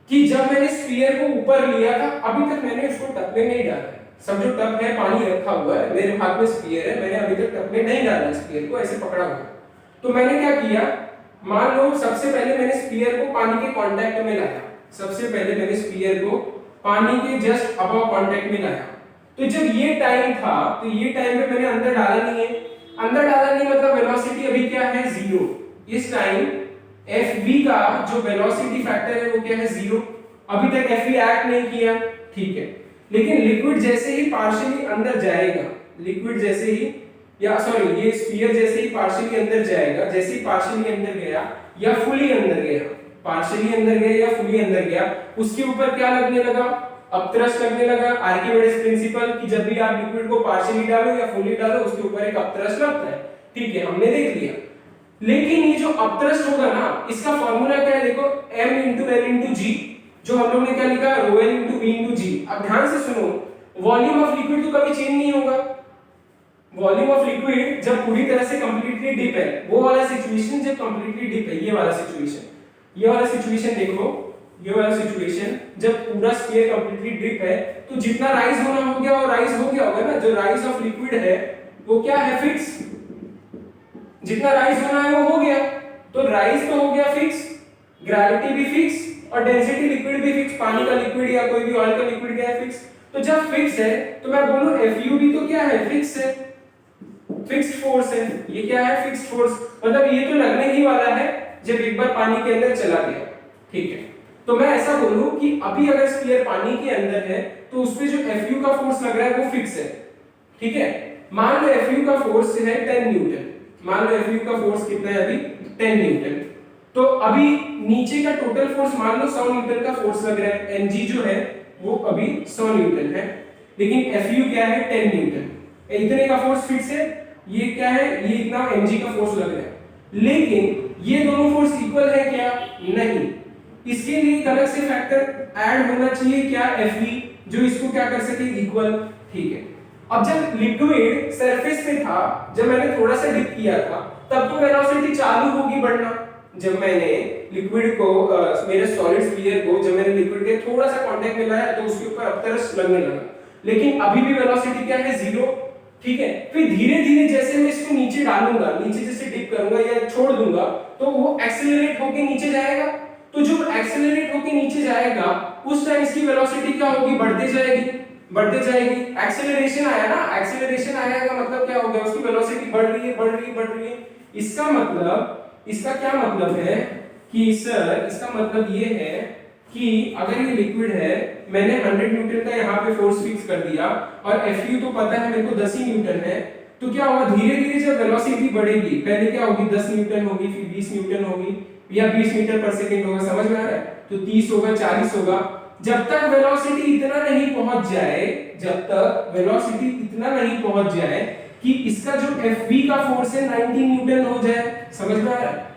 Speaker 1: कि जब मैंने स्फीयर को ऊपर लिया था, अभी तक मैंने उसको टब में नहीं डाला है। समझो टब है, पानी रखा हुआ है, मेरे हाथ में स्फीयर है, मैंने अभी तक टब में नहीं डाला स्फीयर को, ऐसे पकड़ा हुआ है। तो मैंने क्या किया, मान लो सबसे पहले मैंने स्फीयर को पानी के कांटेक्ट में लाया, सबसे पहले मैंने स्फीयर को पानी के जस्ट अबव कांटेक्ट में लाया। तो जब ये टाइम था, तो ये टाइम में मैंने अंदर डाला नहीं है, अंदर डाला नहीं मतलब वेलोसिटी अभी क्या है, 0। इस टाइम Fv का जो वेलोसिटी फैक्टर है वो क्या है, 0। अभी तक Fv एक्ट नहीं किया, ठीक है। लेकिन लिक्विड जैसे ही पार्शियली अंदर जाएगा, लिक्विड जैसे ही, या सॉरी ये स्फीयर जैसे ही पार्शियली अंदर जाएगा, जैसे ही पार्शियली अंदर गया या फुली अंदर गया, पार्शियली अंदर गया या फुली अंदर गया, उसके ऊपर क्या लगने लगा, अपथ्रस्ट लगने लगा। आर्किमिडीज प्रिंसिपल कि जब भी आप लिक्विड को पार्शियली डालो या फुली डालो उसके ऊपर एक अपथ्रस्ट लगता है। ठीक है, हमने देख लिया। लेकिन ये जो अपथ्रस्ट होगा ना, इसका फार्मूला क्या है, देखो m into l into g, जो हम लोग ने क्या लिखा, rho l into v into g। अब ध्यान से सुनो, वॉल्यूम ऑफ लिक्विड तो कभी चेंज नहीं होगा। वॉल्यूम ऑफ लिक्विड जब पूरी तरह से कंप्लीटली डिप है, वो वाला सिचुएशन जब कंप्लीटली डिप है, ये वाला सिचुएशन, ये वाला सिचुएशन देखो, ये वाला सिचुएशन जब पूरा स्फीयर कंप्लीटली डिप है, तो जितना राइज होना हो गया वो राइज हो गया होगा ना। जो राइज ऑफ लिक्विड है वो क्या है, फिक्स, जितना राइज होना है वो हो गया, तो राइज तो हो गया फिक्स, ग्रेविटी भी फिक्स और डेंसिटी लिक्विड भी फिक्स। पानी का लिक्विड या कोई भी ऑयल का लिक्विड क्या है, फिक्स। तो जब फिक्स है तो मैं बोलूं Fu भी तो क्या है, फिक्स है, फिक्स्ड फोर्स है। ये क्या है, फिक्स्ड फोर्स, मतलब ये तो लगने ही वाला है जब एक बार पानी के अंदर चला गया, ठीक है। तो मैं ऐसा बोलूं कि अभी अगर स्फीयर पानी के अंदर है तो उस पे जो Fu का फोर्स लग रहा है वो फिक्स है, ठीक है। मान लो Fu का फोर्स है 10 न्यूटन, मान लो Fu का फोर्स कितना है अभी 10 न्यूटन, तो अभी नीचे का टोटल फोर्स मान लो 100 न्यूटन का फोर्स लग रहा है, mg जो है वो अभी 100 न्यूटन है, लेकिन Fu क्या है 10 न्यूटन, इतने का फोर्स फिक्स है, ये क्या है, ये इतना mg का फोर्स लग रहा है, लेकिन ये दोनों फोर्स इक्वल है क्या, नहीं, इसके लिए एक अलग से फैक्टर ऐड होना चाहिए क्या, Fe, जो इसको क्या कर सके, इक्वल, ठीक है। अब जब लिक्विड सरफेस पे था, जब मैंने थोड़ा सा डिप किया था, तब तो वेलोसिटी चालू होगी बढ़ना, जब मैंने लिक्विड को मेरे सॉलिड स्फीयर को जब मैंने लिक्विड के थोड़ा सा कांटेक्ट में लाया तो उसके ऊपर अपतरस लगने लगा, लेकिन अभी भी वेलोसिटी क्या है, 0, ठीक है। फिर धीरे धीरे जैसे मैं इसको नीचे डालूंगा, नीचे जैसे डिप करूंगा या छोड़ दूंगा, तो वो एक्सेलरेट होके नीचे जाएगा, तो जो एक्सेलरेट होके नीचे जाएगा उस टाइम इसकी वेलोसिटी क्या होगी, बढ़ते जाएगी, बढ़ते जाएगी, एक्सेलरेशन आया ना, एक्सेलरेशन आया का मतलब क्या हो गया, उसकी वेलोसिटी बढ़ रही है, बढ़ रही है, बढ़ रही है। इसका मतलब, इसका क्या मतलब है कि सर, इसका मतलब ये है कि अगर ये लिक्विड है, मैंने 100 न्यूटन का यहाँ पे फोर्स फिक्स कर दिया और Fu तो पता है मेरे को 10 ही न्यूटन है, तो क्या होगा, धीरे धीरे जब वेलोसिटी बढ़ेगी, पहले क्या होगी, 10 न्यूटन होगी, फिर 20 न्यूटन होगी, या 20 मीटर पर सेकंड होगा, समझ में आ रहा है, तो 30 होगा, 40 होगा, जब तक वेलोसिटी इतना नहीं पहुंच जाए, जब तक वेलोसिटी इतना नहीं पहुंच जाए कि इसका जो Fv का फोर्स है 90 न्यूटन हो जाए, समझ में आ रहा है।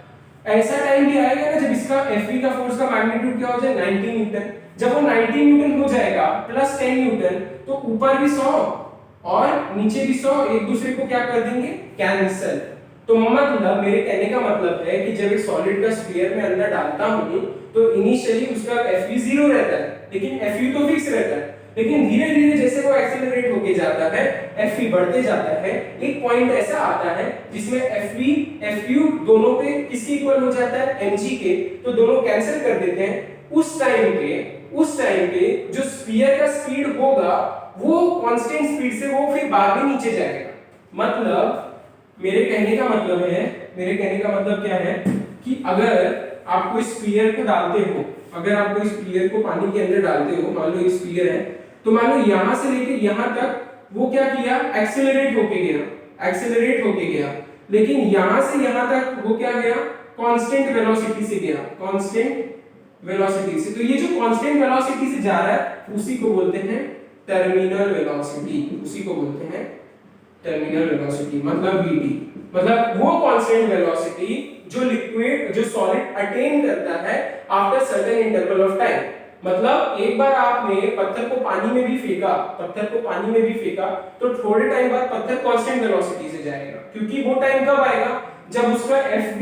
Speaker 1: ऐसा टाइम भी आएगा ना जब इसका Fv का फोर्स का मैग्नीट्यूड क्या हो जाए, 90 न्यूटन, जब वो 90 न्यूटन हो जाएगा प्लस 10 न्यूटन, तो ऊपर भी 100 और नीचे भी 100 एक दूसरे को क्या कर देंगे, कैंसिल। तो मतलब मेरे कहने का मतलब है कि जब एक सॉलिड का स्फीयर में अंदर डालता हूं तो इनिशियली उसका Fv 0 रहता है, लेकिन Fu तो फिक्स रहता है, लेकिन धीरे धीरे जैसे वो एक्सेलरेट होके जाता है, Fv बढ़ते जाता है, एक पॉइंट ऐसा आता है जिसमें Fv Fu दोनों पे किसके इक्वल हो जाता है, mg के, तो दोनों कैंसिल कर देते हैं। उस टाइम पे जो स्फीयर का स्पीड होगा वो कांस्टेंट स्पीड से वो फिर बाद में नीचे जाएगा। मतलब मेरे कहने का मतलब क्या है कि अगर आप कोई स्फीयर को डालते हो, अगर आप कोई स्फीयर को पानी के अंदर डालते हो, मान लो एक स्फीयर है, तो मान लो यहां से लेके यहां तक वो क्या किया, एक्सेलरेट होके गया, लेकिन यहां से यहां तक वो क्या गया, कांस्टेंट वेलोसिटी से गया, कांस्टेंट वेलोसिटी से। तो ये जो कांस्टेंट वेलोसिटी से जा रहा है उसी को बोलते हैं टर्मिनल वेलोसिटी, उसी को बोलते हैं टर्मिनल वेलोसिटी, मतलब Vt, मतलब वो कांस्टेंट वेलोसिटी जो लिक्विड, जो सॉलिड अटेन करता है after certain interval of time. मतलब एक बार आपने पत्थर को पानी में भी फेंका, तो थोड़े टाइम बाद पत्थर कांस्टेंट वेलोसिटी से जाएगा, क्योंकि वो टाइम कब आएगा, जब उसका Fv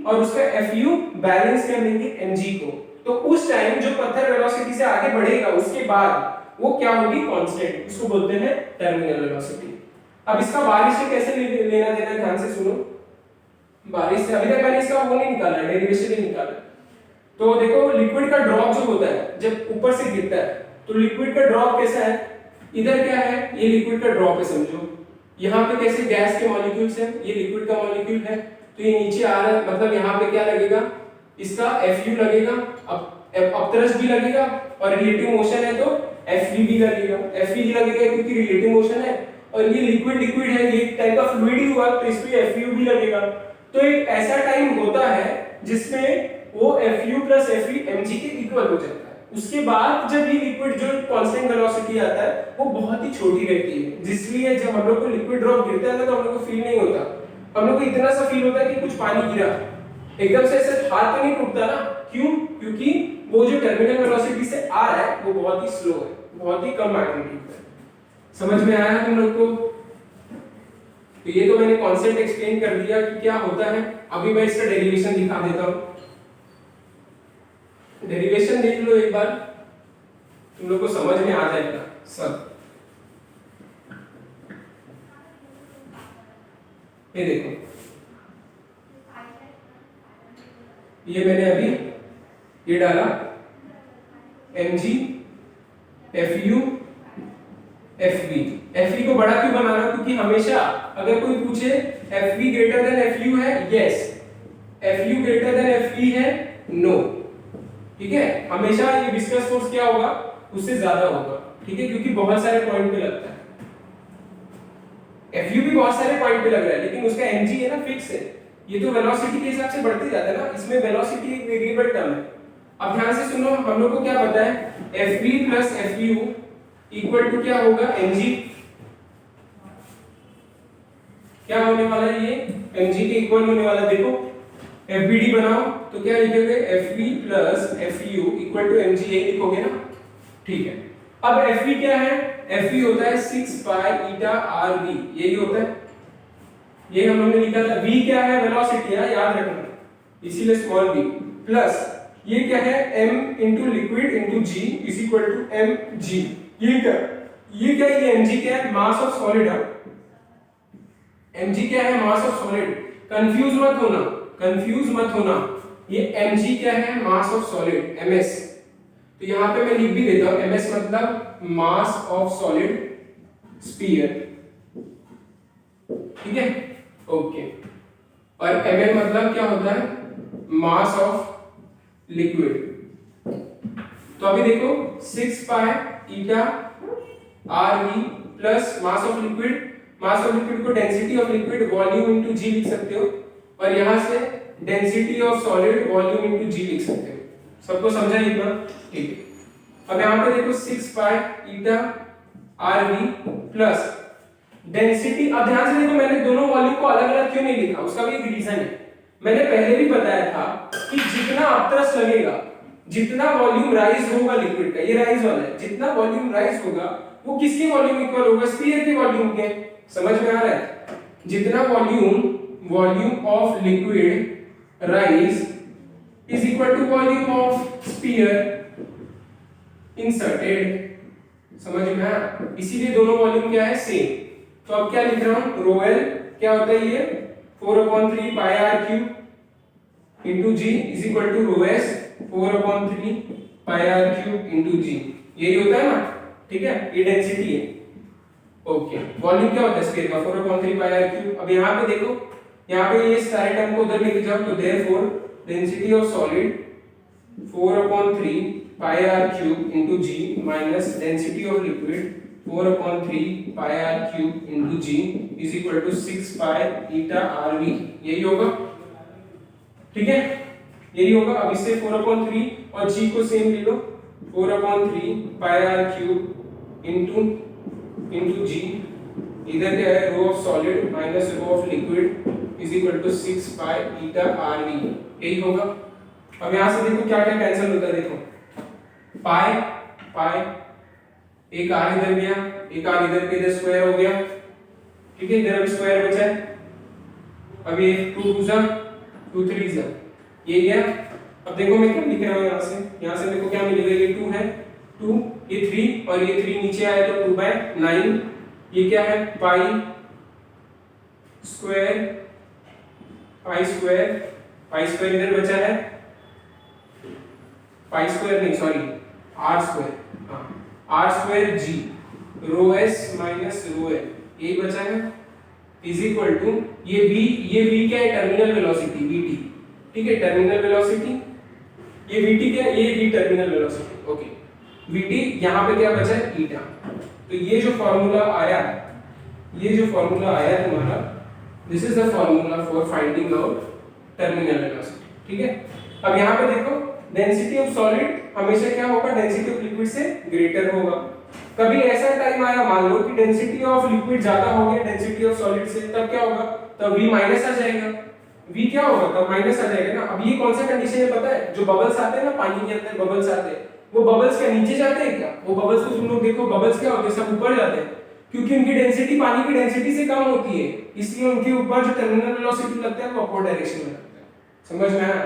Speaker 1: और उसका Fu बैलेंस कर लेंगे mg को, तो उस टाइम जो पत्थर वेलोसिटी से आगे बढ़ेगा उसके बाद वो क्या होगी, कांस्टेंट, उसको बोलते हैं टर्मिनल वेलोसिटी। अब इसका बारिश से कैसे लेना देना, ध्यान से सुनो। बारिश से अभी तक मैंने इसका वो नहीं निकाला, डेरिवेशन नहीं निकाला। तो देखो लिक्विड का ड्रॉप जो होता है जब ऊपर से गिरता है, तो लिक्विड का ड्रॉप कैसा है, इधर क्या है, ये लिक्विड का ड्रॉप है समझो, यहाँ पे कैसे गैस के मॉलिक्यूल्स हैं, ये लिक्विड का मॉलिक्यूल है, तो ये नीचे आ रहा है, मतलब यहाँ पे क्या लगेगा, इसका Fu लगेगा, अब अपतरस भी लगेगा, और रिलेटिव मोशन है तो Fv भी लगेगा, Fv लगेगा क्योंकि रिलेटिव मोशन है, और ये लिक्विड है, ये टाइप का फ्लूइड ही हुआ, तो इस पे Fu भी लगेगा। तो एक ऐसा टाइम होता है जिसमें वो Fu प्लस Fe mg के इक्वल हो जाता है। उसके बाद जब ये लिक्विड जो कांस्टेंट वेलोसिटी आता है वो बहुत ही छोटी रहती है, जिसलिए जब हम लोग को लिक्विड ड्रॉप गिरता है ना तो हम लोग को फील नहीं होता, हम लोग को इतना सा फील होता है कि कुछ पानी गिरा, एकदम से ऐसे हाथ तो नहीं टूटता ना, क्यों, क्योंकि वो जो टर्मिनल वेलोसिटी से आ रहा है वो बहुत ही स्लो है, बहुत ही कम मैग्नीट्यूड है। समझ में आया तुम लोग को? तो ये तो मैंने कॉन्सेप्ट एक्सप्लेन कर दिया कि क्या होता है। अभी मैं इसका डेरिवेशन दिखा देता हूं, डेरिवेशन देख लो एक बार, तुम लोग को समझ में आ जाएगा सब। ये देखो, ये मैंने अभी ये डाला mg Fu बनाना, क्योंकि हमेशा अगर कोई पूछे Fv ग्रेटर देन Fu है, yes, Fu greater than Fv है, नो। ठीक है, हमेशा ये विस्कस फोर्स क्या होगा, उससे ज्यादा होगा। ठीक है, क्योंकि बहुत सारे पॉइंट पे लगता है। Fu भी बहुत सारे पॉइंट पे लग रहा है, लेकिन उसका mg है ना, फिक्स है। ये तो वेलोसिटी के हिसाब से बढ़ते जाता है ना, इसमें वेलोसिटी एक वेरिएबल टर्म है। अब ध्यान से सुनो, हम लोग को क्या पता है, Fv plus Fu equal to क्या होगा, mg। क्या होने वाला है ये, mg के इक्वल होने वाला। देखो FBD बनाओ तो क्या लिखोगे, Fv plus Fu equal to mg, यही लिखोगे ना। ठीक है, अब Fv क्या है, Fv होता है 6 पाई ईटा Rv, यही होता है, ये हम लोगों ने लिखा था। v क्या है, वेलोसिटी है, याद रखना, इसीलिए स्मॉल v, प्लस ये क्या है, m into liquid into g is equal to mg। ये क्या है, ये mg क्या है, मास ऑफ सॉलिड है। mg क्या है, मास ऑफ सॉलिड। कंफ्यूज मत होना, ये mg क्या है, मास ऑफ सॉलिड, ms। तो यहां पे मैं लिख भी देता हूं, ms मतलब मास ऑफ सॉलिड स्फीयर। ठीक है, ओके। और mm मतलब क्या होता है, मास ऑफ लिक्विड। तो अभी देखो 6 pi eta Rv plus mass of liquid, mass of liquid को density of liquid volume into g लिख सकते हो, और यहां से density of solid volume into g लिख सकते हो। सबको समझा एक बार, ठीक है। अब यहां पे देखो 6 pi eta Rv plus density. अब ध्यान से देखो, मैंने दोनों वॉल्यूम को अलग-अलग क्यों नहीं लिखा, उसका भी एक रीजन है। मैंने पहले भी बताया था कि जितना अपत्रस लगेगा, जितना वॉल्यूम राइज होगा लिक्विड का, ये राइज वाला है, जितना वॉल्यूम राइज होगा वो किसके वॉल्यूम इक्वल होगा, स्फीयर के वॉल्यूम के। समझ में आ रहा है, जितना volume of liquid rise is equal to volume of sphere inserted. समझ में आया, इसीलिए दोनों वॉल्यूम क्या है, सेम। तो अब क्या लिख रहा हूं, रो एल क्या होता है, ये 4/3 pi r cube into g is equal to rho S 4/3 pi r cube into g, यही होता है ना। ठीक है, ये डेंसिटी है। ओके, वॉल्यूम क्या होता है स्फीयर का, 4/3 पाई r क्यूब। अब यहां पे देखो, यहां पे ये सारे टर्म को उधर लेके जाओ, तो therefore density of solid 4/3 pi r cube into g minus density of liquid 4/3 pi r cube into g is equal to 6 pi eta Rv, यही होगा। ठीक है, यही होगा। अब इससे 4/3 और g को सेम ले लो, 4/3 pi r cube into g, इधर क्या है, rho of solid minus rho of liquid is equal to 6 pi eta Rv, यही होगा। अब यहां से देखो क्या क्या कैंसिल होता है, देखो पाई एक r इधर गया, एक r इधर पे, इधर स्क्वायर हो गया। ठीक है, इधर अभी स्क्वायर बचा है। अब ये 2 2 जा 2 3 जा, ये गया। अब देखो मैं क्या लिख रहा हूं, यहां से देखो क्या मिलेगा, ये 2 है, 2, ये 3 और ये 3 नीचे आया तो 2/9। ये क्या है, पाई स्क्वायर इधर बचा है, पाई स्क्वायर नहीं, सॉरी, r स्क्वायर, हां r स्क्वायर g रो s माइनस रो l, यही बचा है, इज इक्वल टू ये v क्या है, टर्मिनल वेलोसिटी vt। ठीक है, टर्मिनल वेलोसिटी, ये vt क्या है, ये v terminal velocity. Okay, vt यहां पे क्या बचा है, ईटा। तो ये जो फार्मूला आया तुम्हारा, this is the formula for finding out terminal velocity. ठीक है, अब यहां पे देखो डेंसिटी ऑफ सॉलिड हमेशा क्या होगा, डेंसिटी ऑफ लिक्विड से ग्रेटर होगा। कभी ऐसा टाइम आया, मान लो कि डेंसिटी ऑफ लिक्विड ज्यादा हो गया डेंसिटी ऑफ सॉलिड से, तब क्या होगा, तब v माइनस आ जाएगा। v क्या होगा, तब माइनस आ जाएगा ना। अब ये कौन सा कंडीशन है पता है, जो बबल्स आते हैं ना पानी के अंदर, बबल्स आते हैं, वो बबल्स क्या नीचे जाते हैं क्या, वो बबल्स को तुम लोग देखो, बबल्स क्या होते हैं, सब ऊपर जाते हैं, क्योंकि उनकी डेंसिटी पानी की डेंसिटी से कम होती है, इसलिए उनके ऊपर जो टर्मिनल वेलोसिटी लगता है वो अपवर्ड डायरेक्शन में लगता है। समझ में आया,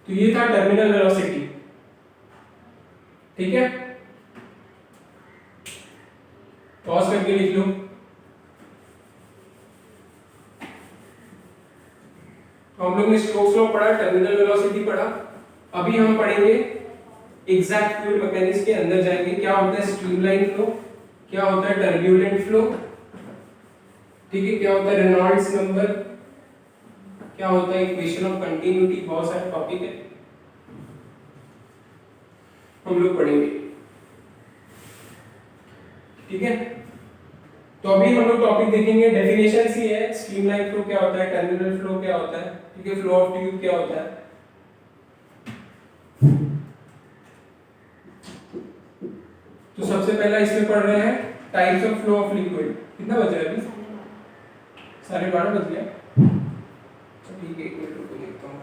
Speaker 1: तो ये था टर्मिनल वेलोसिटी। ठीक है, पॉज करके लिख लो। तो हम लोग ने स्टोक्स लॉ पढ़ा, टर्मिनल वेलोसिटी पढ़ा। अभी हम पढ़ेंगे एग्जैक्ट फ्लूइड मैकेनिक्स के अंदर जाएंगे, क्या होता है स्ट्रीमलाइन फ्लो, क्या होता है टर्ब्यूलेंट फ्लो, ठीक है, क्या होता है रेनॉल्ड्स नंबर, क्या होता है इक्वेशन ऑफ कंटिन्यूटी, बहुत सारे टॉपिक है हम लोग पढ़ेंगे। ठीक है, तो अभी हम लोग टॉपिक देखेंगे, डेफिनेशन ही है, स्ट्रीमलाइन फ्लो क्या होता है, टर्मिनल फ्लो क्या होता है, ठीक है, फ्लो ऑफ ट्यूब क्या होता है। तो सबसे पहला इसमें पढ़ रहे हैं types of flow of liquid. कितना बज रहा है अभी? 12:30 बज गया। तो ठीक है, एक मिनट रुको, देखता हूँ।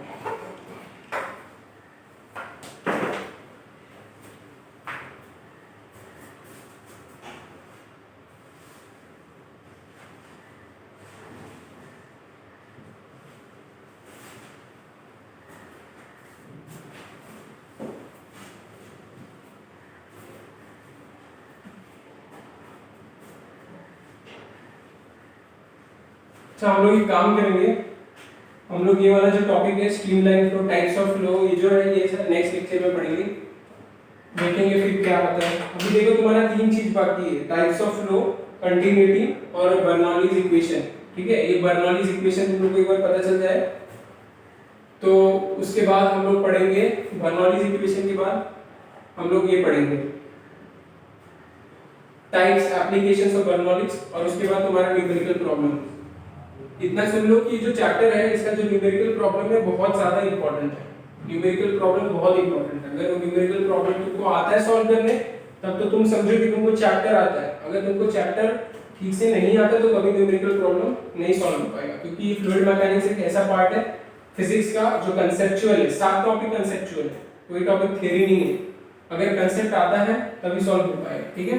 Speaker 1: अच्छा, हम लोग एक काम करेंगे, हम लोग ये वाला जो टॉपिक है streamline flow, types of flow, ये जो है ये सर नेक्स्ट लेक्चर में पढ़ेंगे, देखेंगे फिर क्या होता है। अभी देखो तुम्हारा 3 चीज बाकी है, टाइप्स ऑफ फ्लो, कंटिन्यूटी और बर्नौलीज इक्वेशन। ठीक है, ये बर्नौलीज इक्वेशन तुम लोग को एक बार पता चल जाए तो उसके बाद हम लोग पढ़ेंगे बर्नौलीज इक्वेशन के बाद हम लोग ये पढ़ेंगे टाइप्स, एप्लीकेशंस ऑफ बर्नौलीज, और उसके बाद तुम्हारा न्यूमेरिकल प्रॉब्लम। इतना सुन लो कि जो चैप्टर है इसका जो न्यूमेरिकल प्रॉब्लम है बहुत ज्यादा इंपॉर्टेंट है। न्यूमेरिकल प्रॉब्लम बहुत इंपॉर्टेंट है। अगर वो न्यूमेरिकल प्रॉब्लम तुमको आता है सॉल्व करने तब तो तुम समझो कि तुमको चैप्टर आता है। अगर तुमको चैप्टर ठीक से नहीं आता तो कभी न्यूमेरिकल प्रॉब्लम नहीं सॉल्व हो पाएगा, क्योंकि फ्लूइड मैकेनिक्स एक ऐसा पार्ट है फिजिक्स का जो कंसेप्चुअल है। सात टॉपिक कंसेप्चुअल है, कोई टॉपिक थ्योरी नहीं है। अगर कंसेप्ट आता है तभी सॉल्व हो पाएगा। ठीक है।